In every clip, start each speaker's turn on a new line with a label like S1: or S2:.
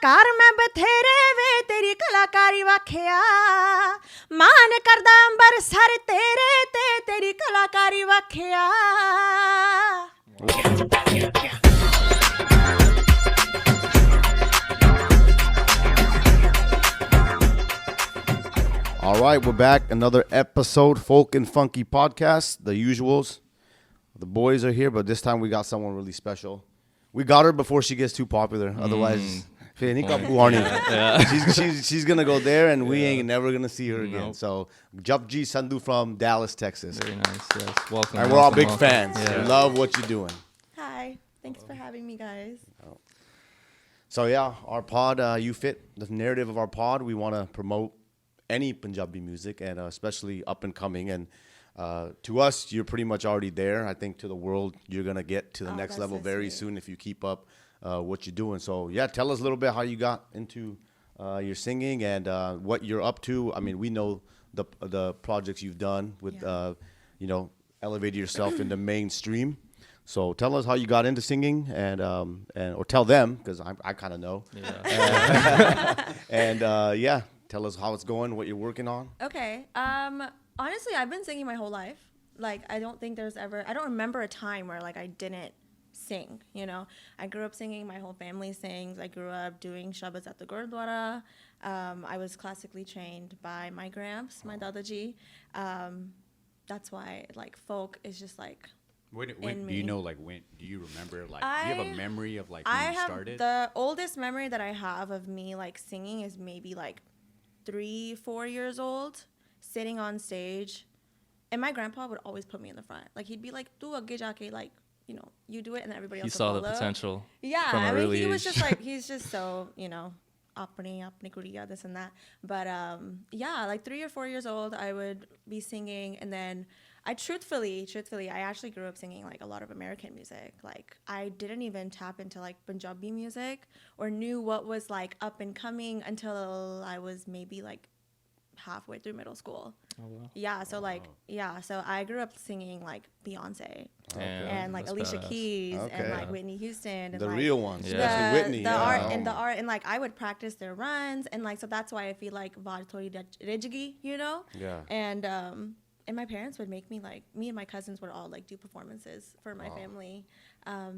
S1: कलाकार मैं बथेरे वे तेरी कलाकारी वाखिया मान करदा अंबर सर तेरे ते तेरी कलाकारी वाखिया
S2: All right, we're back. Another episode, Folk and Funky Podcast. The usuals. The boys are here, but this time we got someone really special. We got her before she gets too popular. Otherwise, she's going to go there, and we ain't never going to see her again. So, Japjeet Sandhu from Dallas, Texas.
S3: Very nice, yes. Welcome.
S2: And we're all big fans. Yeah. We love what you're doing.
S1: Hi. Thanks for having me, guys.
S2: So, yeah, our pod, you fit the narrative of our pod. We want to promote any Punjabi music, and especially up and coming. And to us, you're pretty much already there. I think to the world, you're going to get to the next level very soon if you keep up what you're doing. So, yeah, tell us a little bit how you got into your singing and what you're up to. I mean, we know the projects you've done with, elevating yourself in the mainstream. So tell us how you got into singing, and or tell them, because I kind of know. Yeah. Tell us how it's going, what you're working on.
S1: Okay. Honestly, I've been singing my whole life. Like, I don't remember a time where, like, I didn't sing, you know. I grew up singing. My whole family sings. I grew up doing shabas at the Gurdwara. I was classically trained by my gramps, my dadaji. That's why, like, folk is just, like,
S4: when do you know, like, when do you remember, like, do you have a memory of, like, when you started?
S1: The oldest memory that I have of me, like, singing is maybe, like, 3-4 years old, sitting on stage, and my grandpa would always put me in the front. Like, he'd be like, "Tu agge jaake, like, you know, you do it," and then everybody else would follow.
S3: He saw the potential.
S1: Yeah,
S3: from
S1: I mean,
S3: early
S1: he was
S3: age.
S1: just like, he's just so, you know, apni kuriya, this and that. But yeah, like 3 or 4 years old, I would be singing, and then I truthfully, I actually grew up singing like a lot of American music. Like, I didn't even tap into like Punjabi music or knew what was like up and coming until I was maybe like halfway through middle school.
S3: Oh, wow.
S1: Yeah, so like, so I grew up singing like Beyonce and like Alicia
S3: badass.
S1: Keys and like Whitney Houston and
S2: the
S1: like
S2: real ones,
S1: the
S2: especially Whitney.
S1: The art and like I would practice their runs, and like, so that's why I feel like Vaad Thodi Rejgi, you know?
S2: Yeah.
S1: And my parents would make me, like, me and my cousins would all like do performances for my family.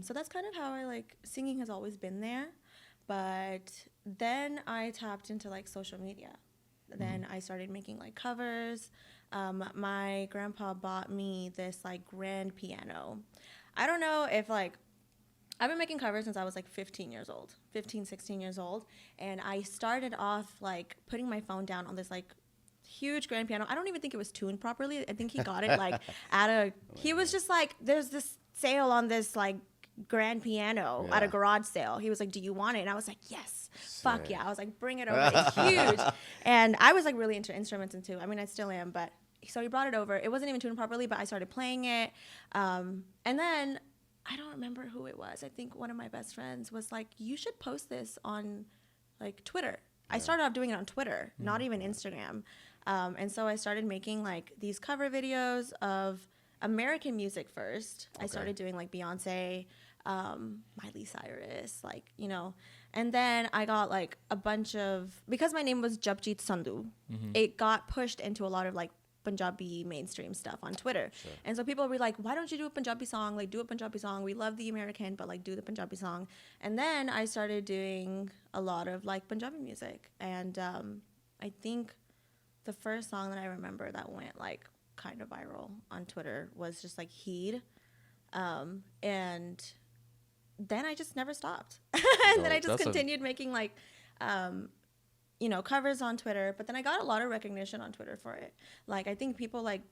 S1: So that's kind of how I, like, singing has always been there. But then I tapped into like social media. Then I started making like covers. My grandpa bought me this like grand piano. I don't know if like, I've been making covers since I was like 16 years old. And I started off like putting my phone down on this like huge grand piano. I don't even think it was tuned properly. I think he got it like he was just like, there's this sale on this like grand piano at a garage sale. He was like, "Do you want it?" And I was like, "Yes." Fuck yeah. I was like, "Bring it over." It's huge. And I was like really into instruments and too. I mean, I still am, but so he brought it over. It wasn't even tuned properly, but I started playing it. And then I don't remember who it was. I think one of my best friends was like, "You should post this on like Twitter." I started off doing it on Twitter, not even Instagram. And so I started making like these cover videos of American music first. I started doing like Beyonce, Miley Cyrus, like, you know. And then I got like a bunch of, because my name was Japjeet Sandhu, it got pushed into a lot of like Punjabi mainstream stuff on Twitter. Sure. And so people would be like, "Why don't you do a Punjabi song? Like, do a Punjabi song. We love the American, but like do the Punjabi song." And then I started doing a lot of like Punjabi music. And I think the first song that I remember that went like kind of viral on Twitter was just like Heed. And then I just never stopped. And then I just continued making like, you know, covers on Twitter. But then I got a lot of recognition on Twitter for it. Like, I think people like,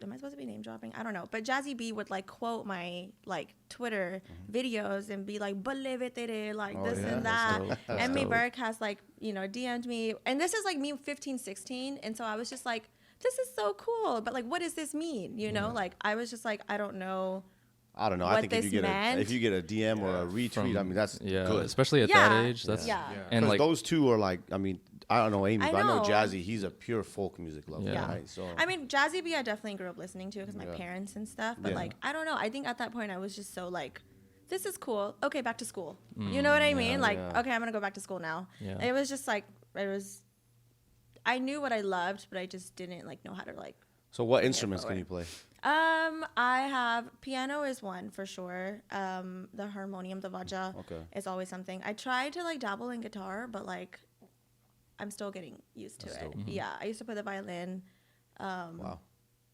S1: am I supposed to be name dropping? I don't know. But Jazzy B would like quote my like Twitter videos and be like, "Balle ve tere," like this and that. And me Burke has like, you know, DM'd me. And this is like me 15, 16. And so I was just like, this is so cool. But like, what does this mean? You know, like I was just like, I don't know.
S2: I think if you get a DM or a retweet, I mean, that's good.
S3: Especially at that age. That's
S2: and like those two are like, I mean, I don't know Amy, but I know Jazzy. He's a pure folk music lover, right? So
S1: I mean, Jazzy B, I definitely grew up listening to because my parents and stuff. But like, I don't know. I think at that point I was just so like this is cool. Okay, back to school. You know what I mean? Like, okay, I'm going to go back to school now.
S3: Yeah.
S1: It was just like, I knew what I loved, but I just didn't like know how to like.
S2: So what instruments can you play?
S1: I have piano is one for sure. The harmonium, the vajra is always something. I tried to like dabble in guitar, but like I'm still getting used to it. Yeah, I used to play the violin.
S2: Wow.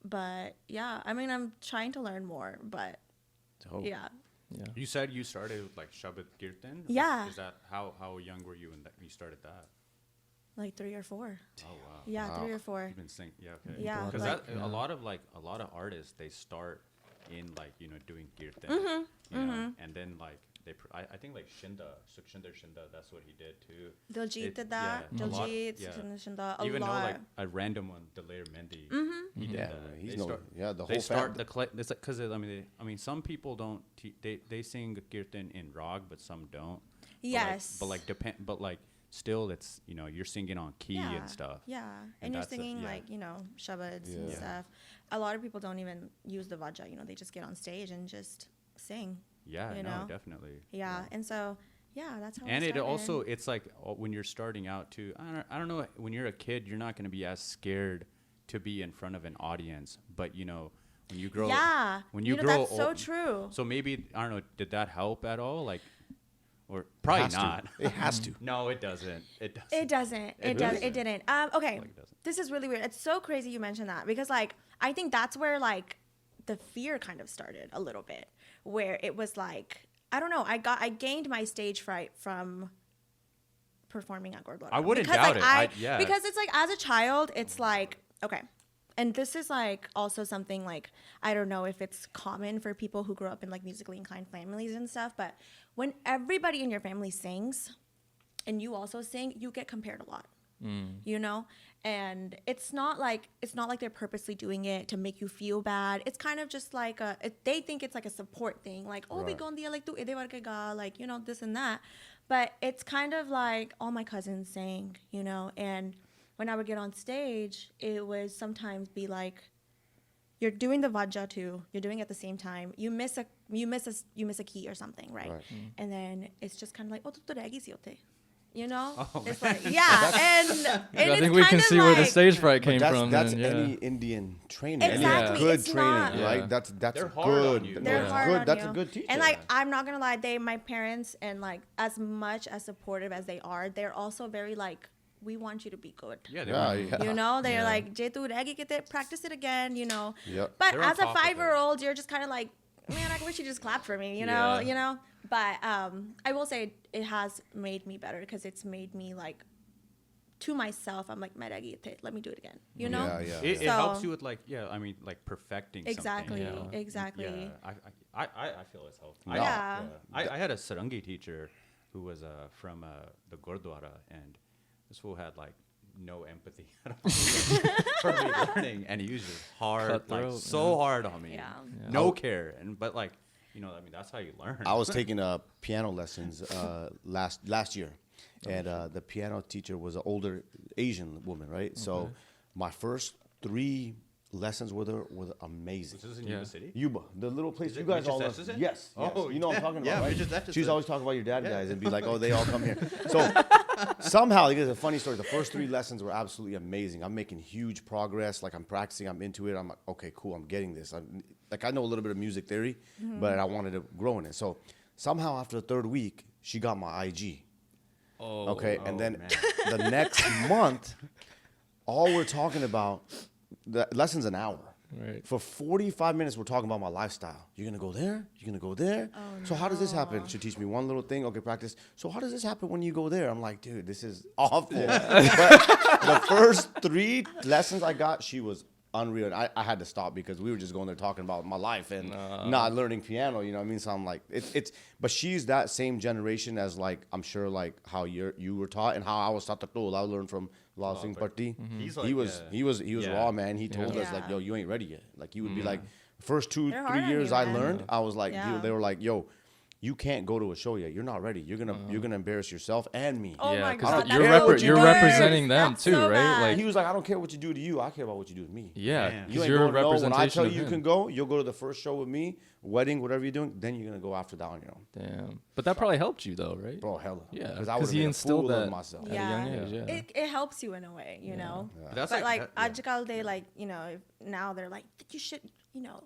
S1: But yeah, I mean, I'm trying to learn more, but yeah.
S3: Yeah.
S4: You said you started with like Shabbat Kirtan?
S1: Yeah.
S4: Is that how young were you when you started that?
S1: Like 3 or 4.
S4: Oh wow.
S1: Yeah, 3 or 4.
S4: You've been singing, yeah, okay.
S1: Yeah,
S4: because
S1: like-
S4: a lot of artists they start in like doing kirtan, you know, and then like I think like Sukhshinder Shinda, that's what he did too.
S1: Diljit did that.
S4: Yeah,
S1: Diljit,
S4: yeah.
S1: Shinda, a
S4: Even though
S1: lot.
S4: like a random one, Daler Mendy, he did
S2: Yeah,
S4: that.
S2: he's
S4: They
S2: no,
S4: start-
S2: yeah, the
S4: they
S2: whole
S4: start
S2: family.
S4: it's like because I mean some people don't they sing kirtan in rag but some don't.
S1: Yes.
S4: But like still it's you're singing on key and stuff.
S1: Yeah,
S4: And
S1: and you're
S4: that's it,
S1: singing
S4: yeah.
S1: like shabads and
S2: Yeah.
S1: stuff. A lot of people don't even use the vajra. They just get on stage and just sing.
S4: Yeah,
S1: You
S4: no,
S1: know?
S4: definitely.
S1: Yeah, and so that's how.
S4: And
S1: I
S4: it
S1: started.
S4: also it's like when you're starting out too. I don't know. When you're a kid, you're not going to be as scared to be in front of an audience. But when you grow, when you grow
S1: that's so
S4: old,
S1: true.
S4: So maybe I don't know. Did that help at all? Like, or probably
S2: Has to.
S4: not.
S2: It has to.
S4: No, it doesn't. It doesn't.
S1: It doesn't. It didn't. Okay.
S4: Like it doesn't.
S1: This is really weird. It's so crazy you mentioned that because like I think that's where like the fear kind of started a little bit, where it was like I don't know. I gained my stage fright from performing at Gurdwara.
S4: I wouldn't
S1: because,
S4: doubt
S1: like,
S4: it. Yeah.
S1: Because it's like as a child, it's like okay. And this is like also something like I don't know if it's common for people who grew up in like musically inclined families and stuff, but when everybody in your family sings and you also sing, you get compared a lot. And it's not like they're purposely doing it to make you feel bad. It's kind of just like they think it's like a support thing, like we go on the like tu ede varke ga, like this and that. But it's kind of like all my cousins sang, and when I would get on stage, it would sometimes be like you're doing the vajra too, you're doing it at the same time. You miss a key or something, right? And then it's just kind of like tu to reh gayi si utte. It's like and
S3: I think
S1: it's
S3: we
S1: kind
S3: can
S1: of
S3: see where the
S1: like-
S3: stage fright came
S2: That's,
S3: from.
S2: that's
S3: then, yeah.
S2: any Indian training.
S1: Exactly,
S2: Any good
S1: it's
S2: training,
S1: not-
S2: right?
S3: Yeah.
S2: That's
S4: They're hard
S2: good.
S4: on you.
S1: They're
S3: Yeah.
S1: hard
S2: good.
S1: on
S2: That's
S1: you.
S2: a good teacher.
S1: And like I'm not gonna lie, my parents and like as much as supportive as they are, they're also very like we want you to be good.
S4: Yeah,
S1: They're like "Je tu reh gayi kite, practice it again,
S2: Yep.
S1: But
S4: They're on
S1: as a
S4: top of it.
S1: 5-year-old, you're just kind of like, man, I wish you just clapped for me,
S3: Yeah.
S1: But I will say it has made me better because it's made me like to myself. I'm like, let me do it again.
S2: Yeah.
S4: It
S1: So-
S4: helps you with like like perfecting
S1: Exactly.
S4: something.
S1: Exactly.
S4: Yeah, I feel it's helped.
S2: No.
S1: Yeah.
S4: I had a sarangi teacher who was from the Gurdwara, and this fool had like no empathy at all for me learning, and he was just hard, like
S3: Cutthroat,
S4: so hard on me.
S1: Yeah.
S4: No care, but like that's how you learn.
S2: I was taking piano lessons last year, and the piano teacher was an older Asian woman, right? So my first 3 lessons with her were amazing.
S4: This is in
S3: Yeah.
S4: Yuba City.
S2: Yuba, the little place
S4: Is
S2: you
S4: it
S2: guys
S4: Mr.
S2: all love.
S4: Sessions?
S2: Yes,
S4: Oh,
S2: you know what I'm talking
S4: yeah,
S2: about, right?
S4: Mr. Sessions.
S2: She's always talking about your dad guys and be like, oh, they all come here. So somehow, it's a funny story. The first 3 lessons were absolutely amazing. I'm making huge progress. Like I'm practicing, I'm into it. I'm like, okay, cool, I'm getting this. I know a little bit of music theory, but I wanted to grow in it. So somehow after the 3rd week, she got my IG.
S3: Oh,
S2: Okay, and then
S4: man.
S2: the next month, all we're talking about, the lesson's an hour.
S3: Right.
S2: For 45 minutes, we're talking about my lifestyle. You're going to go there? You're going to go there? So how does this happen? She'll teach me one little thing. Okay, practice. So how does this happen when you go there? I'm like, dude, this is awful. But the first 3 lessons I got, she was unreal. I had to stop because we were just going there talking about my life and not learning piano. You know what I mean? So I'm like, but she's that same generation as like, I'm sure like how you were taught and how I was taught to do. I learned from Lal Singh Patti.
S4: He's
S2: He was
S4: Yeah.
S2: raw, man. He told us
S1: Yeah.
S2: like, yo, you ain't ready yet. Like he would be like, first 2-3
S1: They're hard on
S2: years
S1: you,
S2: I
S1: man.
S2: learned, I was like,
S1: Yeah.
S2: they were like, yo, you can't go to a show yet. You're not ready. You're gonna embarrass yourself and me.
S1: Oh my
S3: because
S1: God,
S2: you're
S1: that's so
S3: you're
S1: worse.
S3: representing them
S1: That's
S3: too,
S1: so
S3: right?
S1: bad.
S3: Like
S2: He was like, I don't care what you do to you. I care about what you do to me.
S3: yeah,
S4: Damn.
S2: You
S3: because
S2: ain't
S3: you're a
S2: gonna know when
S3: representation
S2: I tell
S3: of
S2: you you
S3: him.
S2: can go. You'll go to the first show with me, wedding, whatever you're doing. Then you're gonna go after that on your own.
S3: Damn, but that probably helped you though, right?
S2: Bro, hella.
S3: Yeah,
S2: because I
S3: 'cause
S2: would have
S3: he
S2: made a
S3: instilled
S2: fool
S3: that-
S2: of myself.
S3: At a young age, yeah.
S1: It helps you in a way, you know.
S4: But that's
S1: But like
S4: that-
S1: ajkal they like, you know, now they're like you should, you know,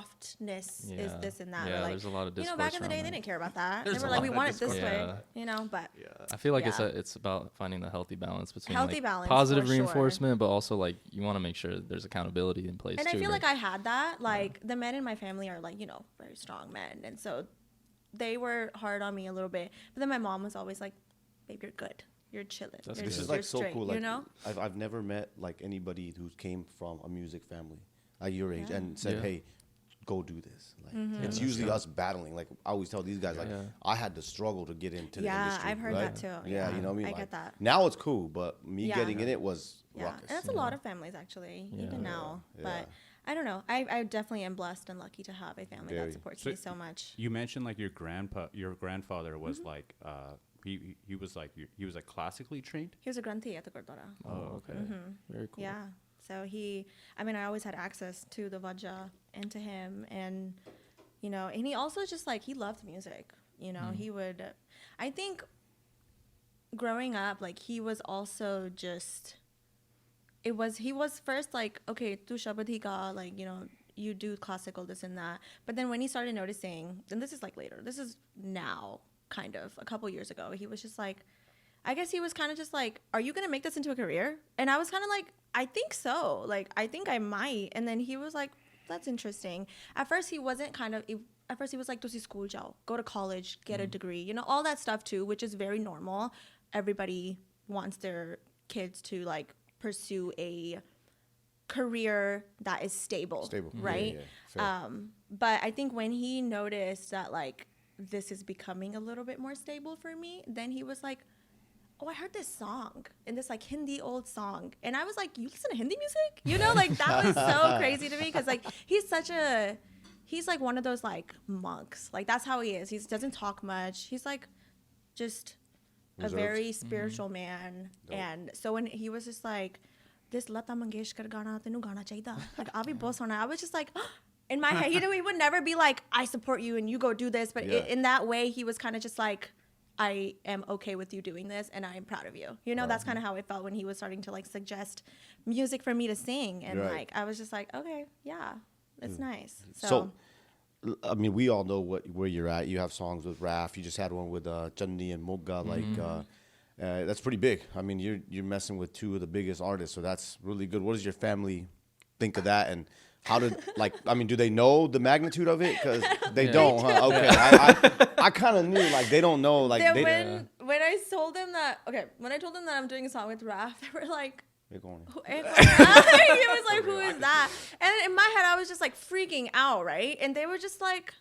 S1: softness is
S3: Yeah.
S1: this and that.
S3: Yeah,
S1: Or like,
S3: there's a lot of
S1: you know, back in the
S3: discourse
S1: day
S3: around
S1: they
S3: that.
S1: didn't care about that.
S4: There's
S1: They were
S4: a
S1: like,
S4: lot
S1: we
S4: of
S1: want it this
S3: discourse.
S1: way,
S3: Yeah.
S1: you know. But
S3: I feel like
S1: Yeah.
S3: it's about finding the healthy balance between
S1: Healthy
S3: like,
S1: balance,
S3: positive
S1: for sure.
S3: reinforcement, but also like you want to make sure there's accountability in place
S1: and
S3: too.
S1: I feel
S3: right?
S1: like I had that. Like the men in my family are like, you know, very strong men, and so they were hard on me a little bit. But then my mom was always like, "Babe, you're good. You're chilling.
S3: That's
S1: You're
S2: This
S3: good.
S2: is
S1: you're
S2: like so
S1: straight,"
S2: cool. Like
S1: you know.
S2: I've never met like anybody who came from a music family at your age
S1: Yeah.
S2: and said,
S3: Yeah.
S2: "Hey, go do this." Like
S1: Mm-hmm.
S2: it's usually us battling. Like I always tell these guys, like
S3: Yeah.
S2: I had to struggle to get into the
S1: Yeah,
S2: industry.
S1: I've heard
S2: right?
S1: that too.
S2: Yeah,
S1: Yeah,
S2: you know what I mean.
S1: I
S2: Like,
S1: get that.
S2: Now it's cool, but me
S1: Yeah.
S2: getting in it was
S1: Yeah,
S2: ruckus.
S1: and that's a lot of families actually,
S3: Yeah.
S1: even now.
S2: Yeah.
S1: But I don't know. I definitely am blessed and lucky to have a family
S2: Very.
S1: that supports
S4: So
S1: me so much.
S4: You mentioned like your grandfather was like he was like classically trained.
S1: He was a granthi at the Gurdwara.
S3: Oh, okay, very cool.
S1: Yeah. So I always had access to the Vajja and to him. And, you know, and he also just like, he loved music. You know, he would, I think growing up, like he was also just, he was first like, okay, tu shabad ka, like, you know, you do classical, this and that. But then when he started noticing, and this is like later, this is now kind of a couple years ago, he was just like, I guess he was kind of just like, are you going to make this into a career? And I was kind of like, I think so. Like, I think I might. And then he was like, that's interesting. At first, he wasn't at first he was like, tusi school jao, go to college, get a degree, you know, all that stuff too, which is very normal. Everybody wants their kids to like pursue a career that is stable.
S2: Yeah,
S1: right?
S2: fair.
S1: But I think when he noticed that like this is becoming a little bit more stable for me, then he was like, oh, I heard this song and this like Hindi old song. And I was like, you listen to Hindi music? You know, like that was so crazy to me because like he's like one of those like monks. Like that's how he is. He doesn't talk much. He's like just
S2: Reserved.
S1: a very spiritual man.
S2: Dope.
S1: And so when he was just like, this Lata Mangeshkar gana tenu gana chahiye. Like I'll be boss on it. I was just like, in my head, you know, he would never be like, I support you and you go do this. But
S2: Yeah.
S1: in that way, he was kind of just like, I am okay with you doing this and I am proud of you. You know, that's kind of how I felt when he was starting to like suggest music for me to sing. And
S2: Right.
S1: like, I was just like, okay, yeah, it's nice.
S2: So, I mean, we all know where you're at. You have songs with Raf. You just had one with Chani and Moga. Like, that's pretty big. I mean, you're messing with two of the biggest artists, so that's really good. What does your family think of that? And how did do they know the magnitude of it? Because they don't. Huh? Okay, I kind of knew like they don't know. Like
S1: then when I told them that, when I told them that I'm doing a song with Raf, they were like,
S2: they're going.
S1: he was like, who is that? And in my head, I was just like freaking out, right? And they were just like,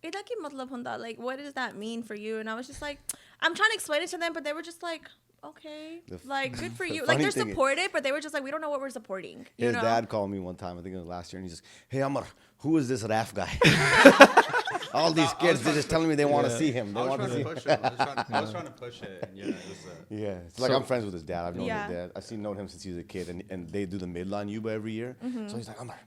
S1: "Ida ki matlab hunda?" Like, what does that mean for you? And I was just like, I'm trying to explain it to them, but they were just like, okay, like good for you. Like
S2: funny
S1: they're
S2: thing is-
S1: supportive, but they were just like, we don't know what we're supporting. You
S2: His
S1: know?
S2: dad called me one time. I think it was last year, and he's just, "Hey, Amar, who is this Raf guy?" All these kids, they're just telling me they want to see him. They
S4: I was
S2: want to
S4: trying
S2: see.
S4: to push it. I was trying to push it. And yeah, it was,
S2: Yeah, it's like
S3: So-
S2: I'm friends with his dad. I've known
S1: Yeah.
S2: his dad. I've known him since he was a kid, and they do the midline Yuba every year. So he's like, Amar,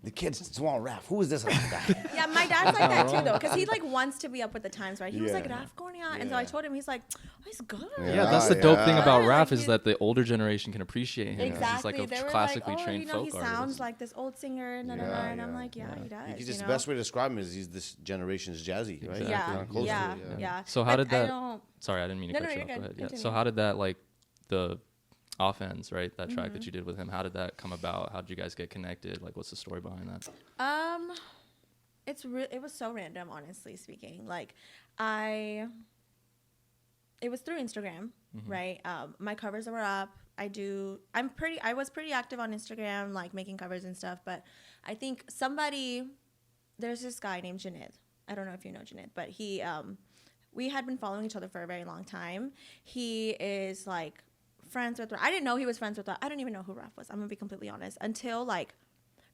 S2: the kids just want Raf. Who is this Raf guy?
S1: Yeah, my dad's like that too, though, because he like wants to be up with the times, right? He was like,
S2: Yeah.
S1: Raf Kornia, and so I told him, he's like, oh, he's good.
S3: Yeah, that's the dope thing
S2: Yeah.
S3: about
S1: Yeah,
S3: Raf
S1: like
S3: is
S1: you-
S3: that the older generation can appreciate him.
S1: Exactly.
S3: He's like
S1: They
S3: a
S1: were
S3: classically
S1: like, oh,
S3: trained
S1: you know,
S3: folk
S1: he
S3: artist.
S1: sounds like this old singer, and I'm like, yeah, he does.
S2: He's
S1: you
S2: just
S1: know?
S2: the best way to describe him is he's this generation's jazzy, right?
S3: Exactly.
S1: Yeah,
S2: Kinda close to
S1: yeah,
S2: it,
S1: yeah.
S3: So how
S1: But
S3: did that?
S1: I don't,
S3: Sorry, I didn't mean to
S1: No,
S3: cut
S1: no,
S3: you
S1: you're
S3: off. Go
S1: good.
S3: ahead. Yeah. So
S1: Continue.
S3: how did that like the Off Endz, right? That track that you did with him. How did that come about? How did you guys get connected? Like, what's the story behind that?
S1: it was so random, honestly speaking. Like, it was through Instagram, right? My covers were up. I was pretty active on Instagram, like making covers and stuff. But I think there's this guy named Janet. I don't know if you know Janet, but we had been following each other for a very long time. He is like friends with, I didn't know he was friends with, I don't even know who Raf was. I'm gonna be completely honest until like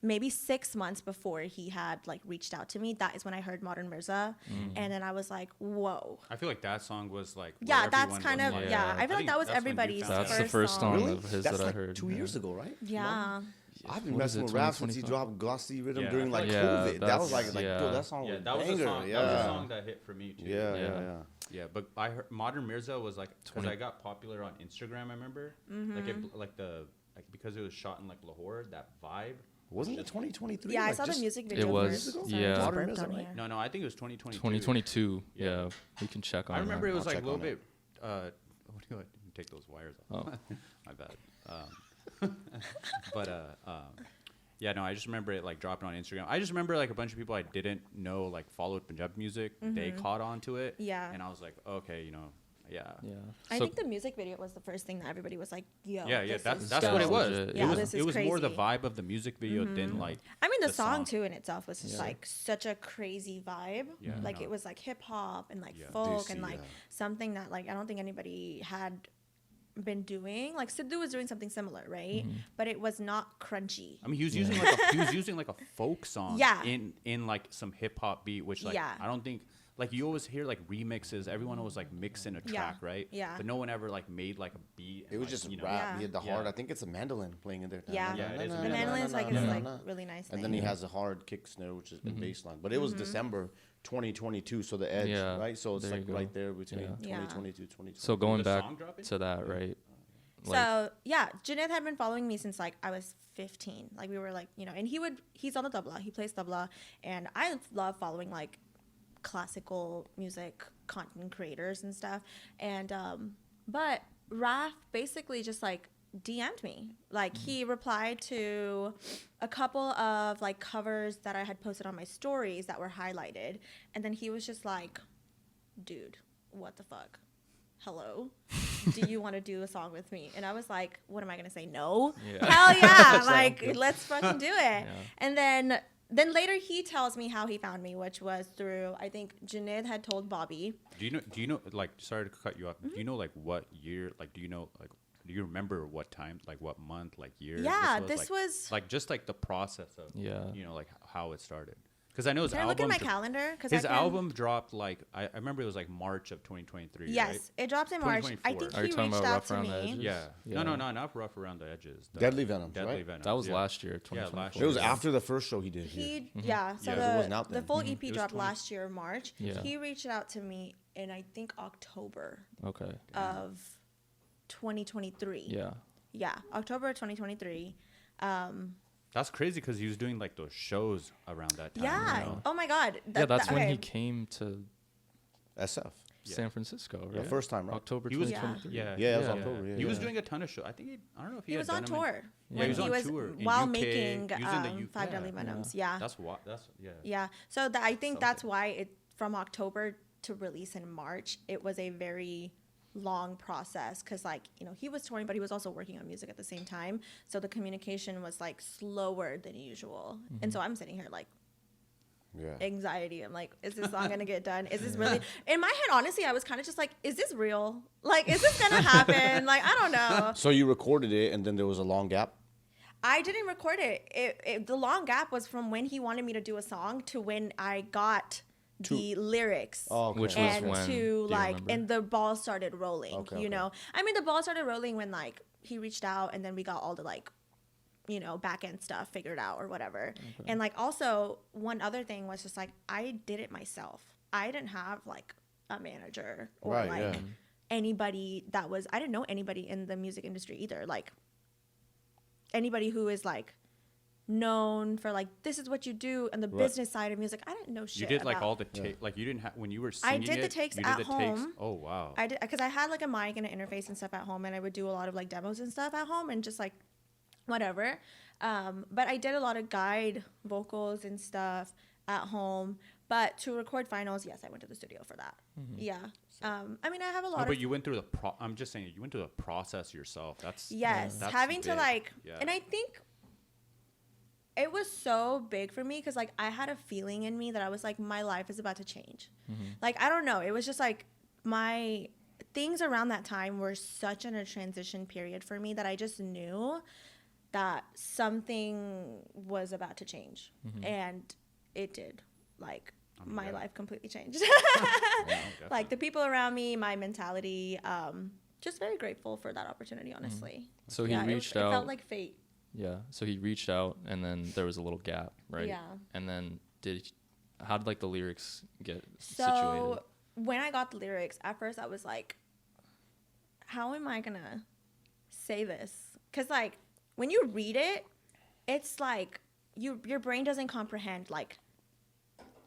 S1: maybe 6 months before he had like reached out to me, that is when I heard Modern Mirza, and then I was like, whoa.
S4: I feel like that song was like.
S1: Yeah,
S4: where
S1: that's
S4: everyone
S1: kind
S4: was
S1: of
S4: like-
S1: yeah. I feel like
S4: think
S1: that was
S4: that's when you
S1: everybody's
S4: found
S3: That's
S4: out.
S3: the first song
S2: Really?
S3: of his
S2: That's
S3: that I
S2: like
S3: heard.
S2: 2 years ago, right?
S1: Yeah.
S2: I've been
S3: What is
S2: messing
S3: it,
S2: with rap since he
S3: 2025?
S2: dropped Glossy Rhythm
S4: Yeah.
S2: during like
S3: Yeah,
S2: COVID. That was
S3: that's-
S2: like
S3: yeah.
S2: dude, that song
S4: Yeah,
S2: was
S4: that was
S2: banger.
S4: a song.
S2: Yeah.
S4: That was a song that hit for me too.
S2: Yeah,
S3: Yeah.
S2: yeah, yeah.
S4: Yeah, but I heard Modern Mirza was like because
S3: 20
S4: I got popular on Instagram. I remember because it was shot in like Lahore. That vibe.
S2: Wasn't it 2023?
S1: Yeah, I
S2: Like,
S1: saw the
S2: just-
S1: music video
S3: was,
S1: first.
S3: yeah.
S1: I just
S2: Modern
S1: burped
S2: Mirza,
S1: on
S2: right?
S1: here.
S4: No, I think it was 2022.
S3: 2022.
S4: Yeah.
S3: Yeah, we can check on
S4: I remember
S3: that.
S4: it was
S2: I'll
S4: like
S2: check
S4: a little
S2: on it.
S4: bit. What do I take those wires off?
S3: Oh.
S4: My bad. But yeah, no, I just remember it like dropping on Instagram. I just remember like a bunch of people I didn't know like followed Punjabi music. They caught on to it.
S1: Yeah.
S4: And I was like, okay, yeah.
S3: Yeah.
S1: I
S3: So-
S1: think the music video was the first thing that everybody was like, yo.
S4: Yeah,
S1: this
S4: that's
S1: is
S4: what it
S1: dope.
S4: was.
S3: legit.
S1: Yeah,
S4: it was
S1: this is
S4: it was more the
S1: crazy.
S4: vibe of the music video than like
S1: I mean, the
S4: the
S1: song
S4: song.
S1: too in itself was just
S3: Yeah.
S1: like such a crazy vibe.
S4: Yeah,
S1: Like
S4: no.
S1: it was like hip hop and like
S4: Yeah.
S1: folk
S2: Desi,
S1: and like
S2: yeah.
S1: something that like I don't think anybody had been doing. Like Sidhu was doing something similar, right? But it was not crunchy.
S4: I mean, he was using like a folk song
S1: Yeah.
S4: in like some hip hop beat, which like
S1: Yeah.
S4: I don't think like you always hear like remixes. Everyone was like mixing a track, right?
S1: Yeah.
S4: But no one ever like made like a beat.
S2: It was
S4: like,
S2: just
S4: you know,
S2: rap.
S1: Yeah.
S2: He had the
S4: Yeah.
S2: hard. I think it's a mandolin playing in there.
S1: Yeah.
S4: Yeah, it is a
S1: The
S4: mandolin.
S1: mandolin's like
S2: na,
S1: is
S2: na,
S1: like
S2: na.
S1: really nice.
S2: And then he has a hard kick snare, which is in baseline. But it was December 2022, so the edge,
S3: Yeah,
S2: right? So it's
S3: there you
S2: like
S3: go.
S2: right there between
S3: Yeah.
S2: 2022, 2023.
S3: So going
S4: the
S3: back
S4: song dropping?
S3: to that, right?
S1: So yeah, Junaid had been following me since like I was 15. Like we were like, and he's on the tabla. He plays tabla, and I love following like classical music content creators and stuff. And but Raf basically just like DM'd me. Like he replied to a couple of like covers that I had posted on my stories that were highlighted, and then he was just like, "Dude, what the fuck? Hello, do you want to do a song with me?" And I was like, what am I going to say? No?
S3: Yeah.
S1: Hell yeah.
S3: Sounds
S1: Like,
S3: good.
S1: let's fucking do it. And then later he tells me how he found me, which was through, I think Junaid had told Bobby.
S4: Do you know like sorry to cut you off. Do you know like what year? Like do you remember what time? Like what month? Like year?
S1: Yeah, this
S4: like,
S1: was-
S4: like just like the process of
S3: Yeah.
S4: like how it started. Because I know his
S1: Can I
S4: album.
S1: look at my calendar?
S4: His album dropped like I remember it was like March of 2023.
S1: Yes,
S4: right?
S1: it dropped in March. I
S4: 2024.
S1: think
S3: Are you
S1: he
S3: talking
S1: reached
S3: about
S1: out
S3: Rough
S1: to
S3: Around the
S1: me.
S3: Edges?
S4: Yeah.
S3: Yeah.
S4: No, not rough around the edges.
S2: Deadly Venoms,
S4: Deadly
S2: right?
S4: Venoms.
S3: That was
S4: yeah.
S3: last year,
S4: Yeah,
S3: 2024.
S4: last
S2: It was
S4: Yeah.
S2: after the first show he did. here.
S1: Yeah, so
S2: Yeah, it wasn't out
S1: the
S2: then.
S1: full EP
S4: It was
S1: dropped
S4: 20
S1: last year, March.
S3: Yeah.
S1: He reached out to me in, I think, October
S3: Okay.
S1: of 2023.
S3: Yeah.
S1: Yeah, October 2023.
S4: That's crazy because he was doing like those shows around that time.
S1: Yeah.
S4: You know?
S1: Oh my God.
S3: Yeah, that's when he
S1: okay.
S3: came to
S2: SF.
S4: Yeah.
S3: San Francisco,
S2: Yeah,
S3: right?
S2: first time, right?
S3: October
S4: He was
S3: 2023.
S4: Yeah,
S2: Yeah, it was October, yeah,
S4: he was
S2: yeah.
S4: doing a ton of shows. I think I don't know if
S1: He
S4: had
S1: was on
S4: done them in-
S1: tour.
S4: Yeah,
S1: when
S4: he was on
S1: was
S4: tour in
S1: while
S4: UK.
S1: making
S4: He was in the U-
S1: Five
S4: yeah.
S1: Deadly Venoms. Yeah.
S4: That's what. That's yeah.
S1: Yeah. So I think that's
S4: Something.
S1: why it from October to release in March, it was a very long process because he was touring, but he was also working on music at the same time. So the communication was like slower than usual. And so I'm sitting here like
S2: Yeah.
S1: anxiety. I'm like, is this song gonna get done? Is this really in my head? Honestly, I was kind of just like, is this real? Like, is this gonna happen? Like, I don't know.
S2: So you recorded it, and then there was a long gap.
S1: I didn't record it. The long gap was from when he wanted me to do a song to when I got the lyrics.
S2: Oh, okay.
S3: Which was
S1: and
S3: when?
S1: to
S3: Do you
S1: like,
S3: remember?
S1: and the ball started rolling.
S2: Okay,
S1: you
S2: okay.
S1: know, I mean, the ball started rolling when like he reached out, and then we got all the like, back end stuff figured out or whatever. And like also one other thing was just like I did it myself. I didn't have like a manager or
S2: Right,
S1: like
S2: yeah.
S1: anybody that was. I didn't know anybody in the music industry either. Like anybody who is like known for like this is what you do and the
S2: Right.
S1: business side of music. I didn't know shit.
S4: You did like
S1: about.
S4: all the take. Like you didn't have when you were singing.
S1: did the
S4: it,
S1: takes
S4: you did
S1: at
S4: the
S1: home.
S4: Oh wow.
S1: I did because I had like a mic and an interface and stuff at home, and I would do a lot of like demos and stuff at home and just like whatever. But I did a lot of guide vocals and stuff at home. But to record finals, yes, I went to the studio for that. Yeah. I mean, I have a lot
S4: No,
S1: of.
S4: but you went through the I'm just saying you went through the process yourself. That's
S1: Yes,
S4: that's
S1: having to
S4: big.
S1: like,
S4: Yeah.
S1: and I think it was so big for me because like I had a feeling in me that I was like, my life is about to change. Like, I don't know. It was just like my things around that time were such in a transition period for me that I just knew that something was about to change, and it did. Like my life completely changed. Like the people around me, my mentality. Just very grateful for that opportunity, honestly.
S3: So he reached out.
S1: It felt like fate.
S3: Yeah. So he reached out, and then there was a little gap, right?
S1: Yeah.
S3: And then how did like the lyrics get
S1: So
S3: situated?
S1: when I got the lyrics, at first I was like, how am I gonna say this? Because like when you read it, it's like your brain doesn't comprehend like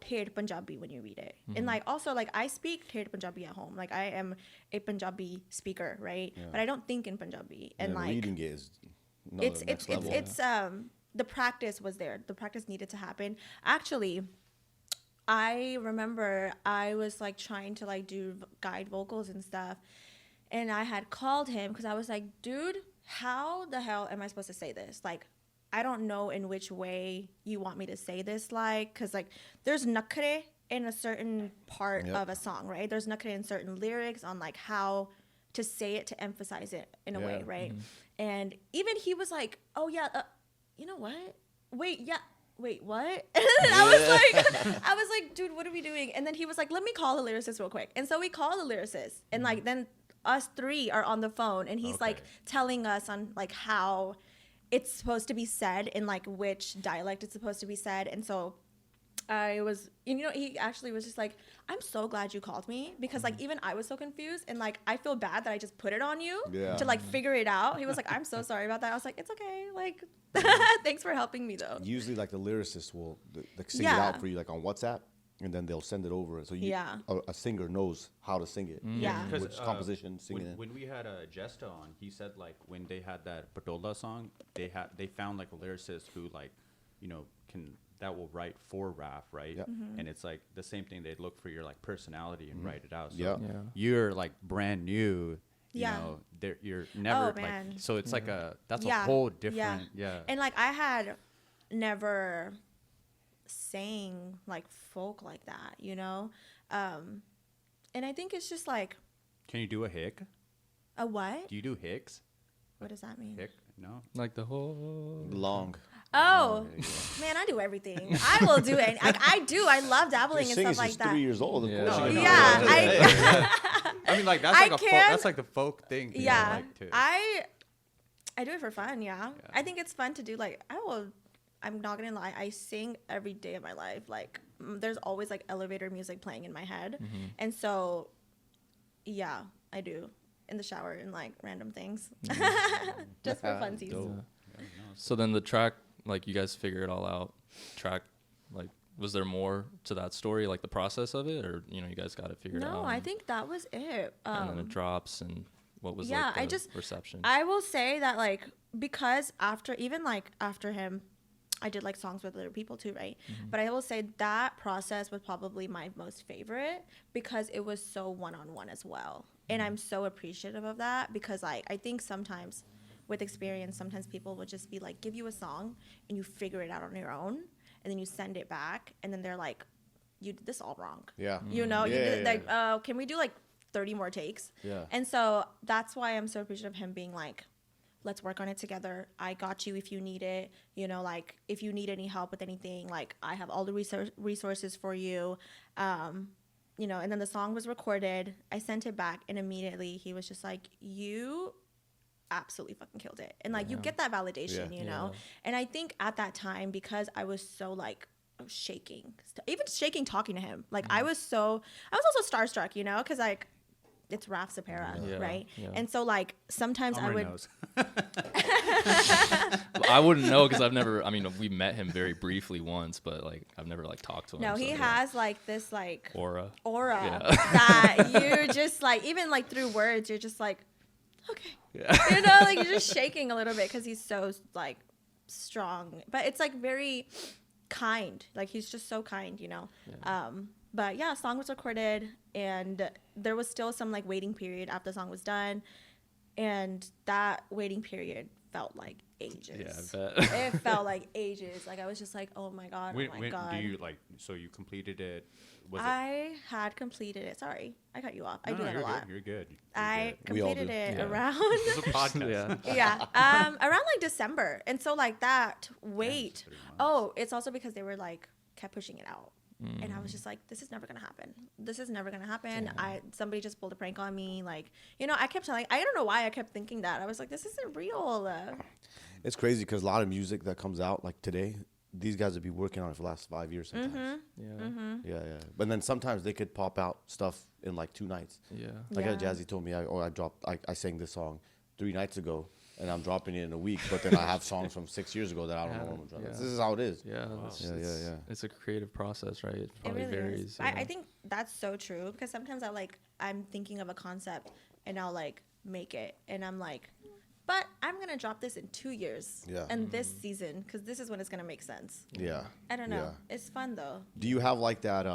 S1: Third Punjabi when you read it. And like also like I speak Third Punjabi at home. Like I am a Punjabi speaker, right?
S2: Yeah.
S1: But I don't think in Punjabi. And like
S2: reading it is next level.
S1: it's the practice was there. The practice needed to happen. Actually, I remember I was like trying to like do guide vocals and stuff, and I had called him because I was like, dude, how the hell am I supposed to say this? Like, I don't know in which way you want me to say this, like, because like there's nakre in a certain part of a song, right? There's nakre in certain lyrics on like how to say it to emphasize it in a way, right? And even he was like, oh yeah, you know what? Wait, what? And then I was like, dude, what are we doing? And then he was like, let me call the lyricist real quick. And so we call the lyricist, and like then us three are on the phone, and he's like telling us on like how it's supposed to be said in like which dialect it's supposed to be said. And so I was, you know, he actually was just like, I'm so glad you called me, because like even I was so confused, and like I feel bad that I just put it on you to like figure it out. He was like, I'm so sorry about that. I was like, it's okay, like thanks for helping me though.
S2: Usually like the lyricist will like sing it out for you like on WhatsApp, and then they'll send it over, so you a singer knows how to sing it. Which composition sing it in.
S4: When we had Jesta on, he said like when they had that Patola song, they found like a lyricist who like, you know, that will write for Raf, right? And it's like the same thing. They'd look for your like personality and write it out. So you're like brand new. You know, you're never like, so it's like that's a whole different
S1: And like I had never sang like folk like that, you know, and I think it's just like,
S4: can you do a hick?
S1: A what?
S4: Do you do hicks?
S1: What does that mean?
S4: Hick? No.
S3: Like the whole
S2: long.
S1: Oh, man, I do everything. I will do it. Like, I love dabbling and stuff like that.
S2: 3 years old. Of course.
S4: I mean, like that's like the folk thing.
S1: Yeah,
S4: like to,
S1: I do it for fun. Yeah, I think it's fun to do. Like, I'm not gonna lie. I sing every day of my life. Like, there's always like elevator music playing in my head, and so, yeah, I do in the shower and like random things, just for funsies.
S3: So then the track, like you guys figure it all out. Track, like, was there more to that story, like the process of it, or you know, you guys got it figured out?
S1: No, I think that was it.
S3: And then it drops, and what was like the reception?
S1: I will say that like, because after him, I did like songs with other people too, right? But I will say that process was probably my most favorite, because it was so one-on-one as well. And I'm so appreciative of that, because like I think sometimes with experience, sometimes people would just be like, give you a song and you figure it out on your own, and then you send it back, and then they're like, you did this all wrong. Yeah. You know, you did like, can we do like 30 more takes? Yeah. And so that's why I'm so appreciative of him being like, let's work on it together. I got you if you need it. You know, like if you need any help with anything, like I have all the resources for you. You know, and then the song was recorded. I sent it back, and immediately he was just like, you absolutely fucking killed it. And like you get that validation, you know. And I think at that time, because I was so like shaking talking to him, like I was also starstruck, you know, because like it's Raf-Saperra, right? And so like sometimes
S4: Amrin
S1: I would
S4: knows.
S3: I wouldn't know, because we met him very briefly once, but like I've never like talked to him.
S1: No, he has like this like
S3: aura
S1: that you just like, even like through words, you're just like, okay, you know, like you're just shaking a little bit, because he's so like strong, but it's like very kind. Like he's just so kind, you know. But yeah, song was recorded, and there was still some like waiting period after the song was done. And that waiting period felt like ages.
S3: Yeah, I bet.
S1: It felt like ages. Like I was just like, oh my god,
S4: When,
S1: oh my
S4: when
S1: god.
S4: do you like? So you completed it? Was
S1: I had completed it. Sorry, I cut you off. I do that
S4: you're
S1: a lot.
S4: Good, you're good.
S1: I
S2: We all
S1: completed
S2: do.
S1: it
S3: Yeah.
S1: around
S4: It's a podcast.
S1: around like December. And so like that wait.
S4: 3 months.
S1: Oh, it's also because they were like kept pushing it out. And I was just like, this is never gonna happen. This is never gonna happen. Somebody just pulled a prank on me. Like, you know, I kept telling, I don't know why I kept thinking that. I was like, this isn't real.
S2: It's crazy because a lot of music that comes out like today, these guys would be working on it for the last 5 years sometimes.
S3: Yeah.
S2: Yeah. But then sometimes they could pop out stuff in like 2 nights.
S3: Yeah.
S2: Like
S1: Yeah.
S2: Jazzy told me, I sang this song 3 nights ago, and I'm dropping it in a week. But then I have songs from 6 years ago that I don't know when I'm dropping.
S3: Yeah.
S2: This is how it is.
S3: Yeah.
S2: Yeah.
S3: It's a creative process, right? It probably
S1: it really
S3: varies.
S1: is. I think that's so true because sometimes I'm thinking of a concept and I'll like make it and I'm like, but I'm gonna drop this in 2 years.
S2: Yeah.
S1: And this season because this is when it's gonna make sense.
S2: Yeah.
S1: I don't know.
S2: Yeah.
S1: It's fun though.
S2: Do you have like that?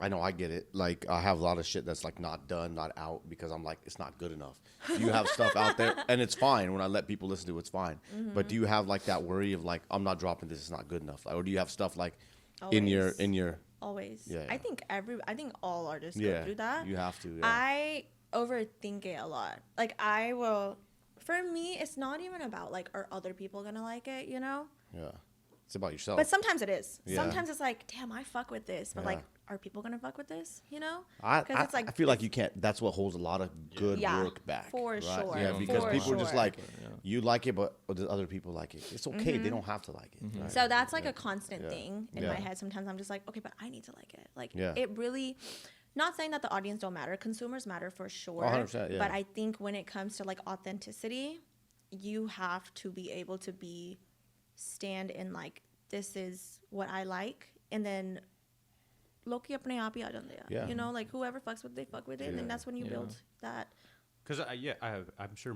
S2: I know I get it. Like I have a lot of shit that's like not done, not out because I'm like it's not good enough. Do you have stuff out there? And it's fine when I let people listen to it. It's fine. But do you have like that worry of like I'm not dropping this? It's not good enough. Or do you have stuff like in your
S1: Always.
S2: Yeah,
S1: I
S2: yeah.
S1: think all artists
S2: yeah?
S1: go through that.
S2: You have to. Yeah.
S1: I overthink it a lot. Like I will. For me, it's not even about like are other people gonna like it, you know?
S2: Yeah. It's about yourself.
S1: But sometimes it is.
S2: Yeah.
S1: Sometimes it's like, damn, I fuck with this, but
S2: Yeah.
S1: like, are people gonna fuck with this? You know?
S2: I
S1: it's like
S2: feel like you can't. That's what holds a lot of good
S1: Yeah,
S2: work back.
S1: for
S2: right?
S1: sure,
S2: Yeah, because
S1: for
S2: people are just
S1: sure.
S2: like,
S3: Yeah.
S2: you like it, but the other people like it. It's okay. They don't have to like it. Right?
S1: So that's like
S2: Yeah.
S1: a constant
S2: Yeah.
S1: thing in
S2: Yeah.
S1: my head. Sometimes I'm just like, okay, but I need to like it. Like
S2: Yeah.
S1: it really. Not saying that the audience don't matter. Consumers matter for sure.
S2: 100%, yeah.
S1: But I think when it comes to like authenticity, you have to be able to stand in like this is what I like, and then Loki apne aap hi aa jande hai.
S2: Yeah.
S1: You know, like whoever fucks with it, they fuck with it, and then
S2: Yeah.
S1: that's when you
S3: Yeah.
S1: build that.
S4: Because I'm sure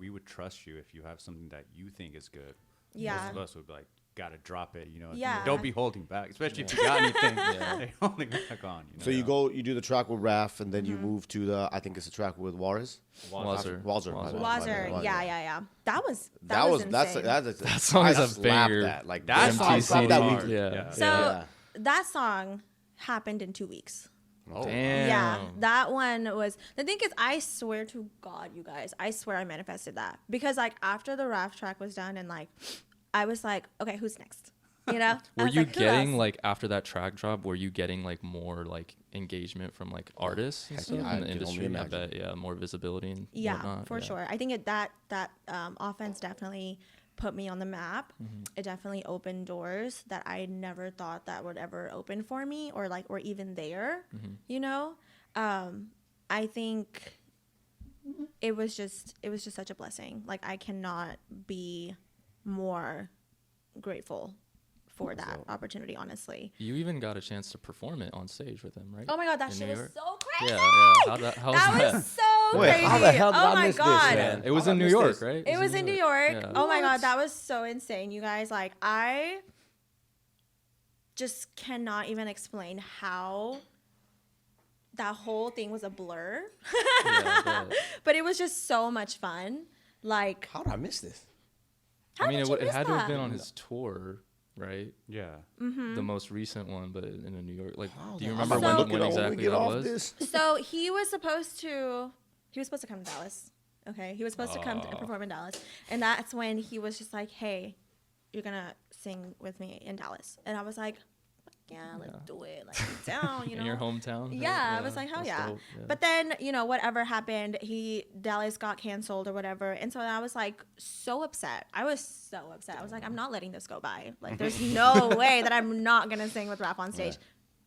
S4: we would trust you if you have something that you think is good.
S1: Yeah.
S4: Most of us would be like, gotta drop it, you know.
S1: Yeah.
S4: Don't be holding back, especially if you got anything. They're holding back on. You know?
S2: So you do the track with Raf, and then you move to the. I think it's a track with Wazir.
S3: Wazir.
S2: Wazir.
S1: Wazir, yeah. That was
S2: That's
S1: insane.
S2: that
S3: song is
S2: I
S3: a
S2: slapped
S3: banger.
S2: That. Like
S4: That
S2: that
S4: song
S2: song
S3: MTCD.
S2: that
S4: hard.
S2: we
S3: Yeah.
S1: So
S2: Yeah.
S1: that song happened in 2 weeks.
S2: Oh.
S3: Damn.
S1: Yeah, that one was. The thing is, I swear to God, you guys, I swear I manifested that because like after the Raf track was done and like I was like, okay, who's next? You know? I
S3: Were
S1: was
S3: you
S1: like, who
S3: getting
S1: else?
S3: like after that track drop? Were you getting like more like engagement from like artists and
S2: Heck
S3: stuff
S2: yeah, I
S3: in the
S2: can only
S3: industry? I
S2: imagine.
S3: bet, yeah, more visibility and
S1: Yeah,
S3: whatnot.
S1: for
S3: Yeah.
S1: sure. I think that Off Endz definitely put me on the map.
S3: Mm-hmm.
S1: It definitely opened doors that I never thought that would ever open for me or even there.
S3: Mm-hmm.
S1: You know, I think it was just such a blessing. Like I cannot be more grateful for that opportunity, honestly.
S3: You even got a chance to perform it on stage with him, right?
S1: Oh my God, that
S3: In
S1: shit
S3: New
S1: was
S3: York?
S1: so crazy.
S3: Yeah. How was
S1: That
S3: that?
S1: was so
S2: Wait,
S1: crazy.
S2: how the hell did
S1: oh
S2: I
S1: my
S2: miss this,
S1: God.
S2: man?
S3: It was
S2: How
S3: in
S2: did I
S3: New
S2: miss
S3: York,
S2: this?
S3: right?
S1: It was in New York.
S3: Yeah.
S1: Oh my God,
S2: What?
S1: that was so insane, you guys. Like, I just cannot even explain how that whole thing was a blur.
S3: Yeah, I bet.
S1: But it was just so much fun. Like,
S2: How did I miss this?
S1: how
S3: I mean,
S1: did
S3: it,
S1: you
S3: it
S1: miss
S3: had to have
S1: that?
S3: been on his tour, right?
S4: Yeah.
S3: The most recent one, but in New York. Like, do you
S2: I'm
S3: remember
S2: about to
S3: when,
S2: look it up
S3: exactly
S2: we get
S3: that
S2: off
S3: was?
S2: this.
S1: So he was supposed to come to Dallas. Okay, he was supposed to come to perform in Dallas, and that's when he was just like, "Hey, you're gonna sing with me in Dallas," and I was like, "Yeah, let's do it. Like, I'm down, you know."
S3: In your hometown?
S1: Yeah, I was like, hell
S3: that's
S1: yeah.
S3: dope,
S1: But then, whatever happened, Dallas got canceled or whatever. And so I was like so upset. I was so upset. I was like, I'm not letting this go by. Like, there's no way that I'm not going to sing with Raf on stage.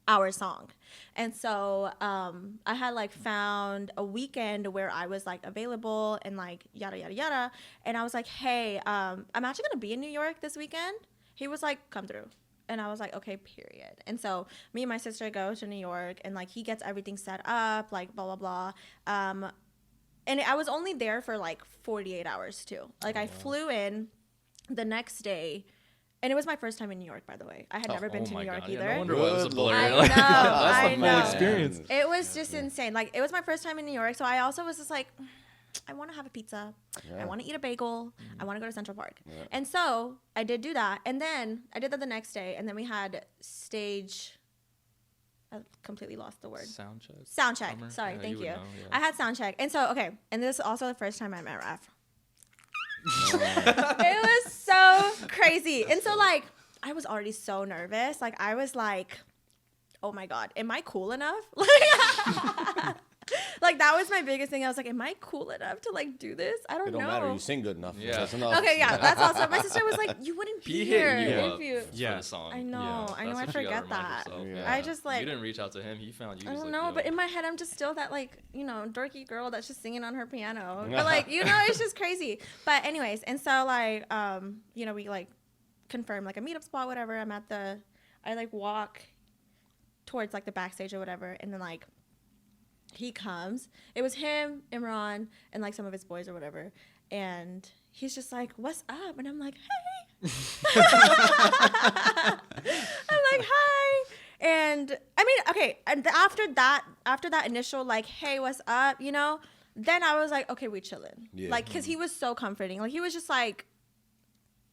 S1: Our song. And so I had like found a weekend where I was like available and like yada, yada, yada. And I was like, hey, I'm actually going to be in New York this weekend. He was like, come through. And I was like, okay, period. And so me and my sister go to New York and like he gets everything set up, like blah, blah, blah. And I was only there for like 48 hours too. Like I flew in the next day. And it was my first time in New York, by the way. I had never been to New York either.
S3: Yeah, no wonder why it was a
S2: Good
S3: blur.
S1: I
S3: Like,
S1: know,
S3: that's
S1: I
S3: the full
S1: know.
S3: experience.
S1: It was just insane. Like, it was my first time in New York. So I also was just like, I want to have a pizza.
S2: Yeah.
S1: I want to eat a bagel. I want to go to Central Park.
S2: Yeah.
S1: And so I did do that. And then I did that the next day. And then we had stage. I completely lost the word.
S3: Sound check.
S1: Sound check.
S3: Summer?
S1: Sorry,
S3: Yeah,
S1: thank
S3: would
S1: you.
S3: know, yeah.
S1: I had sound check. And so, okay. And this is also the first time I met Raf. It was so crazy. And so, like, I was already so nervous. Like, I was like, oh my God, am I cool enough? Like, that was my biggest thing. I was like, am I cool enough to, like, do this? I don't
S2: It
S1: know.
S2: don't matter. You sing good enough.
S3: Yeah.
S2: That's enough.
S1: Okay, yeah, that's also. My sister was like, you wouldn't be
S3: He
S1: here
S3: hit you
S1: if
S3: up
S1: you.
S3: for
S4: Yeah.
S3: the song.
S1: I know,
S3: Yeah,
S1: I know,
S3: that's
S1: I
S3: what you gotta
S1: forget
S3: remind
S1: that.
S3: yourself.
S2: Yeah.
S1: I just, like-
S3: You didn't reach out to him. He found you.
S1: I
S3: He was
S1: don't
S3: like,
S1: know,
S3: yo.
S1: but in my head, I'm just still that, like, you know, dorky girl that's just singing on her piano. But, like, you know, it's just crazy. But anyways, and so, like, you know, we, like, confirmed, like, a meetup spot, whatever. I, like, walk towards, like, the backstage or whatever. And then, like, he comes. It was him, Imran, and, like, some of his boys or whatever. And he's just like, what's up? And I'm like, hey. I'm like, hi. And I mean, okay. And after that initial, like, hey, what's up? You know, then I was like, okay, we chilling.
S2: Yeah.
S1: Like, cause he was so comforting. Like, he was just like,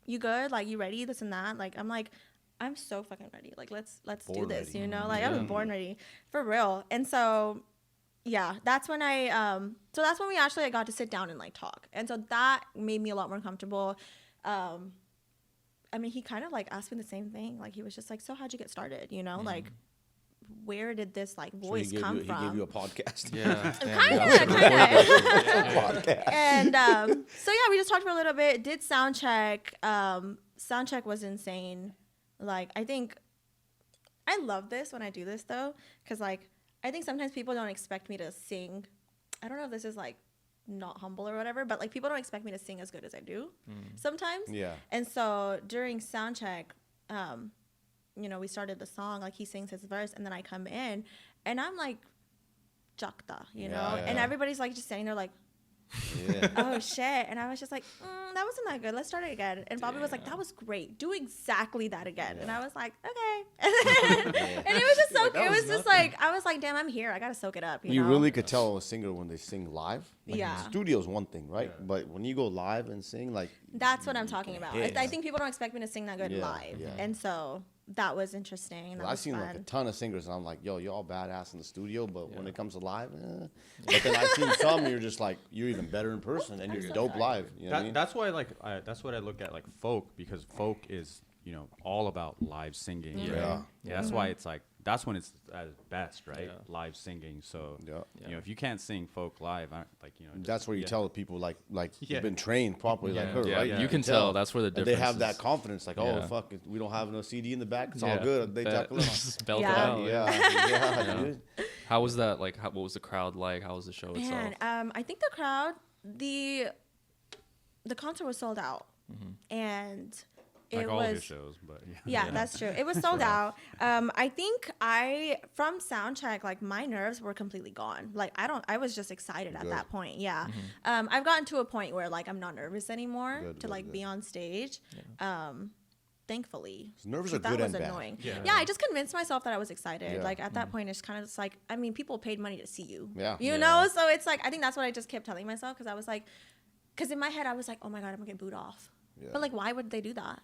S1: you good? Like, you ready? This and that. Like, I'm like, I'm so fucking ready. Like, let's do
S2: Born
S1: this,
S2: ready.
S1: you know? Like, I
S3: Yeah.
S1: was born ready for real. And so, yeah, that's when so that's when we actually like, got to sit down and like talk. And so that made me a lot more comfortable. I mean, he kind of like asked me the same thing. Like, he was just like, so how'd you get started? You know, like, where did this like
S2: So
S1: voice come from?
S2: He gave you a podcast.
S3: Yeah.
S1: Kind of. And so yeah, we just talked for a little bit. Did sound check. Sound check was insane. Like, I think I love this when I do this though, because like I think sometimes people don't expect me to sing. I don't know if this is like not humble or whatever, but like people don't expect me to sing as good as I do sometimes.
S2: Yeah.
S1: And so during sound check, you know, we started the song, like he sings his verse and then I come in and I'm like jakta, you know,
S2: Yeah.
S1: and everybody's like just sitting there like,
S2: Yeah.
S1: oh shit. And I was just like, that wasn't that good. Let's start it again. And Bobby was like, that was great. Do exactly that again.
S2: Yeah.
S1: And I was like, okay. And it was just so,
S2: Like, that
S1: it
S2: was
S1: was just like, I was like, damn, I'm here. I got to soak it up. You
S2: You
S1: know?
S2: really could tell a singer when they sing live. Like,
S1: Yeah.
S2: Studio's one thing, right?
S4: Yeah.
S2: But when you go live and sing, like,
S1: That's what I'm talking about.
S2: Yeah.
S1: I think people don't expect me to sing that good
S2: Yeah,
S1: live.
S2: yeah.
S1: And so that was interesting. And that
S2: I've
S1: was
S2: seen
S1: fun.
S2: like a ton of singers, and I'm like, yo, y'all badass in the studio, but when it comes to live, But then I've seen some, you're just like, you're even better in person, and
S1: I'm
S2: you're
S1: so
S2: dope
S1: sorry.
S2: live. You know what I mean?
S4: That's why that's what I look at like folk, because folk is, you know, all about live singing.
S3: Yeah.
S4: right?
S2: Yeah.
S4: Yeah, that's why it's like that's when it's at its best, right?
S3: Yeah.
S4: Live singing. So
S2: Yeah.
S4: you know, if you can't sing folk live, like you know,
S2: That's where you
S4: yeah.
S2: tell the people like
S4: Yeah.
S2: you've been trained properly, like
S3: Yeah.
S2: her,
S3: Yeah,
S2: right?
S3: you can tell. That's where the
S2: And
S3: difference
S2: they have that
S3: is.
S2: confidence, like, oh
S3: Yeah.
S2: fuck, we don't have no CD in the back, it's
S3: Yeah.
S2: all good. They
S3: Bet.
S2: tackle it.
S3: Just belt it
S1: Yeah.
S3: out.
S2: Yeah, dude.
S3: How was that? Like, what was the crowd like? How was the show itself?
S1: Man, I think the crowd, the concert was sold out. And it
S4: like all
S1: was
S4: of his shows, but yeah.
S1: Yeah, that's true. It was sold out. I think from soundcheck, like my nerves were completely gone. Like I was just excited at
S2: Good.
S1: that point. Yeah. I've gotten to a point where like I'm not nervous anymore
S2: Good,
S1: to
S2: good,
S1: like
S2: good.
S1: be on stage. Thankfully.
S2: Nerves are
S1: That
S2: good
S1: was
S2: and bad.
S1: annoying.
S4: Yeah.
S1: Yeah, I just convinced myself that I was excited.
S2: Yeah.
S1: Like at that point, it's kind of just like, I mean, people paid money to see you.
S2: Yeah.
S1: You
S3: Yeah.
S1: know? So it's like, I think that's what I just kept telling myself because I was like, because in my head, I was like, oh my God, I'm going to get booed off.
S2: Yeah.
S1: But like, why would they do that?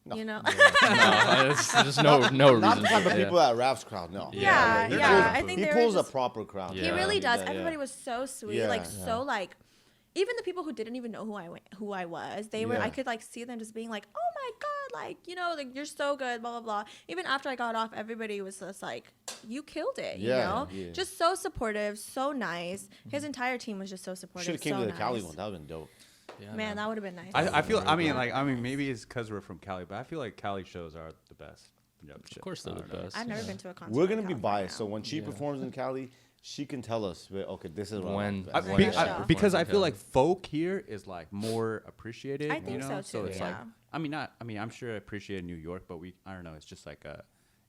S2: No.
S1: You know?
S3: No, there's just no reason.
S2: Not the type
S3: to,
S2: of
S3: yeah.
S2: people at Raf's crowd, no.
S1: Yeah,
S2: He
S1: yeah,
S2: pulls-
S1: I think
S2: he
S1: they were
S2: pulls
S1: just-
S2: a proper crowd.
S1: He
S3: Yeah.
S1: really does.
S2: Yeah,
S1: Everybody
S2: yeah.
S1: was so sweet,
S2: Yeah.
S1: like
S2: Yeah.
S1: so like even the people who didn't even know who I was, they were I
S2: Yeah.
S1: could like see them just being like, "Oh my god, like, you know, like you're so good, blah blah blah." Even after I got off, everybody was just like, "You killed it," you
S2: Yeah,
S1: know?
S2: yeah.
S1: Just so supportive, so nice. His entire team was just so supportive.
S2: Should have came
S1: so
S2: to the
S1: nice.
S2: Cali one. That would have been dope.
S3: Yeah,
S1: Man, that would have been nice.
S4: I feel. I mean, maybe it's because we're from Cali, but I feel like Cali shows are the best.
S3: Of course, they're the best.
S1: I've never
S3: yeah.
S1: been to a concert.
S2: We're
S1: in
S2: gonna be
S1: California.
S2: biased, so when she performs in Cali, she can tell us, okay, this is what
S3: When-
S2: I
S4: I,
S2: like.
S3: Be-
S1: Yeah.
S4: because I
S3: Yeah.
S4: feel like folk here is like more appreciated.
S1: I think
S4: you know?
S1: so, too,
S4: it's
S1: yeah.
S4: like I mean I'm sure I appreciate New York, but I don't know. It's just like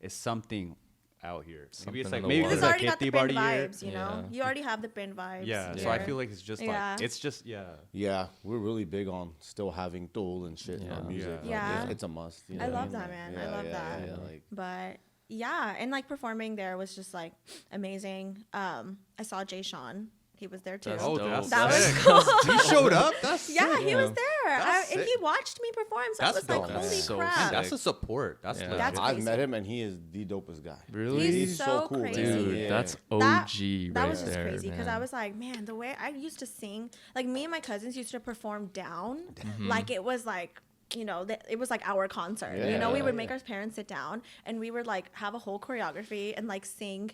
S4: it's something out here. Maybe it's
S3: Something
S4: like
S3: in the
S4: maybe
S3: water.
S1: It's
S4: there's a
S1: already got the
S4: kitty
S1: band
S4: party here.
S1: vibes, you know.
S3: Yeah.
S1: You already have the band vibes.
S4: Yeah, so
S1: here.
S4: I feel like it's just
S1: Yeah.
S4: like it's just
S2: Yeah, we're really big on still having tool and shit in our
S3: Yeah.
S2: music.
S4: Yeah.
S1: Yeah.
S2: It's a must. you
S1: I
S2: know what
S1: love
S2: mean?
S1: that, man. I
S2: Yeah,
S1: love
S2: yeah,
S1: that.
S2: yeah, like,
S1: But yeah, and like performing there was just like amazing. I saw Jay Sean He was there too.
S3: That's
S4: Oh,
S3: dope.
S1: That was
S4: sick.
S1: cool.
S4: He showed up. That's
S1: Yeah,
S4: sick.
S1: he was there.
S4: That's
S1: And
S4: sick.
S1: he watched me perform. So I
S4: That's
S1: was like,
S4: dope.
S1: holy
S3: That's so
S1: crap.
S3: sick.
S4: That's a support. That's
S3: Yeah.
S4: legit.
S1: That's
S2: I've
S1: crazy.
S2: met him and he is the dopest guy.
S3: Really?
S1: He's so
S2: cool, man.
S1: crazy.
S3: Dude,
S2: Yeah.
S3: that's
S1: That-
S3: OG
S1: That
S3: right
S1: was just
S3: there,
S1: crazy because
S3: man.
S1: I was like, man, the way I used to sing, like me and my cousins used to perform down,
S3: Mm-hmm.
S1: like it was like, you know, it was like our concert. You know, we would make our parents sit down and we would like have a whole choreography and like sing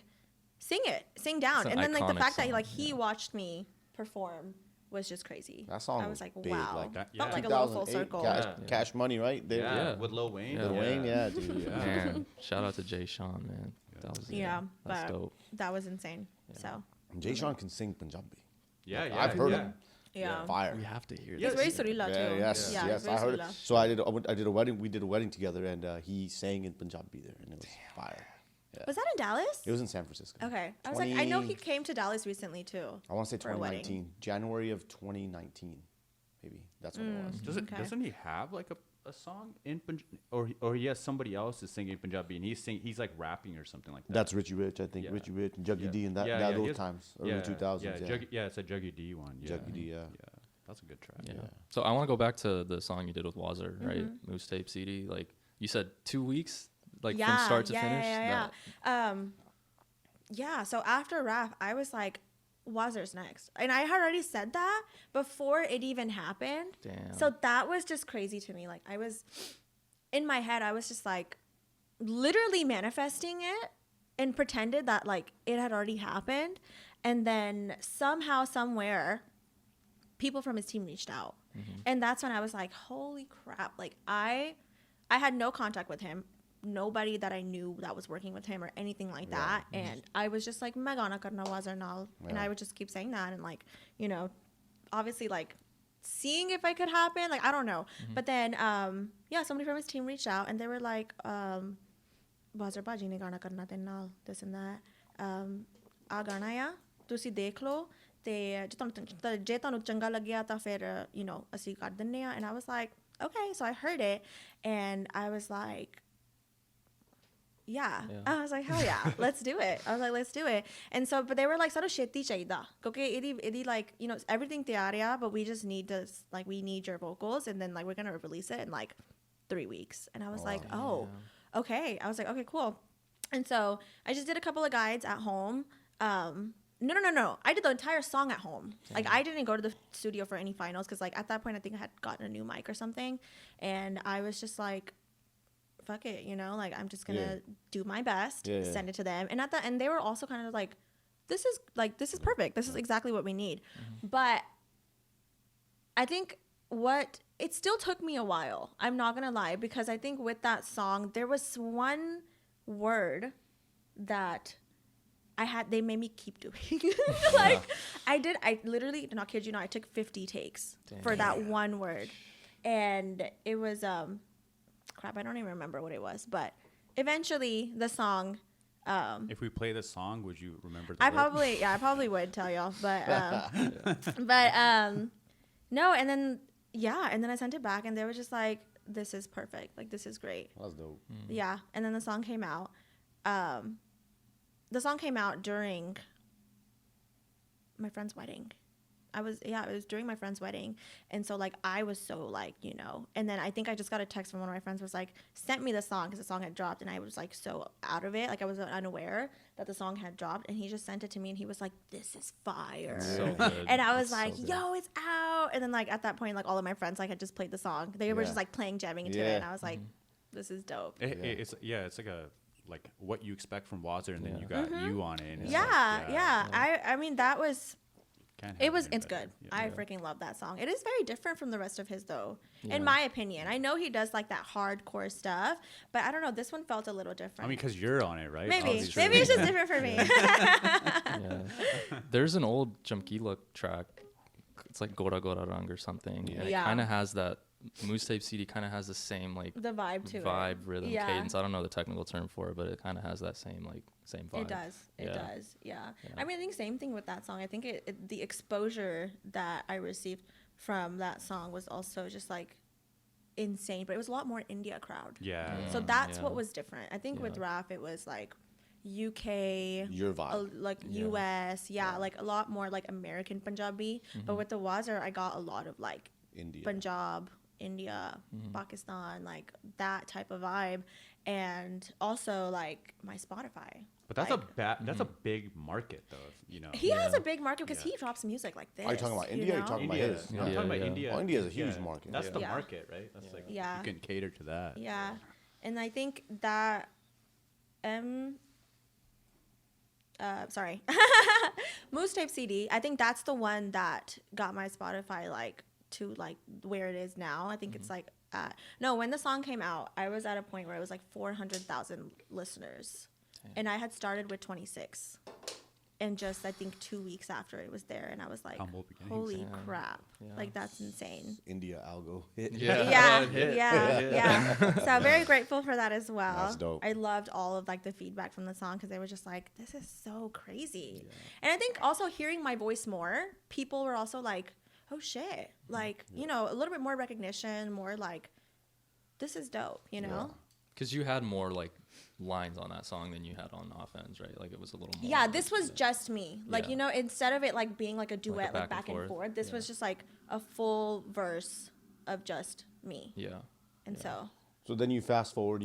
S1: down.
S3: It's an
S1: And then like the
S3: iconic
S1: fact that
S3: song,
S1: like he watched me perform was just crazy.
S2: That song
S1: I
S2: was
S1: was like,
S2: big,
S1: wow.
S2: like
S4: that-
S1: Felt
S4: yeah.
S1: like a little full
S2: 2008,
S1: circle.
S2: Cash Money, right? There.
S4: Yeah,
S3: Yeah.
S4: with Lil Wayne.
S3: Yeah.
S2: Lil Wayne, yeah, dude. Yeah.
S3: Man, shout out to Jay Sean, man. That was
S1: Yeah,
S3: that's
S1: but
S3: dope.
S1: that was insane. So
S2: And Jay Sean can sing Punjabi.
S4: Yeah,
S2: Like,
S4: yeah.
S2: I've heard
S4: yeah.
S2: him.
S1: yeah.
S2: Fire.
S3: We have to hear
S1: He's
S3: this.
S1: very surila too.
S2: Yeah, yes,
S1: Yeah,
S2: yes.
S1: he's
S2: I
S1: very
S2: heard it.
S1: surila.
S2: So I did a wedding. We did a wedding together, and he sang in Punjabi there, and it was fire.
S1: Was that in Dallas?
S2: It was in San Francisco.
S1: Okay. I was like, I know
S2: 20
S1: he came to Dallas recently too.
S2: I want to say
S1: for a wedding.
S2: 2019, January of 2019, maybe. That's when it was.
S1: Okay.
S4: Doesn't he have like a song in or he has somebody else is singing Punjabi and he's like rapping or something like that.
S2: That's Richie Rich, I think.
S4: Yeah.
S2: Richie Rich and Juggy
S4: Yeah.
S2: D and
S4: Yeah,
S2: that
S4: he
S2: those
S4: has-
S2: times, early 2000s. Yeah,
S4: It's a Juggy D one. Yeah.
S2: Juggy D, yeah.
S4: Yeah, that's a good track.
S3: Yeah. So I want to go back to the song you did with Wazir, right? Moose Tape CD. Like you said, 2 weeks, like from start to finish.
S1: Yeah. So after Raf, I was like, Wazir's next. And I had already said that before it even happened.
S3: Damn.
S1: So that was just crazy to me. Like I was in my head, I was just like literally manifesting it and pretended that like it had already happened. And then somehow, somewhere, people from his team reached out. And that's when I was like, holy crap. Like I had no contact with him. Nobody that I knew that was working with him or anything like that. And I was just like, "Main gana karna Wazir naal." And I would just keep saying that and like, you know, obviously like seeing if it could happen. Like, I don't know. But then, somebody from his team reached out and they were like, Wazir bhaji ne gana karna te naal, this and that. A gana ya, tusi dekh lo. ਤੇ ਜੇ ਤੁਹਾਨੂੰ ਚੰਗਾ ਲੱਗਿਆ ਤਾਂ ਫਿਰ you know ਅਸੀਂ ਕਰ ਦਿੰਨੇ ਆ and I was like okay, so I heard it and I was like yeah. I was like hell yeah, let's do it. I was like let's do it. And so but they were like ਸਾਨੂੰ ਛੇਤੀ ਚਾਹੀਦਾ ਕਿਉਂਕਿ ਇਹਦੀ like you know everything ਤਿਆਰ ਆ but we just need to like we need your vocals and then like we're gonna release it in like 3 weeks. And I was like okay. I was like okay, cool. And so I just did a couple of guides at home. No. I did the entire song at home. Damn. Like I didn't go to the studio for any finals because like at that point I think I had gotten a new mic or something, and I was just like, fuck it, you know, like I'm just gonna do my best, send it to them, and at the end they were also kind of like, this is perfect. This is exactly what we need. But I think it still took me a while. I'm not gonna lie, because I think with that song there was one word that they made me keep doing. Like I literally, not kid you not, I took 50 takes for that one word. And it was, crap, I don't even remember what it was, but eventually the song,
S4: If we play the song, would you remember the
S1: I
S4: word?
S1: probably would tell y'all, but, no. And then I sent it back and they were just like, this is perfect. Like, this is great.
S2: That's dope.
S1: Yeah. And then the song came out. The song came out during my friend's wedding. It was during my friend's wedding. And so, like, I was so, like, you know. And then I think I just got a text from one of my friends was, like, sent me the song because the song had dropped. And I was, like, so out of it. Like, I was unaware that the song had dropped. And he just sent it to me. And he was like, this is fire.
S3: So good.
S1: And I was
S3: That's
S1: like,
S3: so good.
S1: yo, it's out. And then, like, at that point, like, all of my friends, like, had just played the song. They were just, like, jamming into it. And I was like, this is dope.
S4: It's like a like what you expect from Wazir, and then you got you on it. And it's
S1: I mean, that was...
S4: can't have anything
S1: It's
S4: better.
S1: good.
S4: Yeah.
S1: I freaking love that song. It is very different from the rest of his, though, in my opinion. I know he does like that hardcore stuff, but I don't know. This one felt a little different.
S4: I mean, because you're on it, right?
S1: maybe
S4: Obviously.
S1: it's just different for me.
S3: There's an old Jamkeela track. It's like Gora Gora Rang or something. And it
S1: Yeah.
S3: kind of has that. Moose Tape CD kind of has the same like
S1: The vibe to it.
S3: rhythm,
S1: Yeah.
S3: cadence. I don't know the technical term for it, but it kind of has that same vibe.
S1: It does. It
S3: Yeah.
S1: does. Yeah. I mean, I think same thing with that song. I think the exposure that I received from that song was also just like insane, but it was a lot more India crowd.
S4: Yeah.
S1: So that's
S3: Yeah.
S1: what was different. I think with
S3: Yeah.
S1: Raf, it was like, UK,
S2: Your vibe.
S1: like US, like a lot more like American Punjabi. But with the Wazir, I got a lot of like
S2: India.
S1: Punjab, India, Pakistan, like that type of vibe, and also like my Spotify.
S4: But that's
S1: like,
S4: that's a big market, though. You know,
S1: he has a big market because he drops music like this.
S2: Are you talking about India? Or are you talking about his?
S4: I'm talking about
S3: Yeah.
S4: India.
S2: Oh, India is a huge market.
S4: That's the
S1: Yeah.
S4: market, right? That's like you
S1: Yeah.
S4: can cater to that.
S1: Yeah, and I think that Moose Tape CD. I think that's the one that got my Spotify like to like where it is now. I think it's like when the song came out, I was at a point where it was like 400,000 listeners, and I had started with 26. And just I think 2 weeks after it was there, and I was like,
S4: Humble beginnings.
S1: "Holy crap!
S3: Yeah.
S1: Like that's insane."
S2: India algo hit.
S1: Yeah. So very grateful for that as well.
S2: That's dope.
S1: I loved all of like the feedback from the song because they were just like, "This is so crazy," and I think also hearing my voice more, people were also like, "Oh shit!" Like you know, a little bit more recognition, more like, "This is dope," you know.
S3: Because you had more like lines on that song than you had on Off Endz, right? Like it was a little more.
S1: Yeah, this was just me. Like,
S3: Yeah.
S1: you know, instead of it like being like a duet, like
S3: back
S1: back
S3: and
S1: and
S3: forth.
S1: forth, this was just like a full verse of just me.
S3: Yeah.
S1: And so,
S2: So then you fast forward,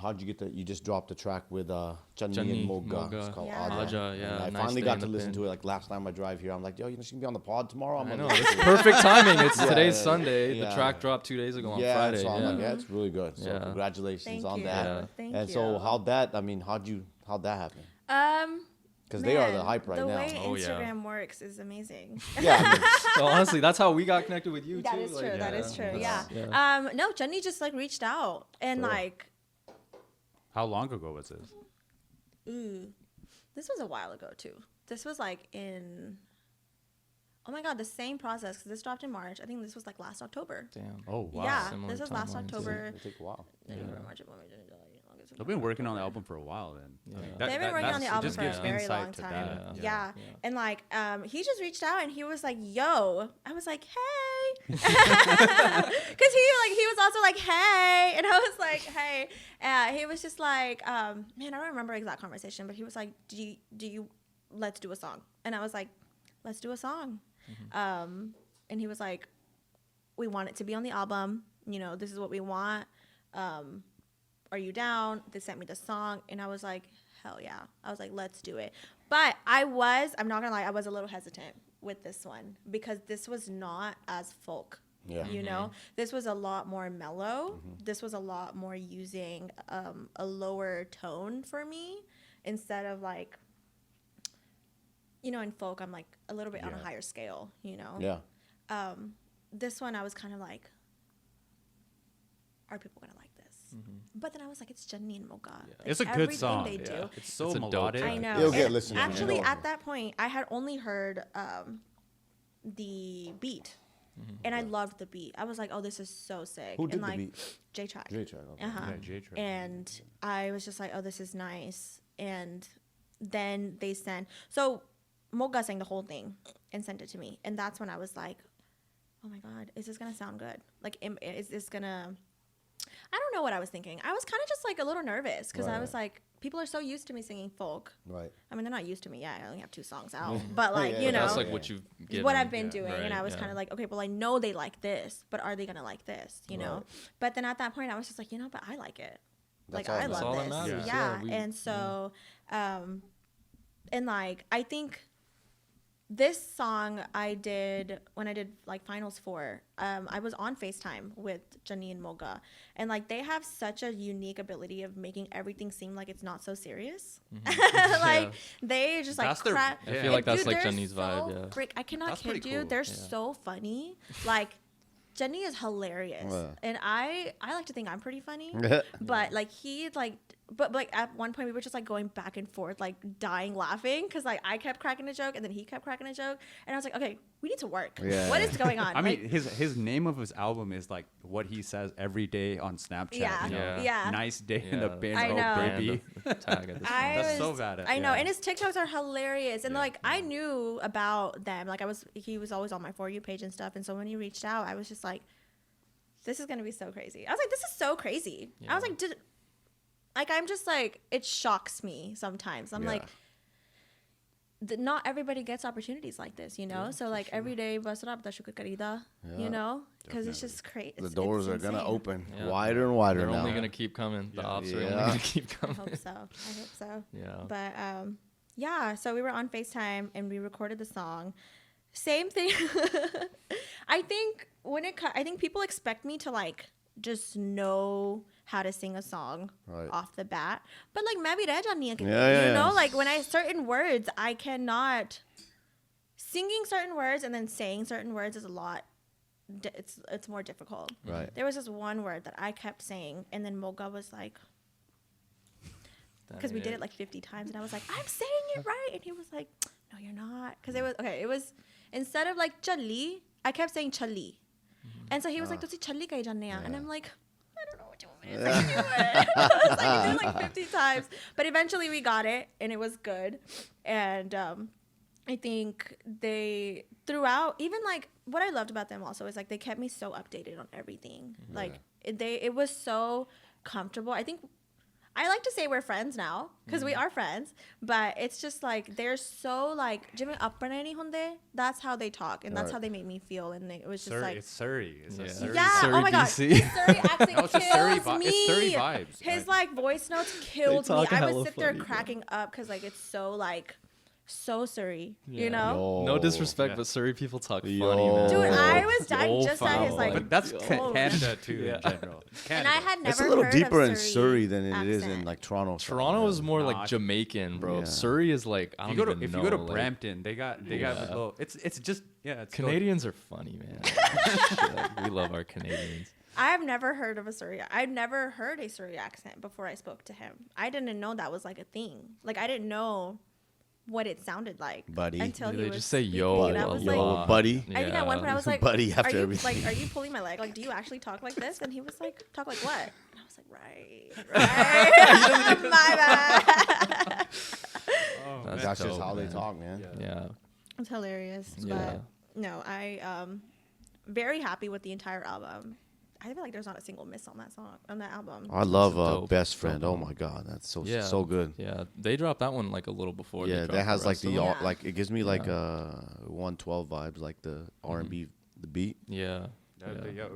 S2: how'd you get that? You just dropped the track with Chani
S3: Chani
S2: Moga.
S3: Moga.
S2: It's called
S1: Yeah.
S3: Aja, yeah.
S2: And I
S3: Nice
S2: finally
S3: Day
S2: got
S3: in
S2: to
S3: the
S2: listen
S3: Pen.
S2: to it like last time I drive here. I'm like, yo, you know, she's gonna be on the pod tomorrow.
S3: I
S2: I'm
S3: know.
S2: like,
S3: It's perfect timing. It's today's
S2: yeah.
S3: Sunday.
S2: Yeah.
S3: The track dropped 2 days ago on
S2: yeah,
S3: Friday.
S2: so I'm
S3: yeah.
S2: like, yeah, it's really good. So
S3: Yeah.
S2: congratulations
S1: thank
S2: on
S1: you.
S2: that.
S3: Yeah.
S1: Thank
S2: And
S1: you.
S2: so how'd that happen? Because they are the hype right
S1: the
S2: now.
S1: way
S3: Oh, yeah.
S1: Instagram works is amazing.
S2: Yeah, I mean,
S3: So honestly, that's how we got connected with you
S1: That
S3: too.
S1: is
S3: like,
S1: true. That is true. Yeah.
S3: Yeah.
S1: No, Jenny just like reached out and
S2: Cool.
S1: like,
S4: How long ago was this?
S1: this was a while ago too. This was like in, oh my God, the same process because this dropped in March. I think this was like last October.
S3: Damn.
S4: Oh wow.
S1: Yeah,
S3: Similar
S1: this was last
S3: timelines,
S1: October.
S2: it'll take a while.
S1: November, March, April, May, June, July, August,
S4: They've been working on the
S1: October.
S4: album for a while then. I mean,
S3: Yeah.
S1: They've been working on the
S4: it
S1: album
S4: just
S1: for a
S4: gives
S1: very
S4: insight
S1: long
S4: to
S1: time.
S4: that.
S1: Yeah.
S3: Yeah.
S1: And like, he just reached out and he was like, "Yo," I was like, "Hey," because he was also like, "Hey," and I was like, "Hey." He was just like, man, I don't remember exact conversation, but he was like, "Do you let's do a song?" And I was like, "Let's do a song." And he was like, "We want it to be on the album. You know, this is what we want. Are you down?" They sent me the song, and I was like, hell yeah. I was like, let's do it. But I'm not gonna lie, I was a little hesitant with this one because this was not as folk.
S2: Yeah.
S1: You know, this was a lot more mellow. This was a lot more using a lower tone for me instead of like, you know, in folk, I'm like a little bit on a
S4: Yeah.
S1: higher scale, you know?
S2: Yeah.
S1: This one, I was kind of like, are people gonna like this? But then I was like, it's Chani and Moga. Like,
S4: It's a good
S1: everything
S4: song.
S1: They do.
S4: It's so
S3: It's a dope
S4: melodic.
S3: track.
S1: I know.
S2: It'll get
S1: And
S2: listened to,
S1: actually,
S2: you know.
S1: at that point, I had only heard the beat, and I loved the beat. I was like, "Oh, this is so sick."
S2: Who did
S1: and
S2: the
S1: like,
S2: beat?
S1: J-Track.
S2: J-Track, okay.
S1: Uh-huh.
S4: Yeah, J-Track.
S1: And I was just like, "Oh, this is nice." And then they sent Moga sang the whole thing and sent it to me, and that's when I was like, "Oh my God, is this gonna sound good? Like, is this gonna?" I don't know what I was thinking. I was kind of just like a little nervous because I
S2: Right.
S1: was like, people are so used to me singing folk.
S2: Right.
S1: I mean, they're not used to me. Yeah, I only have 2 songs out, but like,
S2: Yeah,
S1: you
S2: yeah,
S1: know,
S3: That's like
S2: yeah.
S3: what you've
S1: is
S3: given.
S1: what I've been
S4: yeah,
S1: doing. And
S3: right,
S1: I was
S3: yeah.
S1: kind of like, okay, well, I know they like this, but are they gonna like this? You know.
S2: Right.
S1: But then at that point, I was just like, you know, but I like it.
S2: That's
S1: Like
S2: all
S1: I
S2: that
S3: That's
S1: love
S3: all that
S1: this.
S3: matters.
S1: Yeah.
S3: Yeah,
S1: And so, and like I think this song I did when I did like finals for, I was on FaceTime with Chani and Moga, and like they have such a unique ability of making everything seem like it's not so serious. Like they just like
S4: That's their-
S1: crack.
S3: I feel like that's like
S1: they're
S3: Jenny's vibe, yeah.
S1: I cannot
S4: That's
S1: kid
S4: pretty
S1: you.
S4: cool.
S1: They're
S3: Yeah.
S1: so funny. Like Jenny is hilarious,
S2: Yeah.
S1: and I like to think I'm pretty funny. But like but like at one point we were just like going back and forth, like dying laughing because like I kept cracking a joke and then he kept cracking a joke, and I was like, okay, we need to work.
S2: Yeah.
S1: What is going on?
S4: I
S1: Like,
S4: mean, his name of his album is like what he says every day on Snapchat.
S1: Yeah.
S4: You know?
S3: Yeah.
S1: Yeah.
S4: Nice day in the
S3: Yeah.
S4: bin,
S1: I
S4: oh
S1: know.
S4: baby.
S3: Tag at this
S1: I
S3: point.
S4: That's so
S1: was-
S4: bad at
S1: I know,
S4: yeah.
S1: and his TikToks are hilarious, and
S4: Yeah.
S1: like I knew about them. Like he was always on my For You page and stuff, and so when he reached out, I was just like, this is gonna be so crazy. I was like, this is so crazy. I was
S3: Yeah.
S1: like, like I'm just like, it shocks me sometimes. I'm like, not everybody gets opportunities like this, you know?
S2: Yeah,
S1: so like every day, bas rab da shukr karida, you know? Because it's just crazy.
S2: The doors are going to open
S3: Yeah.
S2: wider and wider
S3: They're
S2: now.
S3: only gonna keep coming. The ops are
S2: Yeah.
S3: only gonna keep
S1: I
S3: coming.
S1: hope so. I hope so.
S3: Yeah.
S1: But yeah, so we were on FaceTime and we recorded the song. Same thing. I think I think people expect me to like just know how to sing a song off the bat. But like main bhi reh jani hai kite, you know, like when I certain words I cannot singing certain words and then saying certain words is a lot. It's more difficult.
S2: Right.
S1: There was this one word that I kept saying and then Moga was like, because we did it like 50 times and I was like, I'm saying it right, and he was like, no you're not, because it was instead of like challi I kept saying challi, and so he was like tusi challi kahi janne ya, and I'm like, I don't know what you want me to say. I was like, we did it like 50 times, but eventually we got it and it was good. And I think they throughout, even like what I loved about them also is like they kept me so updated on everything. Like it was so comfortable. I think I like to say we're friends now because we are friends, but it's just like they're so like that's how they talk and that's how they made me feel, and it was just
S4: Surrey,
S1: like
S4: it's Surrey. It's a Surrey.
S1: yeah,
S3: Surrey,
S1: oh my god,
S3: DC.
S1: his Surrey accent
S4: No, it's a Surrey
S1: kills me.
S4: It's Surrey vibes.
S1: His like voice notes killed me.
S3: talk
S1: I would
S3: hella
S1: sit there
S3: funny,
S1: cracking up because like it's so like so Surrey,
S3: Yeah.
S1: you know.
S3: No disrespect,
S4: Yeah.
S3: but Surrey people talk funny,
S2: Yo.
S3: man.
S1: Dude, I was
S3: Yo,
S1: dying just at his
S3: foul,
S1: like.
S4: But that's
S1: Oh,
S4: Canada too
S3: Yeah.
S4: in general.
S1: and I had never
S2: It's a little
S1: heard
S2: deeper
S1: of
S2: in Surrey than it is in
S1: accent.
S2: like Toronto.
S3: Toronto is more
S4: Nah,
S3: like Jamaican, bro.
S2: Yeah.
S3: Surrey is like I
S4: If
S3: don't
S4: you go
S3: even
S4: to
S3: know.
S4: if you go to
S3: like,
S4: Brampton, they got a little. It's just it's
S3: Canadians are funny, man. Like, we love our Canadians.
S1: I have never heard of a Surrey. I've never heard a Surrey accent before I spoke to him. I didn't know that was like a thing. Like I didn't know what it sounded like,
S2: Buddy.
S1: until he
S3: They
S1: was
S3: just say
S1: speaking,
S3: yo
S1: and I
S3: a
S1: was
S2: yo,
S1: like,
S3: lot.
S2: buddy.
S1: I think at one point I was like,
S2: Buddy after
S1: are you
S2: everything.
S1: like, are you pulling my leg? Like, do you actually talk like this? And he was like, talk like what? And I was like, right. My bad.
S2: That's just
S3: dope,
S2: how they
S3: man.
S2: talk, man.
S3: Yeah.
S1: It's hilarious.
S3: Yeah.
S1: But no, I very happy with the entire album. I feel like there's not a single miss on that album.
S2: I love
S3: dope.
S2: Best Friend.
S3: Dope.
S2: Oh my god, that's so
S3: Yeah.
S2: so good.
S3: Yeah. They dropped that one like a little before. they
S2: Yeah,
S3: dropped
S2: that has like
S3: rest of
S2: the
S3: them.
S1: Yeah.
S2: like it gives me like 112 vibes, like the R&B, the beat.
S3: Yeah.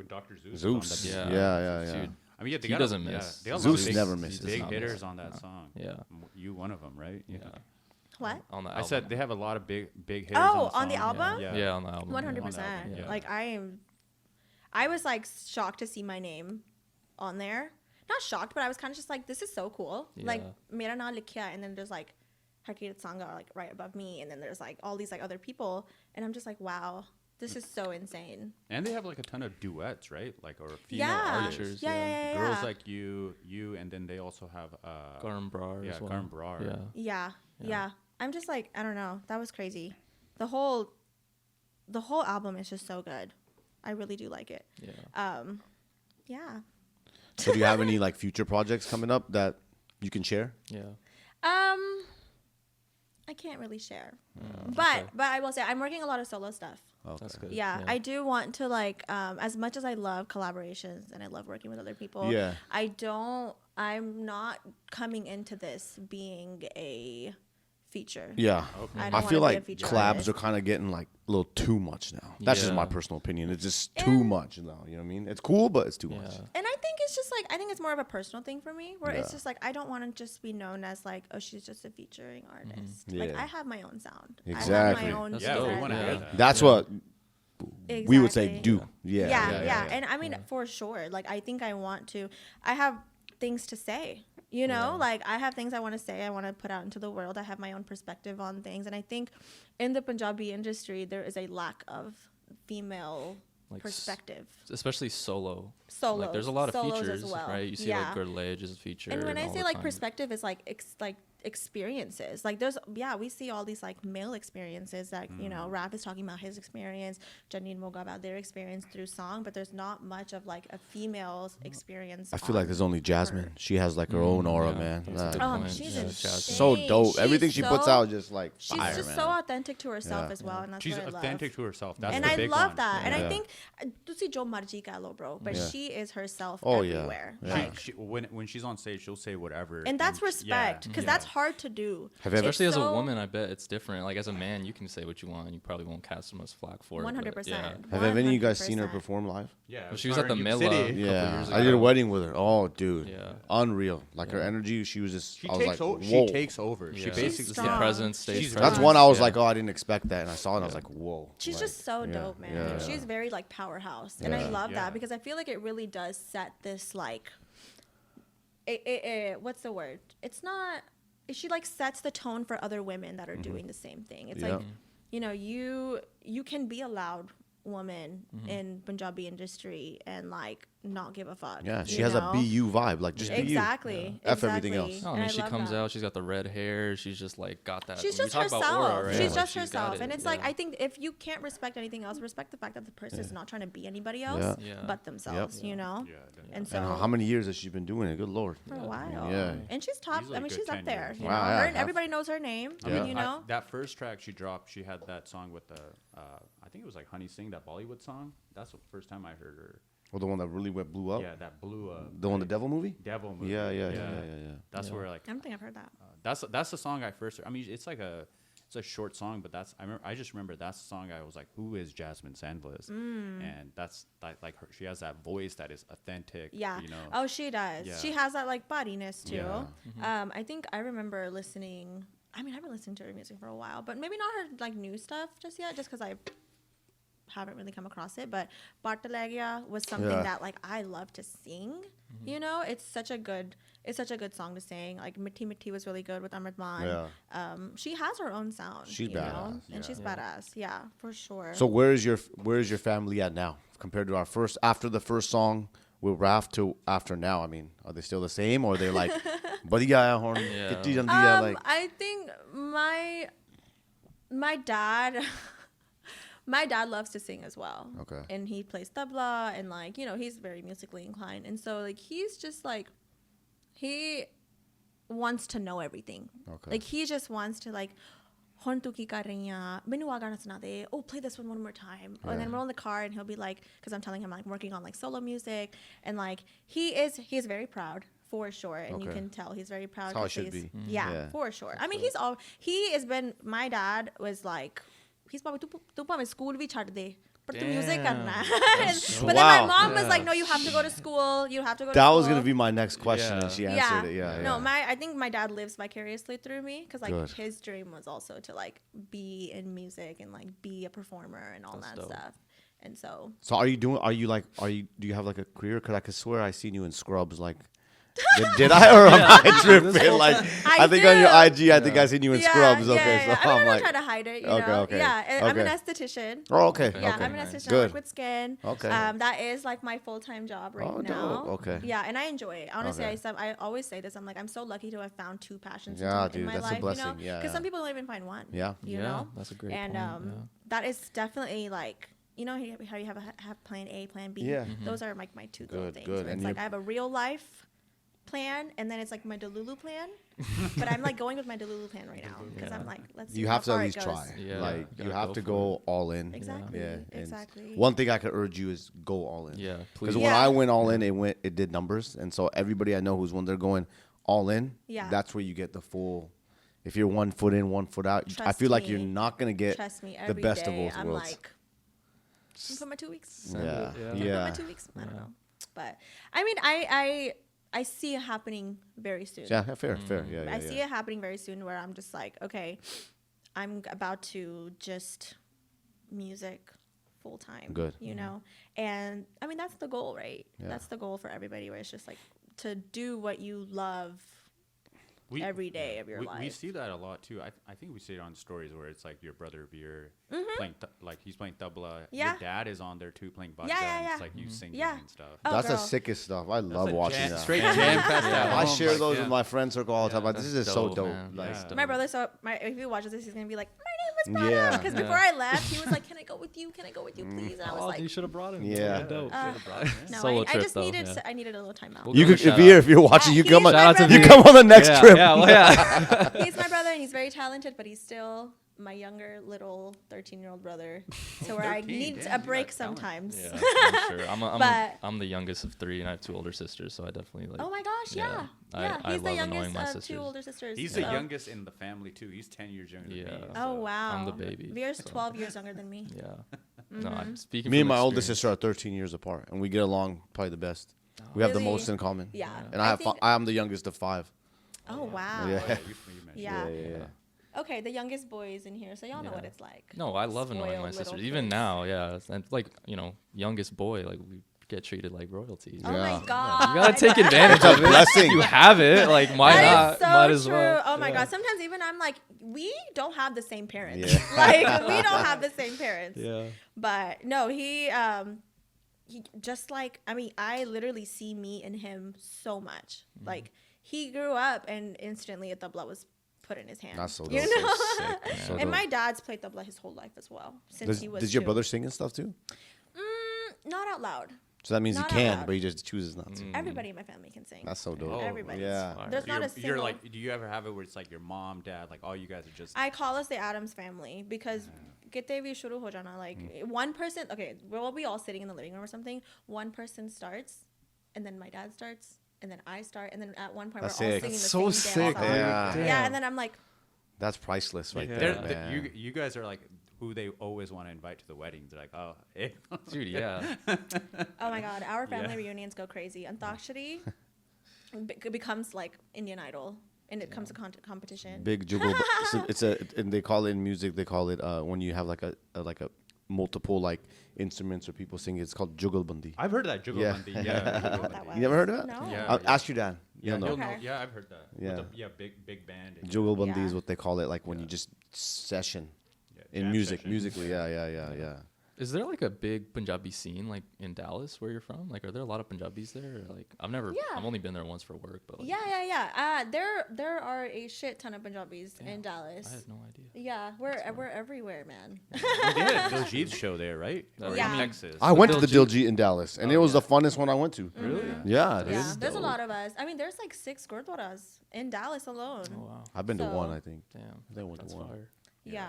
S4: Dr. Zeus.
S2: Zeus.
S3: Yeah.
S2: Yeah.
S3: Dude,
S4: I mean, yeah, they
S3: He
S4: got
S3: doesn't
S4: yeah,
S3: miss.
S4: they got a lot of
S2: Zeus
S4: big-
S2: never misses.
S4: Big
S3: Not
S4: hitters
S3: miss.
S4: on that song.
S3: Yeah.
S4: You one of them, right?
S3: Yeah.
S1: What?
S3: On the
S4: I
S3: album.
S4: said they have a lot of big hitters.
S1: Oh,
S4: on
S1: on the
S4: song.
S1: album?
S4: Yeah.
S3: Yeah, on the album.
S1: 100%.
S3: Yeah.
S1: Like I was like shocked to see my name on there. Not shocked, but I was kind of just like, this is so cool. Like
S3: Yeah.
S1: Mera na likhya, and then there's like Harkirat Sangha like right above me, and then there's like all these like other people, and I'm just like, wow, this is so insane.
S4: And they have like a ton of duets, right? Like or female
S1: Yeah.
S4: artists.
S1: Yeah.
S4: Girls like you, and then they also have
S3: Karan Brar
S4: yeah,
S3: as well.
S4: Karan Brar.
S3: Yeah.
S1: Yeah. I'm just like, I don't know. That was crazy. The whole album is just so good. I really do like it.
S3: Yeah.
S1: Yeah.
S2: So do you have any like future projects coming up that you can share?
S3: Yeah.
S1: I can't really share. But I will say I'm working a lot of solo stuff.
S2: Okay.
S3: That's good.
S1: Yeah, I do want to like as much as I love collaborations and I love working with other people.
S2: Yeah.
S1: I'm not coming into this being a feature.
S2: Yeah.
S1: I
S2: I
S1: don't
S2: feel
S1: wanna be a
S2: like
S1: feature
S2: collabs
S1: artist.
S2: are kind of getting like a little too much now. That's just my
S3: Yeah.
S2: personal opinion. It's just too much now. You know what I mean? It's cool, but it's too much.
S3: Yeah.
S1: And I think it's just like I think it's more of a personal thing for me, where it's
S2: Yeah.
S1: just like I don't want to just be known as like, oh, she's just a featuring artist. Like
S2: Yeah.
S1: I have my own sound.
S2: Exactly.
S1: I have my own
S3: That's
S4: Yeah,
S3: dope.
S4: we want to
S3: Yeah.
S4: hear that.
S2: That's what we would say
S1: Exactly.
S2: do. Yeah.
S1: Yeah. And I mean, for sure. Like, I think I want to. I have things to say. You know, like I have things I want to say. I want to put out into the world. I have my own perspective on things, and I think in the Punjabi industry there is a lack of female
S3: Like
S1: perspective.
S3: Especially solo.
S1: Solos.
S3: Like there's a lot of
S1: Solos
S3: features,
S1: as well.
S3: right? You see
S1: Yeah.
S3: like Gurlej is a feature.
S1: And when I
S3: all
S1: say
S3: the
S1: like
S3: time.
S1: perspective, is like experiences. Like we see all these like male experiences that Raf is talking about his experience, Chani Moga about their experience through song, but there's not much of like a female's experience.
S2: I feel like there's only Jasmine. She has like her own aura, man.
S1: She's insane.
S2: So dope. Everything she puts out just like
S1: she's
S2: fire,
S1: just
S2: man.
S1: so authentic to herself as well, and that's
S4: she's
S1: what I love.
S4: authentic to herself. That's
S1: and
S4: the
S1: I
S4: big
S1: love
S4: one.
S1: that. And I think tusi jo marji ka lo, bro, but she is herself everywhere. Like,
S4: when she's on stage, she'll say whatever,
S1: and that's respect, because that's hard to do.
S3: Especially as a woman, I bet it's different. Like as a man, you can say what you want, and you probably won't cast so much flack for it.
S1: 100%.
S2: Have any of you guys seen her perform live?
S4: Yeah,
S3: she was at the Mela.
S2: Yeah, I did a wedding with her. Oh, dude,
S3: yeah,
S2: unreal. Like her energy, she was just.
S4: She takes over. She basically
S3: the presence, stage.
S2: That's one I was like, oh, I didn't expect that, and I saw it, and I was like, whoa.
S1: She's just so dope, man.
S2: Yeah.
S1: She's very like powerhouse, and I love that because I feel like it really does set this like. What's the word? It's not. She like sets the tone for other women that are doing the same thing. It's like, you can be a loud woman in Punjabi industry and like not give a fuck.
S2: Yeah, she has a BU vibe, like just
S1: exactly.
S2: Be you. F everything else.
S3: Oh, I mean, she comes out, she's got the red hair, she's just like got that.
S1: She's just herself.
S3: Aura, right?
S1: She's just herself, and it's like I think if you can't respect anything else, respect the fact that the person is not trying to be anybody else but themselves. You know.
S2: Yeah, and so how many years has she been doing it? Good lord.
S1: For a while.
S2: Yeah.
S1: And she's top. I mean, she's up there. You know,
S2: wow,
S1: her and everybody knows her name.
S2: Yeah.
S1: You know.
S4: That first track she dropped, she had that song with the. I think it was like Honey Sing, that Bollywood song. That's the first time I heard her.
S2: Well, the one that really blew up.
S4: Yeah, that blew up.
S2: The one, the Devil movie.
S4: Devil movie.
S2: Yeah.
S4: That's where like.
S1: I don't think I've heard that.
S4: That's the song I first. I mean, it's a short song, but I just remember that's the song I was like, who is Jasmine Sandlas? And that's like her, she has that voice that is authentic.
S1: Yeah.
S4: You know.
S1: Oh, she does. Yeah. She has that like bodiness too.
S4: Yeah.
S1: I think I remember listening. I mean, I've been listening to her music for a while, but maybe not her like new stuff just yet, just because I haven't really come across it. But Bartalegia was something that like I love to sing. You know, it's such a good song to sing. Like Mitti Mitti was really good with Amrin.
S2: Yeah.
S1: She has her own sound.
S2: She's badass.
S1: And she's badass. Yeah, for sure.
S2: So where is your family at now compared to after the first song with Raf to after now? I mean, are they still the same, or are they like, buddy guy horn?
S1: I think my dad. My dad loves to sing as well.
S2: Okay.
S1: And he plays tabla and like, you know, he's very musically inclined. And so like he's just like he wants to know everything.
S2: Okay.
S1: Like he just wants to like Hon tu ki kar rahi hai? Mainu aa gana suna de. Oh, play this one more time. And then we're in the car and he'll be like, because I'm telling him like working on like solo music, and like he is very proud. For sure, and you can tell he's very proud.
S2: That's how it should be.
S1: Yeah, for sure. I mean, my dad was like, he's probably tu pa school bhi chhod de, but tu music karna hai. But then my mom was like, no, you have to go to school. You have to go to school.
S2: That was going to be my next question, and she answered it. Yeah.
S1: No, I think my dad lives vicariously through me, because like his dream was also to like be in music and like be a performer and all that stuff. And so
S2: do you have like a career? Because I could swear I seen you in Scrubs, like. Did I, or am I tripping? Like I think on your IG, I think I seen you in Scrubs. Okay, so
S1: I'm
S2: like,
S1: try to hide it. You know?
S2: Okay.
S1: Yeah, I'm an esthetician.
S2: Oh, okay.
S1: Yeah,
S2: okay.
S1: I'm an esthetician.
S2: Good.
S1: I work with skin.
S2: Okay.
S1: That is like my full-time job right now.
S2: Dope. Okay.
S1: Yeah, and I enjoy it. Honestly, I always say this. I'm like, I'm so lucky to have found two passions in my
S2: that's
S1: life.
S2: a blessing.
S1: You know, because some people don't even find one.
S2: Yeah.
S1: You know,
S3: that's a great
S1: point. And that is definitely like. You know how you have plan A, plan B.
S2: Yeah.
S1: Those are like my two little things.
S2: Good.
S1: It's like I have a real life plan, and then it's like my Delulu plan. But I'm like going with my Delulu plan right now, because I'm like, let's see
S2: you
S1: how
S2: have to
S1: far
S2: at least
S1: it goes.
S2: try.
S3: Yeah.
S2: Like you have to go all in.
S1: Exactly.
S2: Yeah.
S1: Exactly.
S2: One thing I could urge you is go all in.
S3: Yeah.
S2: Because when I went all in, it did numbers, and so everybody I know when they're going all in, that's where you get the full. If you're 1 foot in, 1 foot out, I feel like you're not gonna get the best of both
S1: I'm
S2: worlds.
S1: like, for my 2 weeks.
S2: Yeah.
S1: For my 2 weeks. I don't know. But I mean, I see it happening very soon.
S2: Yeah, fair. Yeah,
S1: I see it happening very soon, where I'm just like, okay, I'm about to just music full time.
S2: Good.
S1: You know? And I mean, that's the goal, right?
S2: Yeah.
S1: That's the goal for everybody, where it's just like to do what you love every day of your life.
S4: We see that a lot too. I think we see it on stories where it's like your brother Veer playing like he's playing tabla.
S1: Yeah.
S4: Your dad is on there too playing bhajan.
S1: Yeah.
S4: It's like you singing and stuff.
S1: Oh,
S2: That's the
S1: girl.
S2: sickest stuff. I love watching that.
S4: Straight jam fest.
S2: I share those with my friend circle all the time. Like, this is so
S3: dope,
S2: dope.
S3: man.
S2: Like,
S3: That's dope.
S1: My brother, if he watches this, he's gonna be like, "My name was
S2: Yeah.
S1: Prada," because before I left, he was like, "Can I go with you? Can I go with you, please?" And I was
S3: Oh,
S1: like,
S3: you should have brought him.
S2: Yeah.
S3: Dope.
S1: "No,
S3: Solo
S1: I
S3: trip,
S1: just
S3: though,
S1: needed,
S3: yeah.
S1: I needed a little time out."
S3: We'll
S2: you
S3: give
S2: could,
S3: him a
S2: Veer,
S3: shout
S2: if you're watching, you
S1: he's
S2: come on.
S1: my
S3: Shout out to
S1: brother.
S2: You come on the next
S3: Yeah,
S2: trip.
S3: yeah, well, yeah.
S1: He's my brother, and he's very talented, but he's still my younger little 13-year-old brother, so where I
S4: 13,
S1: need
S4: damn,
S1: a
S4: you
S1: break
S4: got talent.
S1: sometimes.
S3: Yeah, I'm sure.
S1: But-
S3: I'm the youngest of 3, and I have 2 older sisters, so I definitely like.
S1: Oh my gosh, yeah.
S3: I
S1: He's the
S3: love
S1: youngest
S3: annoying my
S1: of
S3: sisters.
S1: 2 older sisters.
S4: He's
S1: so.
S4: the youngest in the family too. He's 10 years younger than me.
S3: Yeah.
S1: Oh
S4: so-
S1: wow.
S3: I'm the baby,
S1: Veer's
S3: so.
S1: 12 years younger than me.
S3: Yeah. No, I'm speaking.
S2: Me and
S3: from
S2: my older
S3: experience.
S2: sister are 13 years apart, and we get along probably the best. We have the
S1: Really?
S2: most in common.
S1: Yeah.
S2: And
S1: I
S2: I have
S1: think-
S2: I am the youngest of 5.
S1: Oh wow.
S2: Yeah.
S4: Yeah, you mentioned
S1: Yeah.
S2: Yeah.
S1: Okay, the youngest boys in here, so y'all know
S3: Yeah.
S1: what it's like.
S3: No, I love annoying
S1: Spoiled
S3: my
S1: little
S3: sisters. Even
S1: kids.
S3: now, yeah. And like, youngest boy, like we get treated like royalty.
S1: Oh
S2: Yeah.
S1: my god.
S3: You gotta take advantage
S2: It's a
S3: of it.
S2: blessing.
S3: You have it. Like, why
S1: That
S3: not?
S1: is so
S3: Might as
S1: true.
S3: well.
S1: Oh my
S3: Yeah.
S1: god. Sometimes even I'm like, we don't have the same parents.
S2: Yeah.
S1: Like we don't have the same parents.
S3: Yeah.
S1: But no, he just like, I mean, I literally see me in him so much.
S2: Mm-hmm.
S1: Like he grew up and instantly a tabla was put in his hand.
S2: That's so dope.
S1: You know?
S3: Sick, man.
S2: So
S1: And
S2: dope.
S1: my dad's played tabla his whole life as well since he was
S2: Did your
S1: 2.
S2: brother sing and stuff too?
S1: Not out loud.
S2: So that means
S1: Not
S2: he can,
S1: allowed.
S2: but he just chooses not to.
S1: Everybody in my family can sing.
S2: That's so dope.
S4: Oh,
S1: Everybody.
S2: Yeah.
S3: Fire.
S1: There's not a
S4: You're
S1: single.
S4: like, do you ever have it where it's like your mom, dad, like all you guys are just?
S1: I call us the Adams family because kete bhi shuru ho jana, like one person. Okay, we'll be all sitting in the living room or something. One person starts, and then my dad starts, and then I start, and then at one point
S2: That's
S1: we're all
S2: sick.
S1: singing
S3: That's
S1: the
S3: so
S1: same
S3: sick,
S1: damn song.
S2: Yeah.
S1: Yeah, and then I'm like,
S2: That's priceless right
S3: Yeah.
S2: there,
S4: They're-
S2: man.
S4: you guys are like who they always want to invite to the weddings. They're like, oh, hey.
S3: Dude, yeah.
S1: oh my god, our family
S4: Yeah.
S1: reunions go crazy. Antakshari becomes like Indian Idol, and it comes to competition.
S2: Big juggle. And they call it in music. They call it when you have like a multiple like instruments or people singing. It's called jugalbandi.
S4: I've heard of that.
S2: Yeah.
S4: Jugalbandi.
S1: I don't
S4: Yeah.
S1: know what that was.
S2: You never heard of that?
S1: No.
S4: Yeah.
S2: Ask your dad.
S4: Yeah,
S2: You'll know.
S4: you'll know.
S1: Okay.
S4: Yeah, I've heard that.
S2: Yeah.
S4: With the, big band. and-
S2: Jugalbandi
S1: Yeah.
S2: is what they call it. Like when you just session
S4: Yeah,
S2: in
S4: jam
S2: music,
S4: session.
S2: musically. Yeah.
S3: Is there like a big Punjabi scene like in Dallas where you're from? Like, are there a lot of Punjabis there? Or, like, I've only been there once for work, but like,
S1: Yeah. There are a shit ton of Punjabis in Dallas.
S3: I had no idea.
S1: Yeah, we're everywhere, man.
S4: We did Diljit's show there, right? Or
S1: Yeah.
S4: in Texas.
S2: I went to the
S3: Diljit.
S2: Diljit in Dallas, and
S4: Oh,
S2: it was
S4: yeah.
S2: the funnest one I went to.
S3: Really?
S2: Yeah, dude.
S1: Yeah, there's a
S3: dope.
S1: lot of us. I mean, there's like 6 gurdwaras in Dallas alone.
S3: Oh wow.
S2: I've been to
S1: So-
S2: one, I think.
S3: Damn.
S2: I went to
S3: That's
S2: one.
S3: fire.
S1: Yeah.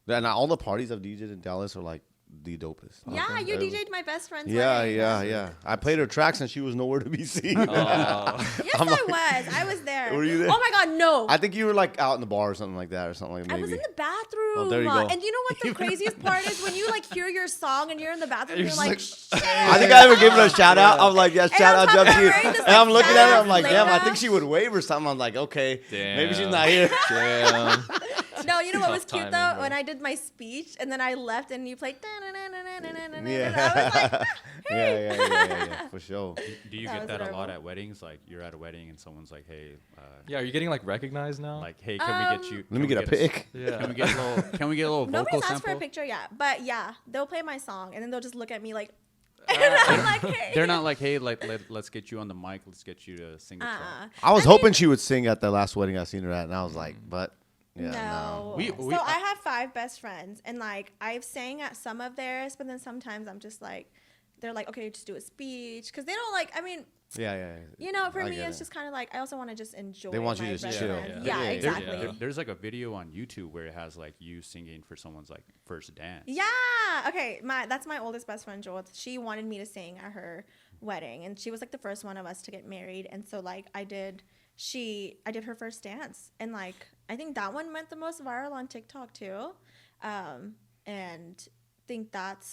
S2: And all the parties I've DJed in Dallas are like the dopest.
S1: Yeah, you
S2: Every-
S1: DJ'd my best friend's
S2: Yeah,
S1: wedding.
S2: yeah. I played her tracks and she was nowhere to be seen.
S3: Oh.
S1: Yes, I was there.
S2: Were you there?
S1: Oh my god, no.
S2: I think you were like out in the bar or something like that, or something like
S1: I
S2: maybe.
S1: was in the bathroom.
S2: Oh, there you go.
S1: And you know what the craziest part is? When you like hear your song and you're in the bathroom, you're
S2: just
S1: like,
S2: like-
S1: shit.
S2: I think I ever gave her a shout out. I'm like, yeah, shout
S1: on
S2: out
S1: top of
S2: Japjeet.
S1: that, wearing this,
S2: And I'm
S1: like,
S2: looking at her.
S1: sad
S2: I'm like, damn, I
S1: flavor.
S2: think she would wave or something. I'm like, okay, maybe she's
S3: Damn.
S2: not here.
S3: Damn.
S1: No, you know what was
S3: Tough
S1: cute
S3: timing,
S1: though?
S3: bro.
S1: When I did my speech and then I left and you played.
S2: Yeah.
S1: I was like,
S2: yeah, for sure.
S4: Do you
S1: That
S4: get
S1: was
S4: that a lot
S1: adorable.
S4: at weddings? Like you're at a wedding and someone's like, hey,
S3: Yeah, are you getting like recognized now?
S4: like, hey, can we get you?
S2: Let me get a pic.
S3: yeah.
S4: Can we get a little? Can we get a little vocal
S1: nobody's asked
S4: sample?
S1: for a picture yet, but yeah, they'll play my song and then they'll just look at me like, and I'm like, hey.
S4: They're not like, hey, let's get you on the mic. Let's get you to sing a song.
S2: I was
S1: I mean-
S2: hoping she would sing at the last wedding I seen her at, and I was like, but yeah,
S1: No.
S4: We-
S1: So I have 5 best friends, and like I've sang at some of theirs, but then sometimes I'm just like, they're like, okay, just do a speech, because they don't like. I mean,
S2: Yeah.
S1: you know, for
S2: I
S1: me,
S2: get
S1: it's
S2: it.
S1: just kind of like I also want to just enjoy.
S2: They want you
S1: my
S2: to just
S1: best
S2: chill.
S1: friend.
S3: Yeah.
S1: Yeah,
S2: Yeah,
S1: exactly.
S3: yeah.
S4: There's like a video on YouTube where it has like you singing for someone's like first dance.
S1: Yeah. Okay. That's my oldest best friend, Joel. She wanted me to sing at her wedding, and she was like the first one of us to get married, and so like I did her first dance, and like I think that one went the most viral on TikTok too, and think that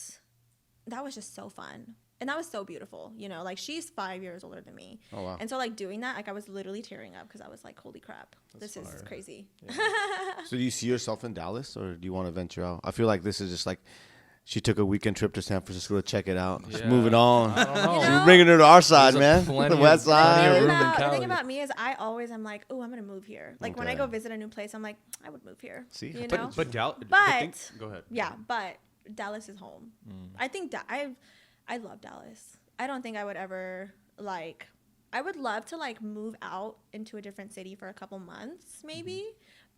S1: was just so fun. And that was so beautiful, you know, like she's 5 years older than me.
S2: Oh, wow.
S1: And so like doing that, like I was literally tearing up because I was like, holy crap, this is
S3: fire.
S1: crazy.
S2: So do you see yourself in Dallas, or do you want to venture out? I feel like this is just like She took a weekend trip to San Francisco to check it out. Just
S3: Yeah.
S2: moving on.
S3: I don't know.
S1: You
S2: We're
S1: know?
S2: bringing her to our side,
S3: There's
S2: man.
S3: plenty
S2: The
S3: of-
S2: west
S3: plenty of
S2: side.
S3: room. in
S1: The
S3: Cali.
S1: thing about me is I always am like, oh, I'm gonna move here. Like when I
S2: Okay.
S1: go visit a new place, I'm like, I would move here.
S2: See?
S1: you
S2: But-
S1: know.
S4: But go ahead.
S1: Yeah, but Dallas is home. I think I love Dallas. I don't think I would ever like. I would love to like move out into a different city for a couple months, maybe.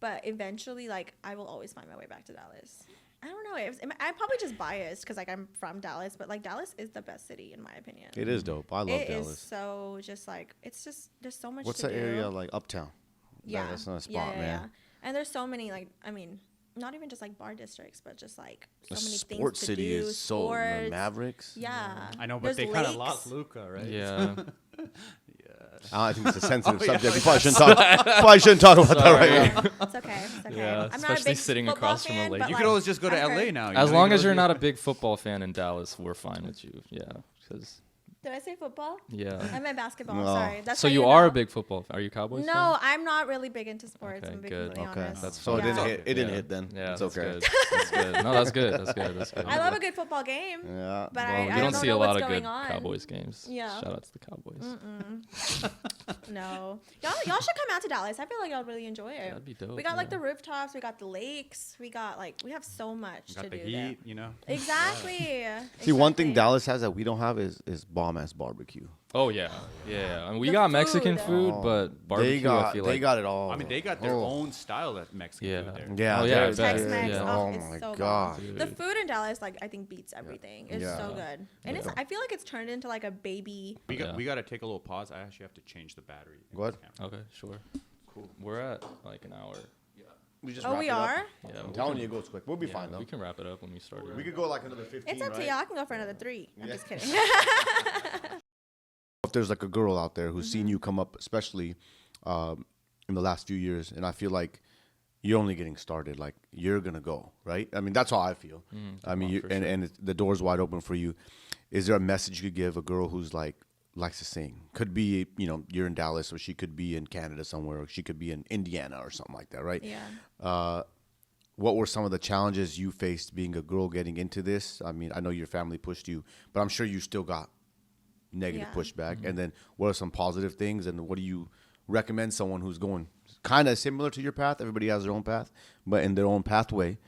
S1: But eventually, like, I will always find my way back to Dallas. I don't know. I'm probably just biased because like I'm from Dallas, but like Dallas is the best city in my opinion.
S2: It is dope. I love
S1: It
S2: Dallas.
S1: is so just like it's just there's so much.
S2: What's
S1: to
S2: the
S1: do.
S2: area like? Uptown.
S1: Yeah,
S2: That's not a spot, man.
S1: Yeah. And there's so many like I mean, not even just like bar districts, but just like so
S2: The
S1: many
S2: sports
S1: things to
S2: city
S1: do.
S2: is so
S1: sports.
S2: the Mavericks.
S1: Yeah,
S4: I know, but
S1: There's
S4: they kind of
S1: lakes.
S4: lost Luca, right?
S3: Yeah.
S2: I think it's a sensitive subject. We probably shouldn't talk about that right here.
S1: It's okay. It's okay.
S3: Yeah,
S1: I'm not a
S3: especially
S1: big
S3: sitting
S1: football
S3: across from a
S1: fan,
S3: lake.
S1: but,
S4: You
S1: like,
S4: could always just go to
S1: I've
S4: LA
S1: heard-
S4: now.
S3: As
S4: you
S3: long
S4: could
S3: as you're
S4: always
S3: not a big football fan in Dallas, we're fine with you. Yeah, because
S1: Did I say football?
S3: yeah.
S1: I meant basketball.
S2: No.
S1: Sorry. That's
S3: So
S1: how
S3: you
S1: know.
S3: are a big football fan. Are you Cowboys? fan?
S1: No, I'm not really big into sports.
S3: Okay,
S1: I'm being
S3: good.
S1: completely
S2: Okay.
S1: honest.
S3: That's
S2: So it
S3: fine.
S2: didn't hit. It didn't
S3: Yeah.
S2: hit then.
S3: Yeah,
S2: It's
S3: that's
S2: okay.
S3: good. That's good. No, that's good. That's good. That's good.
S1: I love a good football game.
S2: Yeah.
S1: But
S2: well,
S1: I
S3: You
S1: don't
S3: don't
S1: know
S3: see a
S1: what's
S3: lot of
S1: going
S3: good
S1: on.
S3: Cowboys games.
S1: Yeah.
S3: Shout out to the Cowboys.
S1: No, y'all should come out to Dallas. I feel like y'all really enjoy it.
S3: That'd be dope.
S1: We got like
S3: yeah.
S1: the rooftops. We got the lakes. We got like we have so much
S4: got
S1: to
S4: the
S1: do
S4: heat,
S1: there.
S4: you know.
S1: Exactly.
S2: See, one thing
S1: Exactly.
S2: Dallas has that we don't have is bomb ass barbecue.
S3: Oh yeah, yeah. I mean, we
S1: The
S3: got Mexican
S1: food.
S3: food, but barbecue.
S2: They got,
S3: I feel
S2: they
S3: like
S2: got it all.
S4: I mean, they got their
S2: Oh.
S4: own style of Mexican
S3: Yeah.
S4: food there.
S2: Yeah,
S3: Oh, yeah, I
S2: there's-
S3: bet.
S1: Tex-Mex.
S3: Yeah.
S1: Oh,
S2: Oh
S1: it's
S2: my
S1: so
S2: god.
S1: good. The food in Dallas, like I think, beats everything. It's
S2: Yeah.
S1: so good, and it's. I feel like it's turned into like a baby.
S4: We got
S3: Yeah.
S4: we got to take a little pause. I actually have to change the battery. in
S2: What?
S4: this camera.
S3: Okay, sure. Cool. We're at like an hour.
S2: We just
S1: Oh,
S2: wrap
S1: we
S2: it up.
S1: are.
S3: Yeah,
S2: I'm
S3: we
S2: telling
S3: can-
S2: you, it goes quick. We'll be
S3: yeah,
S2: fine though.
S3: We can wrap it up when we start.
S2: We could go like another 15.
S1: It's up to
S2: right?
S1: y'all. I can go for another 3. I'm
S2: Yeah.
S1: just kidding.
S2: If there's like a girl out there who's seen you come up, especially in the last few years, and I feel like you're only getting started. Like you're gonna go, right? I mean, that's how I feel. I mean, you,
S3: for
S2: and
S3: sure.
S2: and the door's wide open for you. Is there a message you could give a girl who's like likes to sing? Could be, you know, you're in Dallas, or she could be in Canada somewhere, or she could be in Indiana or something like that, right?
S1: Yeah.
S2: What were some of the challenges you faced being a girl getting into this? I mean, I know your family pushed you, but I'm sure you still got negative
S1: Yeah.
S2: pushback. And then what are some positive things, and what do you recommend someone who's going kind of similar to your path? Everybody has their own path, but in their own pathway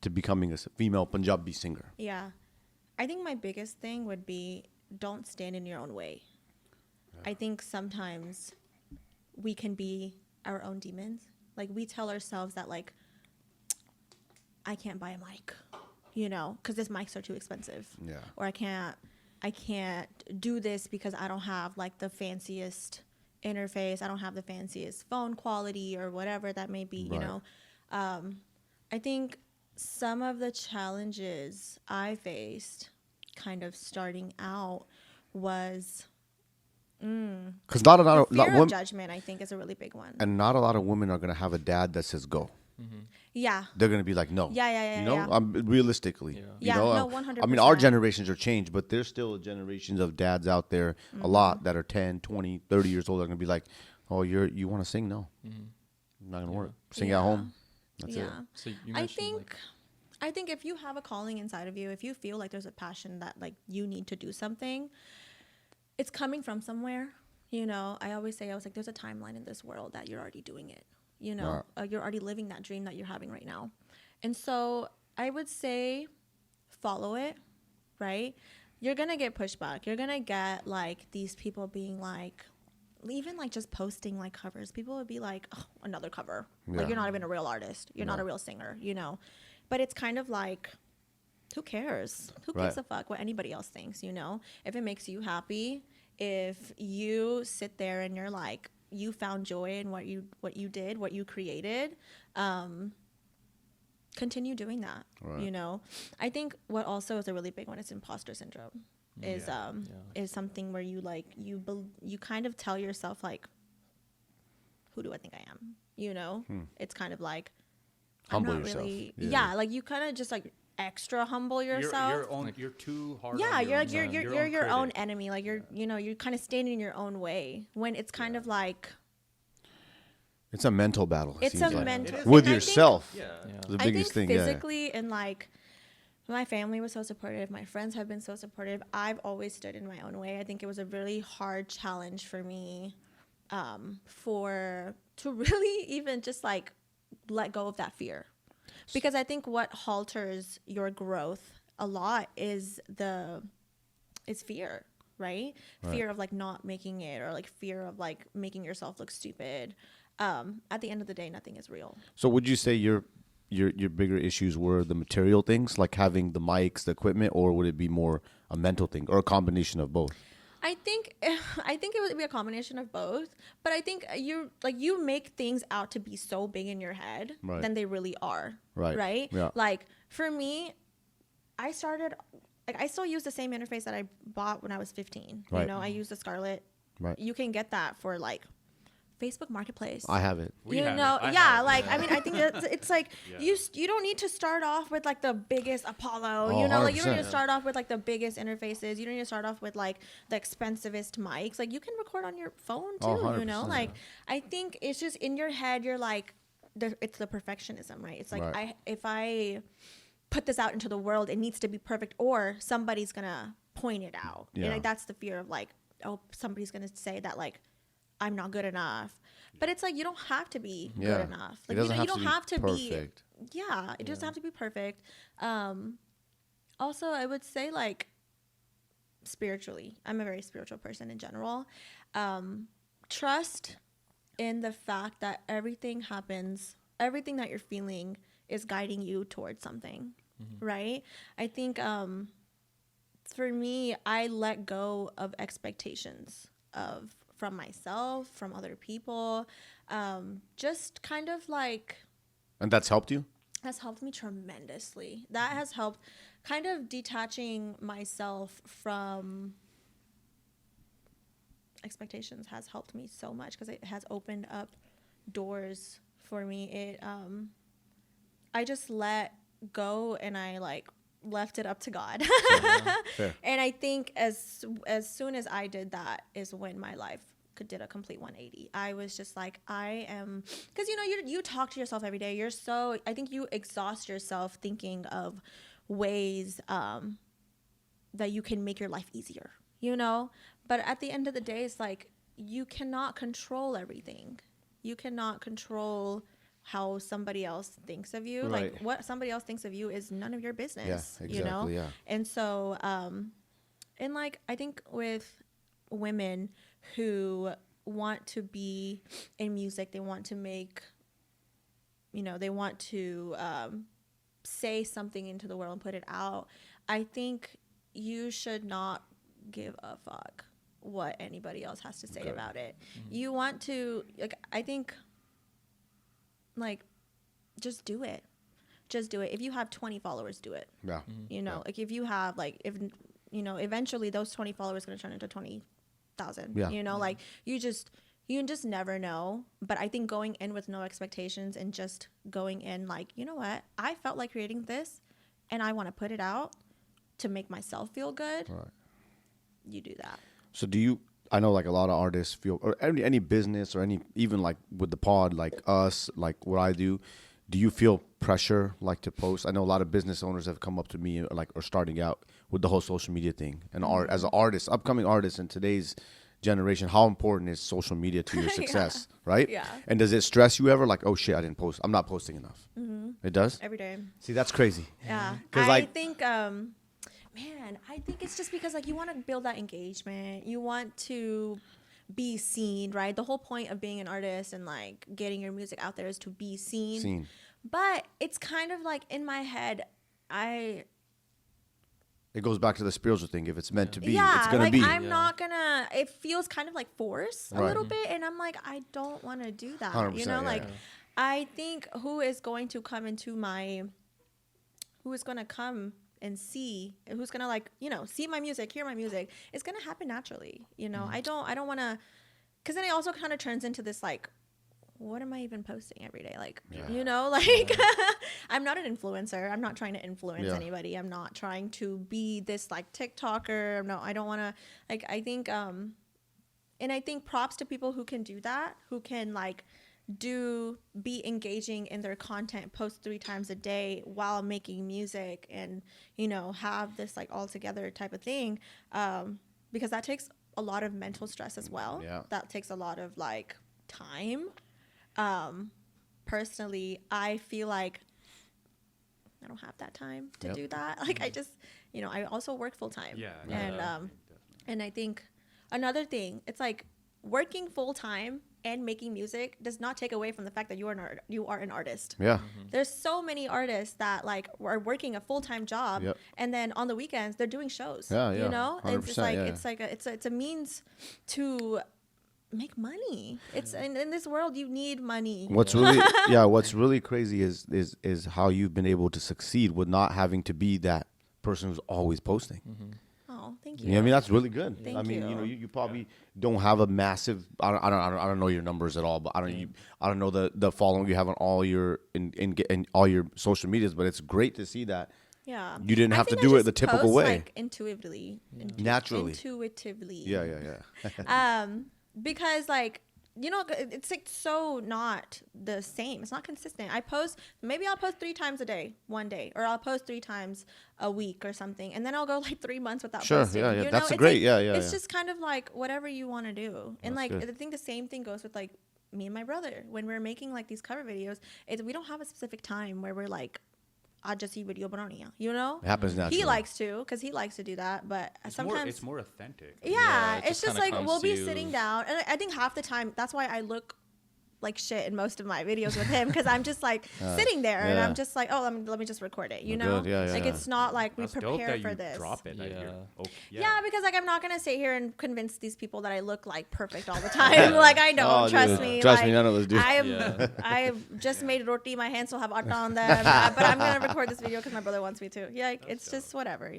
S2: to becoming a female Punjabi singer.
S1: Yeah. I think my biggest thing would be don't stand in your own way. I think sometimes we can be our own demons. Like we tell ourselves that like I can't buy a mic, you know, because this mics are too expensive.
S2: Yeah.
S1: Or I can't do this because I don't have like the fanciest interface. I don't have the fanciest phone quality or whatever that may be, you
S2: Right.
S1: know. I think some of the challenges I faced kind of starting out was
S2: Because not a lot
S1: the
S2: of
S1: fear of
S2: women,
S1: judgment, I think, is a really big one.
S2: and not a lot of women are gonna have a dad that says go.
S1: Yeah.
S2: They're gonna be like, no.
S1: Yeah,
S2: You know,
S1: yeah.
S2: realistically.
S3: Yeah.
S2: You
S1: Yeah,
S2: know,
S1: no,
S2: I mean, our
S1: 100%.
S2: generations are changed, but there's still generations of dads out there, a lot that are 10, 20, 30 years old. Are gonna be like, oh, you want to sing? No, not gonna work. Sing at home. That's it.
S1: Yeah.
S3: So you
S1: I
S3: mentioned,
S1: think I think if you have a calling inside of you, if you feel like there's a passion that like you need to do something, it's coming from somewhere. You know, I always say, I was like, there's a timeline in this world that you're already doing it. You know, you're already living that dream that you're having right now. And so I would say follow it, right? You're going to get pushback. You're going to get like these people being like, even like just posting like covers. People would be like, oh, another cover.
S2: Yeah.
S1: Like you're not even a real artist. You're not a real singer, you know? But it's kind of like, who cares? Who gives
S2: Right.
S1: a fuck what anybody else thinks, you know? If it makes you happy, if you sit there and you're like, you found joy in what you did, what you created, continue doing that.
S2: Right.
S1: You know, I think what also is a really big one is imposter syndrome. Is something where you like you kind of tell yourself like, who do I think I am? You know, it's kind of like
S2: Humble
S1: I'm not
S2: yourself.
S1: really,
S2: Yeah.
S1: like you kind of just like extra humble yourself.
S4: You're too hard.
S1: Yeah,
S4: on
S1: you're
S4: your
S1: like
S4: own
S1: you're your own
S4: critic.
S1: enemy. Like you're kind of standing in your own way when it's kind of like
S2: It's a mental battle. it
S1: it's a
S2: seems like.
S1: mental
S4: It is.
S2: with
S1: and I think-
S2: yourself.
S4: Yeah.
S3: yeah.
S2: The
S1: I
S2: biggest
S1: think
S2: thing.
S1: physically and like My family was so supportive. My friends have been so supportive. I've always stood in my own way. I think it was a really hard challenge for me to really even just like let go of that fear. Because I think what halters your growth a lot is fear, right? Fear of like not making it, or like fear of like making yourself look stupid. At the end of the day, nothing is real.
S2: So would you say your bigger issues were the material things, like having the mics, the equipment, or would it be more a mental thing, or a combination of both?
S1: I think it would be a combination of both, but I think you make things out to be so big in your head than they really are. Right?
S2: Yeah.
S1: Like for me, I still use the same interface that I bought when I was 15.
S2: Right.
S1: You know, I use the Scarlett.
S2: Right.
S1: You can get that for like Facebook Marketplace.
S2: I have it.
S4: We have it.
S1: I mean, I think it's like you don't need to start off with like the biggest Apollo,
S2: Oh,
S1: you know, like you don't
S2: 100%.
S1: need to start off with like the biggest interfaces. You don't need to start off with like the expensivest mics. Like you can record on your phone too,
S2: Oh,
S1: you know.
S2: 100%.
S1: Like I think it's just in your head. You're like, it's the perfectionism, right? It's like if I put this out into the world, it needs to be perfect, or somebody's gonna point it out.
S2: Yeah.
S1: And like that's the fear of like, oh, somebody's gonna say that like I'm not good enough. But it's like you don't have to be good enough. Like
S2: It doesn't
S1: you don't have to be
S2: perfect.
S1: Yeah, it doesn't have to be perfect. Also, I would say like spiritually, I'm a very spiritual person in general. Trust in the fact that everything that you're feeling is guiding you towards something, right? I think for me, I let go of expectations from myself, from other people, just kind of like.
S2: And that's helped you?
S1: Has helped me tremendously. That has helped kind of detaching myself from expectations has helped me so much because it has opened up doors for me. I just let go and I like left it up to God.
S2: Fair.
S1: And I think as soon as I did that is when my life did a complete 180. I was just like, I am, because you talk to yourself every day. I think you exhaust yourself thinking of ways that you can make your life easier, but at the end of the day, it's like you cannot control everything. You cannot control how somebody else thinks of you.
S2: Right.
S1: Like what somebody else thinks of you is none of your business.
S2: Yeah, exactly, yeah.
S1: And so and like I think with women who want to be in music, they want to make, they want to say something into the world and put it out. I think you should not give a fuck what anybody else has to say about it. You want to, like, I think, like, just do it. Just do it. If you have 20 followers, do it.
S2: Yeah.
S1: Like if you have like, eventually those 20 followers going to turn into 20,000, like you just never know. But I think going in with no expectations and just going in like, you know what, I felt like creating this and I want to put it out to make myself feel good.
S2: Right.
S1: You do that.
S2: So I know like a lot of artists feel, or any business or even like with the pod, like us, like what I do you feel pressure like to post? I know a lot of business owners have come up to me like, or starting out with the whole social media thing and art as an artist, upcoming artist in today's generation, how important is social media to your success, right?
S1: Yeah.
S2: And does it stress you ever like, oh shit, I didn't post, I'm not posting enough? It does?
S1: Every day.
S2: See, that's crazy.
S1: Yeah.
S2: 'Cause,
S1: I
S2: like,
S1: think, I think it's just because like you want to build that engagement. You want to be seen, right? The whole point of being an artist and like getting your music out there is to be seen. But it's kind of like in my head,
S2: it goes back to the spiritual thing. If it's meant to be,
S1: yeah,
S2: it's gonna
S1: like
S2: be.
S1: I'm not gonna. It feels kind of like force a
S2: Right.
S1: little bit, and I'm like, I don't want to do that.
S2: 100%, yeah.
S1: I think who is going to come and see, who's gonna like, see my music, hear my music, it's gonna happen naturally. I don't want to, because then it also kind of turns into this like, what am I even posting every day? Like, I'm not an influencer. I'm not trying to influence anybody. I'm not trying to be this like TikToker. No, I don't want to, like, I think, and I think props to people who can do that, who can like be engaging in their content, post 3 times a day while making music, and have this like all together type of thing, because that takes a lot of mental stress as well. That takes a lot of like time. Personally, I feel like I don't have that time to do that. Like I just, I also work full time. And I think another thing, it's like working full time and making music does not take away from the fact that you are an artist. There's so many artists that like are working a full-time job, and then on the weekends they're doing shows. It's just like it's a means to make money. It's in this world you need money.
S2: What's really crazy is how you've been able to succeed with not having to be that person who's always posting.
S1: Oh, thank you.
S2: You know what I mean? That's really good.
S1: Thank
S2: I mean,
S1: you.
S2: you don't don't have a massive. I don't know your numbers at all, but I don't know the following you have on all your in all your social medias. But it's great to see that.
S1: Yeah.
S2: You didn't have to do it the typical way.
S1: Like intuitively.
S2: Intuitively.
S1: Yeah. Because like, it's like so not the same. It's not consistent. I'll post 3 times a day, one day, or I'll post 3 times a week or something. And then I'll go like 3 months without posting.
S2: Yeah. That's great.
S1: Like,
S2: yeah.
S1: It's just kind of like whatever you want to do. And
S2: That's
S1: like,
S2: good.
S1: I think the same thing goes with like me and my brother. When we're making like these cover videos, we don't have a specific time where we're like, I just see video banana,
S2: It happens naturally.
S1: He likes to, because he likes to do that, but sometimes
S4: it's more authentic.
S1: Yeah,
S3: it
S1: it's just
S3: kinda
S1: like we'll be
S3: comes to
S1: sitting down, and I think half the time that's why I look like shit in most of my videos with him, because I'm just like sitting there and I'm just like, oh, let me just record it,
S2: Good. Yeah.
S1: Like it's not like we
S4: That's dope
S1: prepare
S4: that
S1: for
S4: you
S1: this.
S4: drop it.
S1: Yeah, because like I'm not gonna sit here and convince these people that I look like perfect all the time. Like I don't, trust me.
S2: Trust
S1: like,
S2: me, none of us do.
S1: I just made roti. My hands still have atta on them, but I'm gonna record this video because my brother wants me to. Yeah, it's just whatever,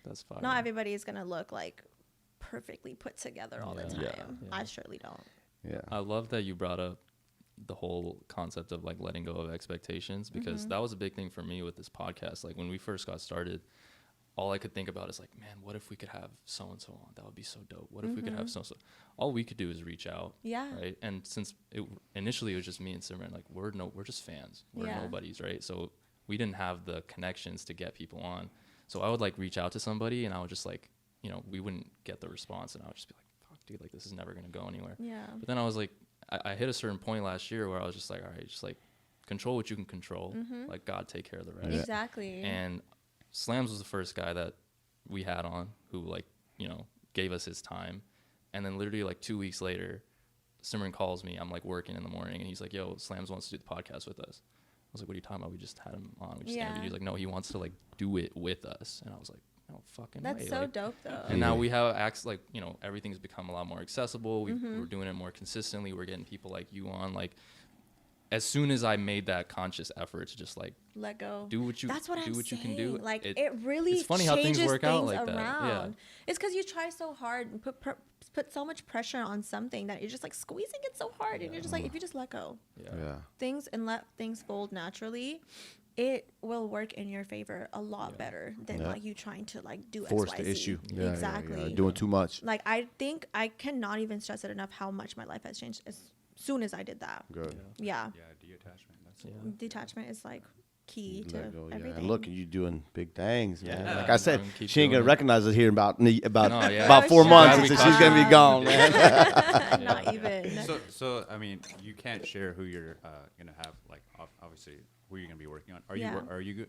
S3: That's fine.
S1: Not everybody is gonna look like perfectly put together all the time.
S3: Yeah.
S1: I surely don't.
S2: Yeah.
S3: I love that you brought up the whole concept of like letting go of expectations, because that was a big thing for me with this podcast. Like when we first got started, all I could think about is like, man, what if we could have so and so on? That would be so dope. What if we could have so and so? All we could do is reach out.
S1: Yeah.
S3: Right. And since initially it was just me and Simran, like we're just fans. We're nobodies, right? So we didn't have the connections to get people on. So I would like reach out to somebody and I would just like, we wouldn't get the response, and I would just be like, fuck, dude, like this is never gonna go anywhere.
S1: Yeah.
S3: But then I was like, I hit a certain point last year where I was just like, all right, just like control what you can control. Like God take care of the rest.
S1: Exactly.
S3: And Slamz was the first guy that we had on who like, gave us his time. And then literally like 2 weeks later, Simran calls me. I'm like working in the morning and he's like, yo, Slamz wants to do the podcast with us. I was like, what are you talking about? We just had him on. We just interviewed. He's like, no, he wants to like do it with us. And I was like, no fucking way.
S1: That's so
S3: like,
S1: dope though.
S3: and now we have like, everything's become a lot more accessible. We're doing it more consistently. We're getting people like you on. Like as soon as I made that conscious effort to just like
S1: let go,
S3: do what you can do.
S1: Like it really
S3: it's funny how things work out like
S1: around.
S3: that. Yeah.
S1: It's because you try so hard and put so much pressure on something that you're just like squeezing it so hard, and you're just like, if you just let go, things and let things fold naturally, it will work in your favor a lot better than like you trying to like do
S2: force
S1: XYZ.
S2: the issue.
S1: Exactly.
S2: Doing too much.
S1: Like I think I cannot even stress it enough how much my life has changed as soon as I did that.
S2: Good.
S1: Yeah.
S4: Detachment.
S1: Detachment is like key to everything.
S2: And look, you doing big things, man.
S4: Yeah.
S2: Like I said,
S3: Keep
S2: she ain't gonna
S3: doing it.
S2: recognize us here about
S1: Oh,
S2: 4
S1: shut
S2: months,
S1: up.
S2: and she's gonna be gone, man.
S1: Not even.
S4: So I mean, you can't share who you're gonna have. Like obviously, who you're gonna be working on. Are you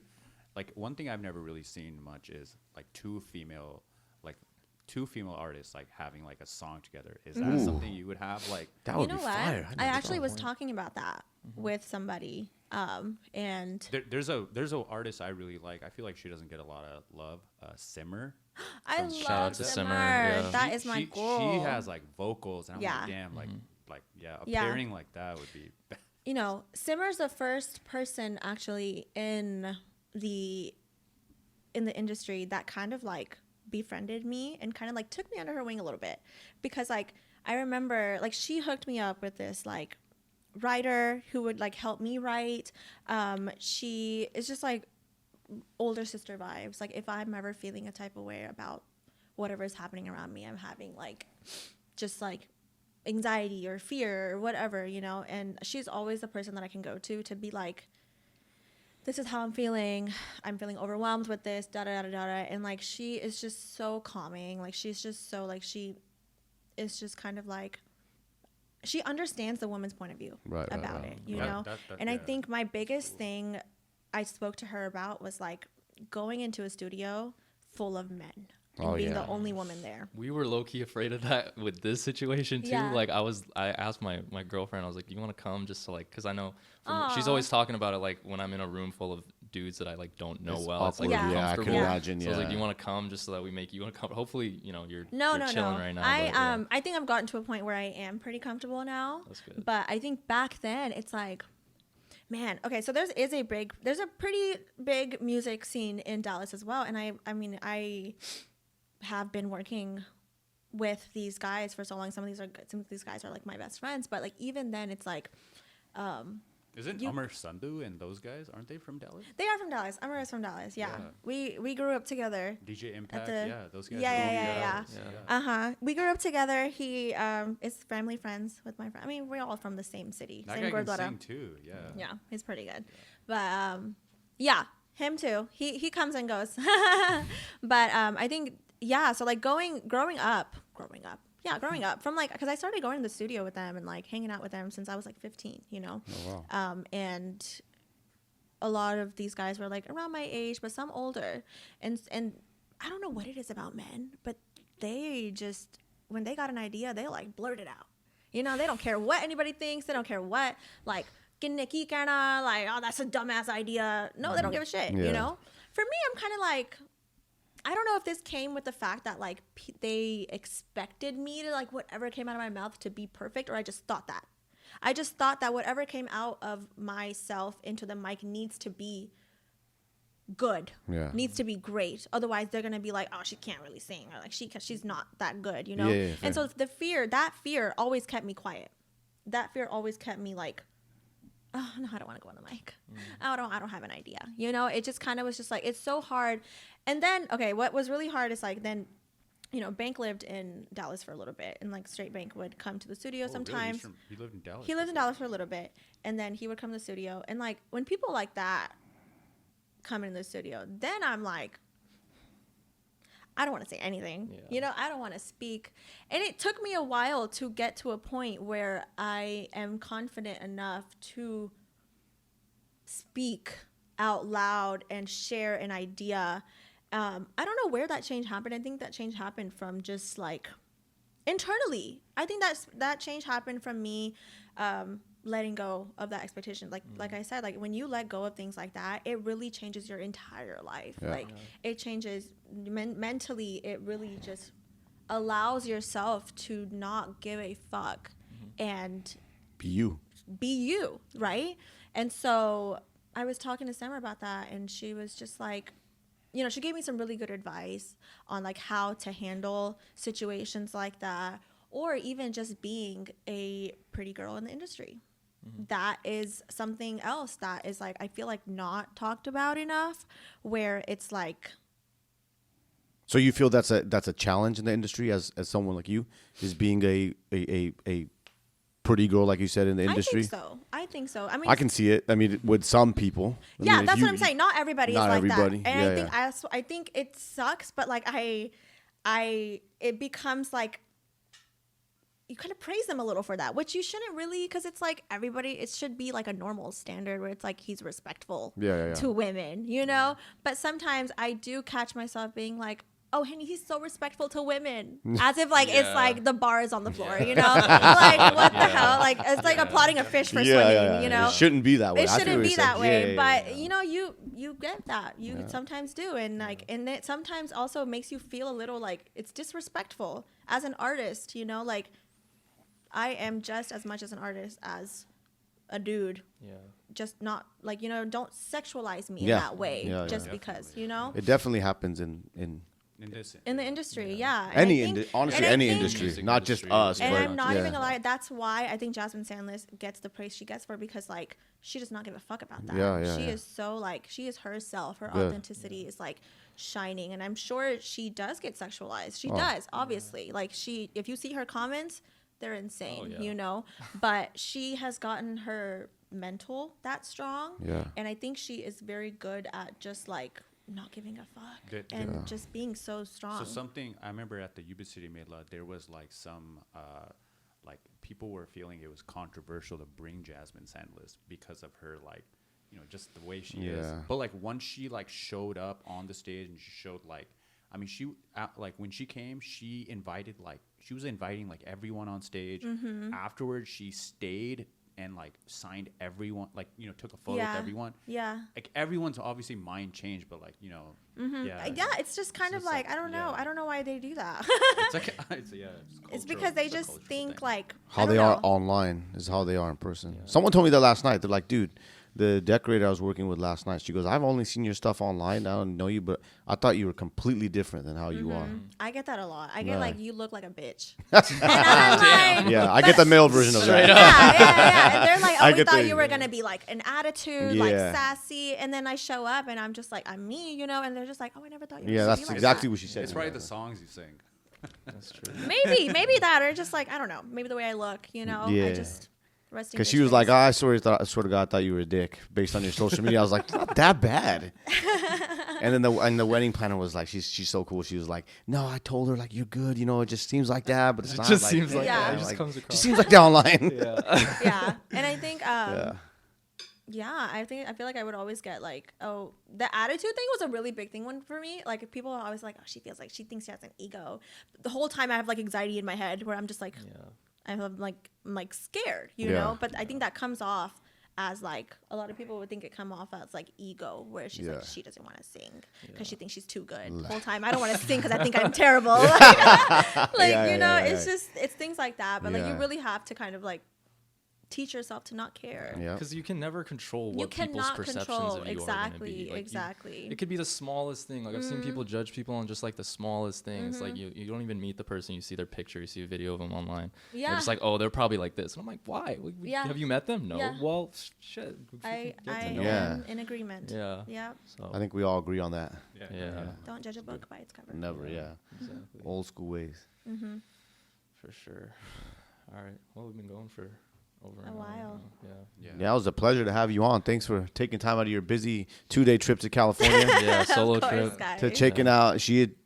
S4: like one thing I've never really seen much is like two female artists like having like a song together. Is that something you would have? Like
S2: That
S1: You
S2: would
S1: know
S2: be
S1: what?
S2: fire.
S1: I actually was talking about that with somebody, and
S4: there's a artist I really like. I feel like she doesn't get a lot of love. Simar.
S1: I
S3: Shout
S1: love
S3: out to
S1: Simar.
S3: Simar, yeah.
S1: That is my goal.
S4: She has like vocals, and I'm like, damn, a pairing like that would be.
S1: Simar's the first person actually in the industry that kind of like befriended me and kind of like took me under her wing a little bit, because like I remember like she hooked me up with this like writer who would like help me write. She is just like older sister vibes. Like if I'm ever feeling a type of way about whatever is happening around me, I'm having like just like anxiety or fear or whatever, you know, and she's always the person that I can go to be like, this is how I'm feeling overwhelmed with this, da da da da da. And like, she is just so calming. Like, she's just so like, she is just kind of like, she understands the woman's point of view about it, you know? And I think my biggest thing I spoke to her about was like going into a studio full of men. And being the only woman there.
S3: We were low-key afraid of that with this situation too.
S1: Yeah.
S3: Like I asked my girlfriend, I was like, do you want to come just to like, because I know she's always talking about it like when I'm in a room full of dudes that I like don't know well. It's like
S2: I can imagine.
S3: So I was like, do you want to come just so that we make you want to come? Hopefully, you know, you're
S1: no.
S3: chilling right now.
S1: I think I've gotten to a point where I am pretty comfortable now.
S3: That's good.
S1: But I think back then it's like, man, okay, so there's a pretty big music scene in Dallas as well. And I mean, I have been working with these guys for so long. Some of these guys are like my best friends, but like even then it's like
S4: isn't Amrin Sandhu and those guys, aren't they from Dallas?
S1: They are from Dallas. Amrin is from Dallas. Yeah. We grew up together.
S4: DJ Impact, those guys.
S1: Yeah. We grew up together. He is family friends with my friend. I mean, we're all from the same city.
S4: That
S1: same
S4: guy can sing too. Yeah.
S1: Yeah, he's pretty good. But yeah, him too. He comes and goes. But I think so like growing up from like, because I started going to the studio with them and like hanging out with them since I was like 15, you know.
S2: Oh, wow.
S1: And a lot of these guys were like around my age, but some older, and I don't know what it is about men, but they just, when they got an idea, they like blurt it out, you know. They don't care what anybody thinks. They don't care what, like, like, oh, that's a dumbass idea. No, they don't give a shit, you know. For me, I'm kind of like, I don't know if this came with the fact that like they expected me to like whatever came out of my mouth to be perfect, or I just thought that whatever came out of myself into the mic needs to be good, needs to be great. Otherwise they're gonna be like, oh, she can't really sing, or like she's not that good, you know. And so that fear always kept me quiet. That fear always kept me like, oh no, I don't want to go on the mic. I don't have an idea, you know. It just kind of was just like, it's so hard. And then, okay, what was really hard is like, then, you know, Bank lived in Dallas for a little bit, and like Straight Bank would come to the studio sometimes.
S4: Really? He lived in Dallas?
S1: He lived in Dallas for a little bit, and then he would come to the studio. And like, when people like that come in the studio, then I'm like, I don't want to say anything. You know, I don't want to speak. And it took me a while to get to a point where I am confident enough to speak out loud and share an idea. I don't know where that change happened. I think that change happened from just like internally. I think that change happened from me letting go of that expectation. Like I said, like when you let go of things like that, it really changes your entire life. It changes mentally. It really just allows yourself to not give a fuck and
S2: be you,
S1: right? And so I was talking to Simar about that, and she was just like, you know, she gave me some really good advice on like how to handle situations like that, or even just being a pretty girl in the industry. That is something else that is like, I feel like not talked about enough, where it's like.
S2: So you feel that's a challenge in the industry as someone like you, is being a pretty girl, like you said, in the industry?
S1: I think so. I mean,
S2: I can see it. I mean, with some people.
S1: That's what I'm saying. Not everybody is like that. And
S2: yeah,
S1: I think it sucks, but like it becomes like, you kind of praise them a little for that, which you shouldn't really, because it's like everybody, it should be like a normal standard where it's like he's respectful to women, you know? But sometimes I do catch myself being like, oh, Henny, he's so respectful to women. As if like it's like the bar is on the floor, you know? Like what the hell? Like it's like applauding a fish for swimming, you know?
S2: It shouldn't be that way.
S1: It shouldn't be that way. But you know, you get that. You sometimes do. And like, and it sometimes also makes you feel a little like it's disrespectful as an artist, you know? Like, I am just as much as an artist as a dude. Just not like, you know, don't sexualize me in that way because, you know?
S2: It definitely happens in
S1: the industry,
S2: honestly, any industry, not just us.
S1: And I'm not even gonna lie, that's why I think Jasmine Sandlas gets the praise she gets for, because like she does not give a fuck about that. She is so like, she is herself. Her authenticity is like shining, and I'm sure she does get sexualized. She does, obviously. Like if you see her comments, they're insane,
S3: Oh, yeah.
S1: you know. But she has gotten her mental that strong, and I think she is very good at just like not giving a fuck and just being so strong.
S4: So something I remember at the Yuba City Mela, there was like some like people were feeling it was controversial to bring Jasmine Sandlas because of her like, you know, just the way she is. But like once she like showed up on the stage and she showed like, I mean, she like when she came, she was inviting like everyone on stage. Afterwards, she stayed and like signed everyone, like, you know, took a photo with everyone. Like everyone's obviously mind changed, but like, you know,
S1: it's just kind of like, I don't know why they do that.
S4: It's like
S1: it's because they just think
S4: thing.
S1: like
S2: How they are online is how they are in person. Someone told me that last night. They're like, dude, the decorator I was working with last night, she goes, I've only seen your stuff online. I don't know you, but I thought you were completely different than how you are.
S1: I get that a lot. I get like, you look like a bitch.
S2: I get the male version of that.
S1: And they're like, oh, we thought you were going to be like an attitude, like sassy. And then I show up and I'm just like, I'm me, you know? And they're just like, oh, I never thought you were
S2: Yeah, that's
S1: like
S2: exactly
S1: that.
S2: what she said.
S4: It's probably the songs you sing.
S3: That's true.
S1: Maybe that, or just like, I don't know, maybe the way I look, you know? I just...
S2: Because she was like, I swear to God, I thought you were a dick based on your social media. I was like, not that bad. And then the wedding planner was like, she's so cool. She was like, no, I told her like, you're good. You know, it just seems like that, but it's not.
S3: Just
S2: like
S3: seems like
S1: that.
S3: It just comes across.
S2: Just seems like that online.
S1: And I think I feel like I would always get like, oh, the attitude thing was a really big thing one for me. Like if people are always like, oh, she feels like she thinks she has an ego. The whole time I have like anxiety in my head where I'm just like, I'm like scared, you know. But I think that comes off as like a lot of people would think it come off as like ego, where she's like she doesn't want to sing because she thinks she's too good. The whole time I don't want to sing because I think I'm terrible. It's just it's things like that. But like you really have to kind of like teach yourself to not care.
S3: Because you can never control what people's perceptions of you are going to be. Like
S1: exactly.
S3: It could be the smallest thing. Like I've seen people judge people on just like the smallest things. Like you don't even meet the person. You see their picture. You see a video of them online. They're just like, oh, they're probably like this. And I'm like, why? Have you met them? No. Well, shit.
S1: I am in agreement. Yeah.
S3: So
S2: I think we all agree on that.
S3: Yeah.
S1: Don't judge a book by its cover.
S2: Never.
S3: Exactly.
S2: Old school ways.
S3: For sure. All right. Well, we've been going for over
S1: a while.
S2: Yeah, it was a pleasure to have you on. Thanks for taking time out of your busy 2-day trip to California.
S3: Solo trip
S1: guys.
S2: To checking out.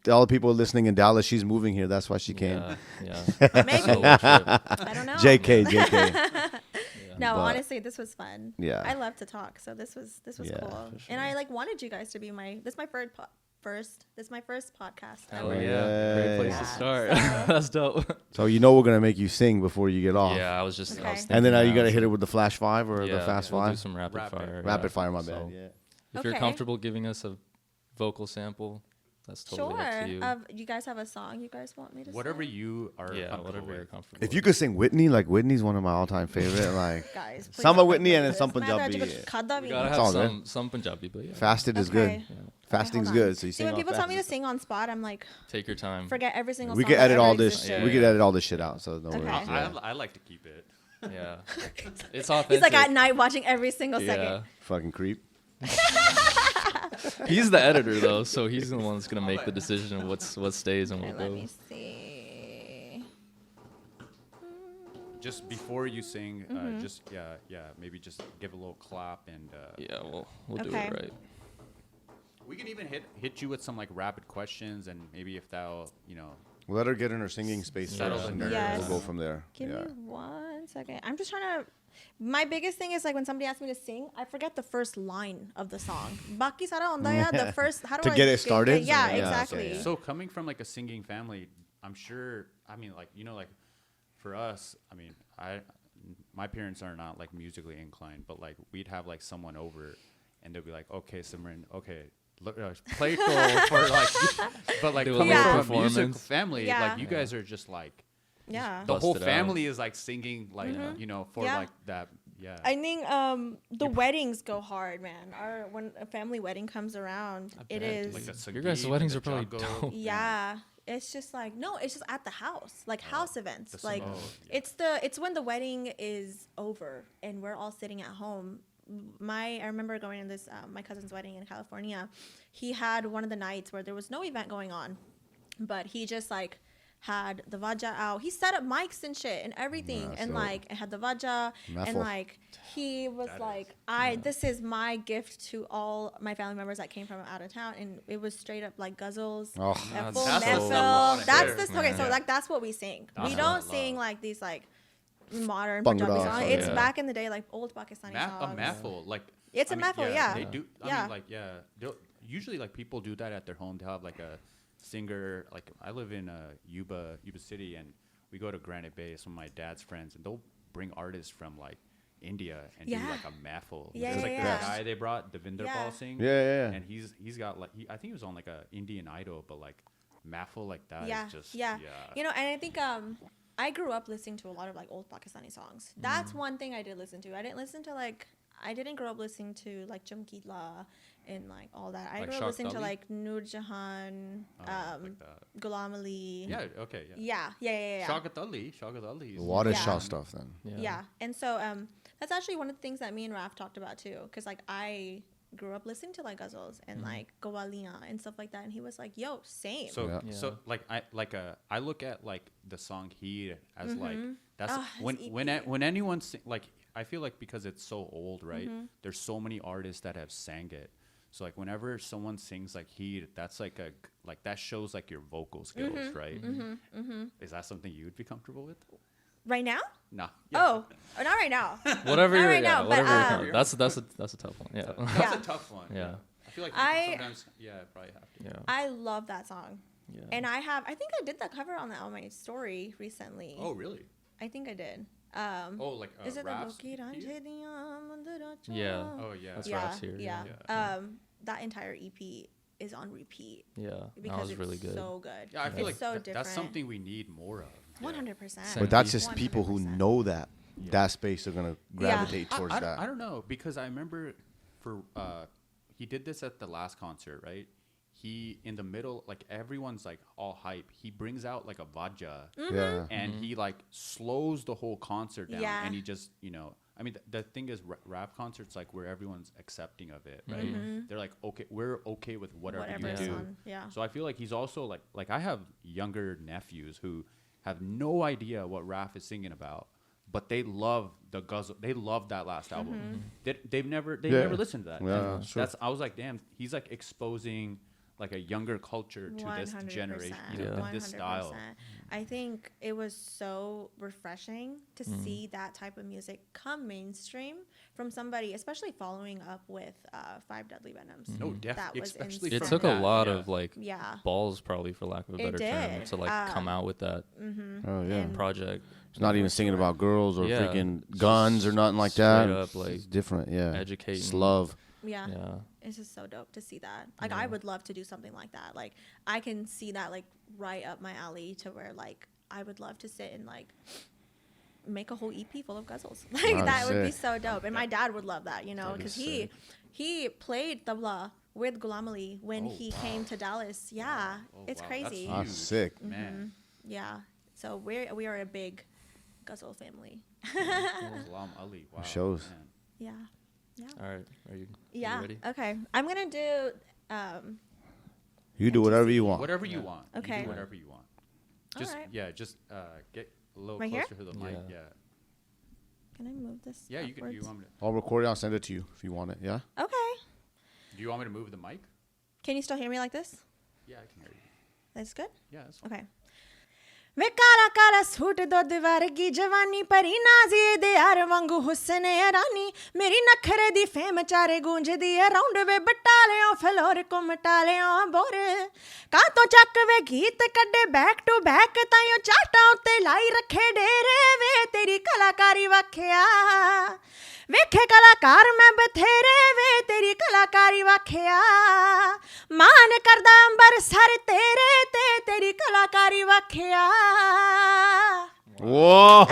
S2: All the people listening in Dallas, she's moving here. That's why she came.
S1: Maybe.
S3: Solo trip.
S1: I don't know.
S2: JK.
S1: No, honestly, this was fun.
S2: Yeah.
S1: I love to talk, so this was cool.
S3: Sure.
S1: And I like wanted you guys to be this is my first podcast.
S3: Hell great place to start. That's dope.
S2: So we're gonna make you sing before you get off.
S3: I was just.
S1: Okay.
S2: And then you gotta hit it with the flash 5 or the fast
S3: we'll
S2: 5.
S3: do some rapid fire.
S2: Rapid fire, my bad.
S3: So if you're comfortable giving us a vocal sample, that's totally up to you.
S1: You guys have a song you guys want me to
S4: Whatever
S1: sing?
S4: you are.
S3: Whatever you're comfortable.
S2: If you could sing Whitney, like Whitney's one of my all-time favorite. Like
S1: guys,
S2: some of Whitney and then some Punjabi.
S3: You gotta
S2: all
S3: have some Punjabi, but
S2: Fasted is good. Fasting's good. So you sing.
S1: When people tell me to sing on spot, I'm like,
S3: take your time.
S1: Forget every single.
S2: We
S1: song
S2: could edit all this.
S1: existed.
S2: We could edit all this shit out. So no worries.
S4: I like to keep it.
S3: Yeah, it's authentic.
S1: He's like at night watching every single second.
S2: Fucking creep.
S3: He's the editor though, so he's the one that's gonna make the decision of what stays and what
S1: Let
S3: goes.
S1: me see.
S4: Just before you sing, maybe just give a little clap and.
S3: We'll do it right.
S4: We can even hit you with some like rapid questions, and maybe if that'll
S2: Let her get in her singing space first, and then we'll go from there.
S1: Give me 1 second. I'm just trying to. My biggest thing is like when somebody asks me to sing, I forget the first line of the song. Baki sara onda ya, the first. How do
S2: to get it started?
S1: Yeah, exactly.
S2: Okay.
S4: So coming from like a singing family, I'm sure. I mean, like like for us, I mean, my parents are not like musically inclined, but like we'd have like someone over, and they'll be like, "Okay, Simran, okay." Playful for like, but like coming from a music family, like you guys are just like, the whole family is like singing, like for like that. Yeah,
S1: I think the weddings go hard, man. When a family wedding comes around, it is.
S4: Like
S3: your guys' weddings are probably dope.
S1: Yeah. It's just like it's just at the house, like house events. Like it's when the wedding is over and we're all sitting at home. I remember going to this my cousin's wedding in California. He had one of the nights where there was no event going on, but he just like had the Vaja out. He set up mics and shit and everything, and like it had the Vaja, and like he was this is my gift to all my family members that came from out of town, and it was straight up like guzzles, full mehfil. So like that's what we sing. We don't sing like these like modern Punjabi songs. It's back in the day like old Pakistani songs.
S4: A mehfil, like
S1: it's a mehfil,
S4: They do. I mean, like usually like people do that at their home. They have like a singer. Like I live in Yuba City, and we go to Granite Bay. Some of my dad's friends, and they'll bring artists from like India and do like a mehfil. There's like the guy they brought, Devinder Pal Singh. And he's got like I think he was on like a Indian Idol, but like mehfil like that is just
S1: You know, and I think I grew up listening to a lot of like old Pakistani songs. That's one thing I did listen to. I didn't grow up listening to like Jamkeet La and like all that. I grew up listening to like Noor Jahan, Ghulam Ali. Yeah.
S4: Shaukat Ali.
S2: A lot of Shah stuff then.
S1: Yeah. And so that's actually one of the things that me and Raf talked about too, because like I grew up listening to like ghazals and like Gawaliyan and stuff like that, and he was like, yo, same.
S4: So like I look at like the song Heat as like that's when anyone like I feel like because it's so old, right? There's so many artists that have sang it. So like whenever someone sings like Heat, that's like that shows like your vocal skills, right? Is that something you would be comfortable with?
S1: Right now?
S4: Nah.
S1: Oh, not right now.
S3: Whatever.
S1: Not right now,
S3: whatever. That's a tough one. Yeah.
S4: That's a tough one.
S3: Yeah.
S4: I feel like sometimes probably have to.
S3: Yeah.
S1: I love that song.
S3: Yeah.
S1: And I think I did that cover on my story recently.
S4: Oh, really?
S1: I think I did.
S4: Like
S1: is it
S4: Raf's
S1: the
S3: Yeah.
S4: Oh yeah.
S3: That's Raf's here.
S1: Yeah. That entire EP is on repeat.
S3: Yeah.
S1: Because
S3: that was
S1: it's
S3: really good.
S1: so good.
S4: Yeah, I feel like
S1: so different.
S4: that's something we need more of.
S1: 100%.
S2: But that's just people who
S1: 100%.
S2: know that space are gonna gravitate towards that.
S4: I don't know, because I remember he did this at the last concert, right? He in the middle, like everyone's like all hype. He brings out like a Vaja, and he like slows the whole concert down, and he just I mean the thing is rap concerts like where everyone's accepting of it, right? They're like, okay, we're okay with whatever you do. So I feel like he's also like I have younger nephews who have no idea what Raf is singing about, but they love the guzzle. They love that last album. They've never listened to that.
S2: Yeah, sure.
S4: I was like, damn, he's like exposing like a younger culture to this generation, this style.
S1: I think it was so refreshing to see that type of music come mainstream from somebody, especially following up with Five Deadly Venoms.
S4: No, definitely. Especially
S3: it took a lot of like
S1: Yeah.
S3: balls, probably for lack of a better term, to like come out with that
S2: Oh yeah.
S3: project.
S2: It's not even singing about girls or
S3: Yeah.
S2: freaking guns or nothing like
S3: Straight
S2: that.
S3: up, like,
S2: it's different, yeah.
S3: educating.
S2: It's love.
S1: Yeah.
S3: Yeah.
S1: It's just so dope to see that. Like, I would love to do something like that. Like, I can see that, like, right up my alley to where, like, I would love to sit and, like, make a whole EP full of guzzles. Like,
S2: Oh,
S1: that would be
S2: sick.
S1: so dope. And my dad would love that, you know, because he played tabla with Ghulam Ali when he came to Dallas. Yeah. It's
S4: wow.
S1: crazy.
S2: Ah, sick.
S4: Man.
S1: Yeah. So we are a big guzzle family.
S4: Ghulam Ali. Wow.
S2: Shows.
S4: Man.
S1: Yeah. Yeah.
S3: All right. Are you ready?
S1: Okay. I'm going to do
S2: You do whatever you want.
S4: Whatever you want.
S1: Okay.
S4: You do whatever you want. Just
S1: All right.
S4: just get a little
S1: Right here?
S4: closer to the mic.
S3: Yeah.
S4: Yeah.
S1: Can I move this?
S4: Yeah, you can. You
S1: upwards?
S4: want me
S2: I'll record it. I'll send it to you if you want it. Yeah.
S1: Okay.
S4: do you want me to move the mic?
S1: Can you still hear me like this?
S4: Yeah, I can hear you.
S1: That's good?
S4: Yeah, that's fine.
S1: Okay. वे काला काला suit दुध वर्गी जवानी परी Nazi दे यार वांगू हुस्न रानी मेरी नखरे दी फेम चारे गूंजदी है राउंड वे बटालियों फ्लोर को मटालियों बोर का तो चक वे गीत कड्डे बैक टू बैक ताइयों चाटा उत्ते लाई रखे डेरे वे तेरी कलाकारी वाखिया वेखे कलाकार मैं बथेरे वे तेरी कलाकारी वाखिया मान करदा अंबर सर तेरे ते तेरी कलाकारी वाखिया
S2: Whoa,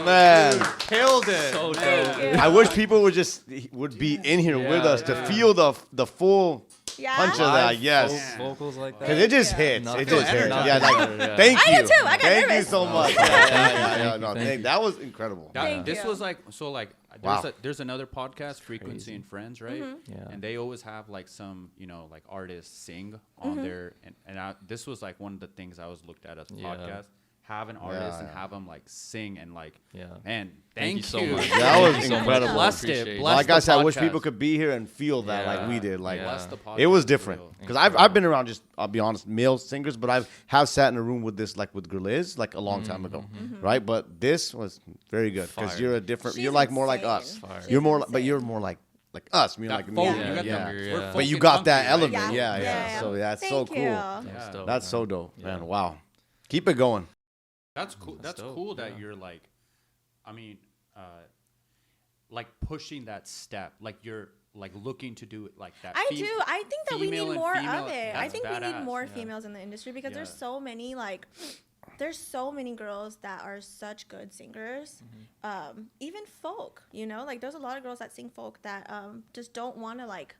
S2: man!
S4: Killed it.
S3: So
S1: Thank you.
S2: I wish people would be in here with us to feel the full
S1: Yeah?
S2: punch of that. Yes,
S3: Vocals like that.
S2: because it just hits.
S3: Nothing.
S2: It just hits.
S3: Nothing.
S2: Yeah, like
S3: Yeah.
S2: thank
S1: I
S2: you.
S1: do too. I got
S2: Thank you
S1: nervous.
S2: so much. Yeah. No,
S3: Thank you.
S2: that was incredible.
S4: That,
S1: Thank
S4: this
S1: you.
S4: was like so like
S2: Wow.
S4: There's another podcast, Frequency
S3: crazy.
S4: and Friends, right?
S3: Yeah.
S4: And they always have like some, like artists sing on there. And this was like one of the things I was looked at as a
S3: Yeah.
S4: podcast. Have an artist and
S2: yeah.
S4: have them like sing and like,
S3: Yeah.
S4: man,
S3: Thank you
S4: thank
S3: so
S4: you.
S3: much.
S2: That was
S3: Thank you so much.
S2: incredible.
S4: Blessed
S3: Appreciate
S4: it.
S3: it.
S4: Blessed
S2: Like I said, I wish
S4: podcast.
S2: people could be here and feel that like we
S3: Yeah.
S2: did. Like
S3: Yeah.
S4: Bless the podcast.
S2: it was
S4: for
S2: different
S4: real.
S2: because I've been around just I'll be honest male singers, but have sat in a room with this like with Grilliz like a long time ago, right? But this was very good because
S3: Fire.
S2: you're a different.
S1: She's
S2: you're like more like
S1: insane.
S2: us.
S3: Fire.
S2: You're more,
S1: She's
S2: but you're
S1: insane.
S2: more like us. You're
S4: That
S2: like me.
S4: folk,
S3: Yeah,
S4: you got
S3: yeah.
S4: the-
S3: Yeah.
S4: we're
S3: But
S2: But
S4: folk
S2: you
S4: and
S2: got
S4: funky,
S2: that
S4: right?
S2: element.
S1: Yeah.
S2: Yeah,
S1: Yeah.
S2: So that's
S1: Thank
S2: so cool.
S1: you.
S3: That's
S4: Yeah.
S3: dope,
S2: That's
S3: man.
S2: so dope,
S3: Yeah.
S2: man. Wow. Keep it going.
S4: That's cool.
S3: That's
S4: That's
S3: dope,
S4: cool that
S3: yeah.
S4: you're like, I mean, like pushing that step. Like you're like looking to do it like that.
S1: I do. I think that we
S4: female
S1: need
S4: and
S1: more
S4: female,
S1: of it. I
S4: that's
S1: think we need
S4: badass,
S1: more
S4: yeah.
S1: females in the industry because there's
S4: Yeah.
S1: so many there's so many girls that are such good singers. Even folk, like there's a lot of girls that sing folk that just don't want to like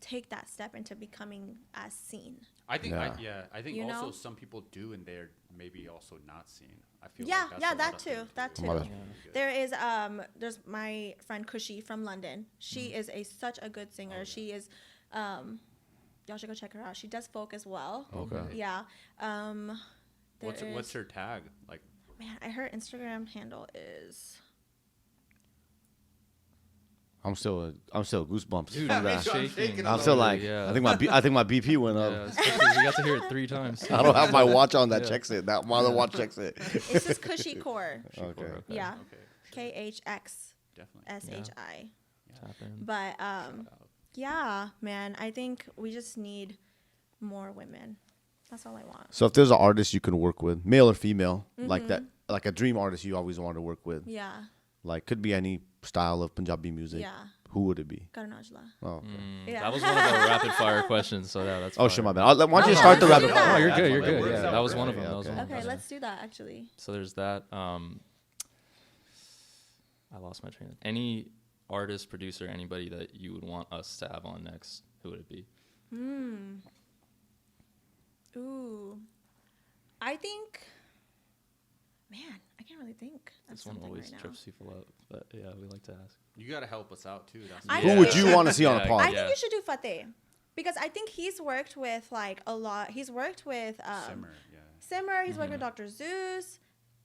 S1: take that step into becoming as seen.
S4: I think,
S2: Yeah.
S4: I think
S1: You
S4: also
S1: know?
S4: some people do, and they're maybe also not seen. I feel
S1: Yeah,
S4: like that's
S1: yeah,
S4: a
S1: that
S4: lot of
S1: too,
S4: things
S1: that
S4: do.
S1: too.
S2: Mother.
S1: There is there's my friend Khushi from London. She is such a good singer. She is y'all should go check her out. She does folk as well.
S2: Okay.
S1: Yeah.
S4: What's her tag? Like,
S1: Man, her Instagram handle is
S2: I'm still goosebumps.
S3: Dude,
S2: from
S3: I'm
S2: that.
S3: shaking.
S2: I'm still like,
S3: Yeah.
S2: I think my BP went
S3: Yeah,
S2: up.
S3: especially we got to hear it 3 times.
S2: I don't have my watch on that
S3: Yeah.
S2: checks it. That my other watch checks it.
S1: it's just Khushi Kaur.
S2: Okay.
S1: Yeah.
S4: okay,
S1: KHXSHI.
S4: definitely.
S3: Tap in.
S1: But yeah, man, I think we just need more women. That's all I want.
S2: So if there's an artist you can work with, male or female, like that, like a dream artist you always wanted to work with,
S1: Yeah.
S2: like could be any style of Punjabi music.
S1: Yeah.
S2: Who would it be?
S1: Karan Aujla.
S2: Oh, okay.
S1: Yeah.
S3: That was one of our rapid fire questions. So yeah, that's.
S2: Oh,
S3: fire.
S2: shit, my bad. Why don't you
S1: No,
S2: start the
S1: let's
S2: rapid
S1: do
S2: fire?
S1: that.
S3: Oh, you're
S4: That's
S3: good. You're
S4: fine. That
S3: good.
S4: works
S3: Yeah,
S4: out
S3: that was one of
S2: perfect.
S3: them. That was
S2: Yeah,
S3: one of
S1: Okay,
S3: them.
S1: let's do that actually.
S3: So there's that. I lost my train. Any artist, producer, anybody that you would want us to have on next, who would it be?
S1: Ooh. I think, man, I can't really think of
S3: This one
S1: something
S3: always
S1: right now.
S3: trips people up, but yeah, we like to ask.
S4: You gotta help us out too. That's
S1: I
S2: Who
S1: think
S2: would
S1: we
S2: you
S1: should-
S2: want to see on a
S3: Yeah,
S2: pod?
S1: I think you should do Fateh because I think he's worked with like a lot. He's worked with
S4: Simmer, yeah.
S1: Simmer. He's worked with Dr. Zeus.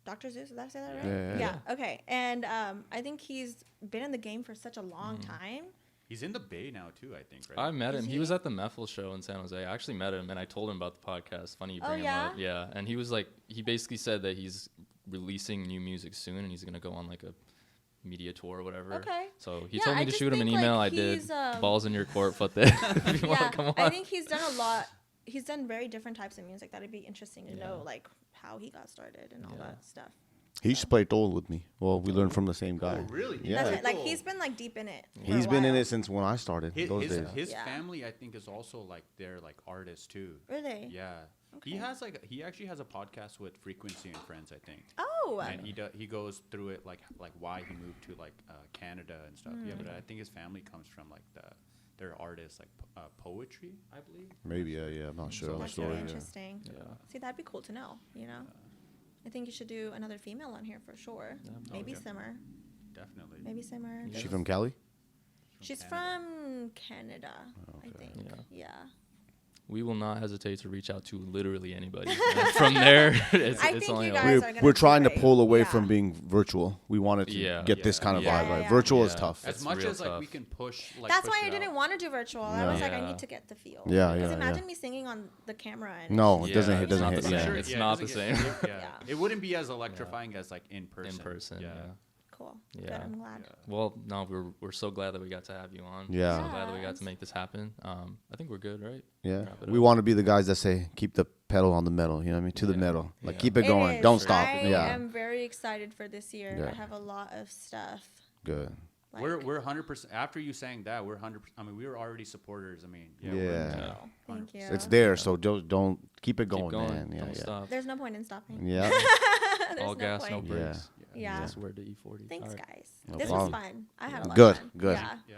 S1: Dr. Zeus, did I say that right?
S2: Yeah.
S1: Okay. And I think he's been in the game for such a long time.
S4: He's in the Bay now too, I think, right?
S3: I met him.
S1: Is
S3: He
S1: he?
S3: was at the Methil show in San Jose. I actually met him, and I told him about the podcast. Funny you
S1: Oh,
S3: bring him
S1: yeah?
S3: up. Yeah, and he was like, he basically said that he's releasing new music soon, and he's gonna go on like a media tour or whatever.
S1: Okay.
S3: So he
S1: Yeah,
S3: told me
S1: I
S3: to
S1: just
S3: shoot him an
S1: think,
S3: email.
S1: like,
S3: I did.
S1: he's,
S3: Balls in your court, but if you want
S1: Yeah,
S3: to come on.
S1: I think he's done a lot. He's done very different types of music. That'd be interesting to know, like how he got started and all
S3: Yeah.
S1: that stuff.
S2: He used to play Dole with me. Well, we learned from the same guy.
S4: Oh, really?
S2: Yeah.
S1: That's it. Like
S4: Cool.
S1: he's been like deep in it. for
S2: He's
S1: a
S2: been in
S1: while.
S2: it since when I started. Those days.
S4: His
S1: Yeah.
S4: family, I think, is also like they're like artists too.
S1: Really?
S4: Yeah.
S1: Okay.
S4: He actually has a podcast with Frequency and Friends, I think.
S1: Oh.
S4: And he goes through it like why he moved to like Canada and stuff. Yeah, but I think his family comes from like they're artists like poetry, I believe.
S2: Maybe, yeah. I'm not sure on the
S1: That's
S2: story.
S1: really
S2: Yeah.
S1: interesting.
S3: Yeah.
S1: See, that'd be cool to know. I think you should do another female on here for sure. Maybe
S4: Okay.
S1: Simmer.
S4: Definitely.
S1: Maybe Simmer.
S2: Is she from Cali?
S1: She's
S4: Canada.
S1: from Canada, I think. Yeah.
S3: We will not hesitate to reach out to literally anybody. And from there, it's
S1: I
S3: it's
S1: think
S3: only
S1: you
S3: up.
S1: guys
S2: We're,
S1: are gonna
S2: we're
S1: do
S2: trying to
S1: great.
S2: pull away
S1: Yeah.
S2: from being virtual. We wanted to
S3: Yeah.
S2: get this kind of
S1: Yeah,
S2: vibe,
S1: yeah,
S2: right?
S1: yeah.
S2: Virtual is
S3: Yeah.
S2: tough.
S4: As
S3: It's
S4: much
S3: real
S4: as like
S3: tough.
S4: we can push, like
S1: That's
S4: push
S1: why I
S4: it
S1: didn't
S4: out.
S1: want to do virtual. I
S2: Yeah.
S1: was like, I
S3: Yeah.
S1: need to get the feel.
S2: Yeah,
S1: Because
S2: yeah,
S1: imagine
S2: yeah.
S1: me singing on the camera. And
S2: No, it
S3: Yeah,
S2: doesn't hit.
S3: it's
S2: Doesn't
S3: not
S2: hit.
S3: the
S2: Yeah.
S3: same. It's
S4: it
S3: not
S4: doesn't
S3: the
S4: get-
S3: same.
S4: Yeah.
S1: Yeah.
S4: It wouldn't be as electrifying as like in person.
S3: In person, yeah.
S1: Cool.
S3: Yeah.
S1: Good. I'm glad.
S3: Well, no, we're so glad that we got to have you on.
S2: Yeah.
S3: So glad that we got
S1: Yes.
S3: to make this happen. I think we're good, right?
S2: Yeah.
S3: Wrap it
S2: We
S3: up.
S2: want to be the guys that say, keep the pedal on the metal. You know what I mean? To the
S3: Yeah.
S2: metal. Like,
S3: Yeah.
S2: keep it going.
S1: is.
S2: Don't stop.
S1: I
S2: Yeah.
S1: am very excited for this year.
S2: Yeah.
S1: I have a lot of stuff.
S2: Good.
S1: Like,
S4: We're 100%. After you sang that, we're 100%. I mean, we were already supporters. I mean,
S2: Yeah.
S3: Yeah.
S1: Thank you.
S2: It's there, so don't keep it going,
S3: Keep going.
S2: man. Yeah,
S3: Don't
S2: yeah.
S3: stop.
S1: There's no point in stopping.
S2: Yeah.
S1: There's
S3: All gas, no
S1: point.
S3: brakes.
S1: Yeah.
S3: Just word to E40.
S1: Thanks,
S3: All right.
S1: guys.
S2: No
S1: this
S2: problem.
S1: was fun. I had a lot
S2: Good,
S1: of fun.
S2: good.
S1: Yeah.
S4: Yeah.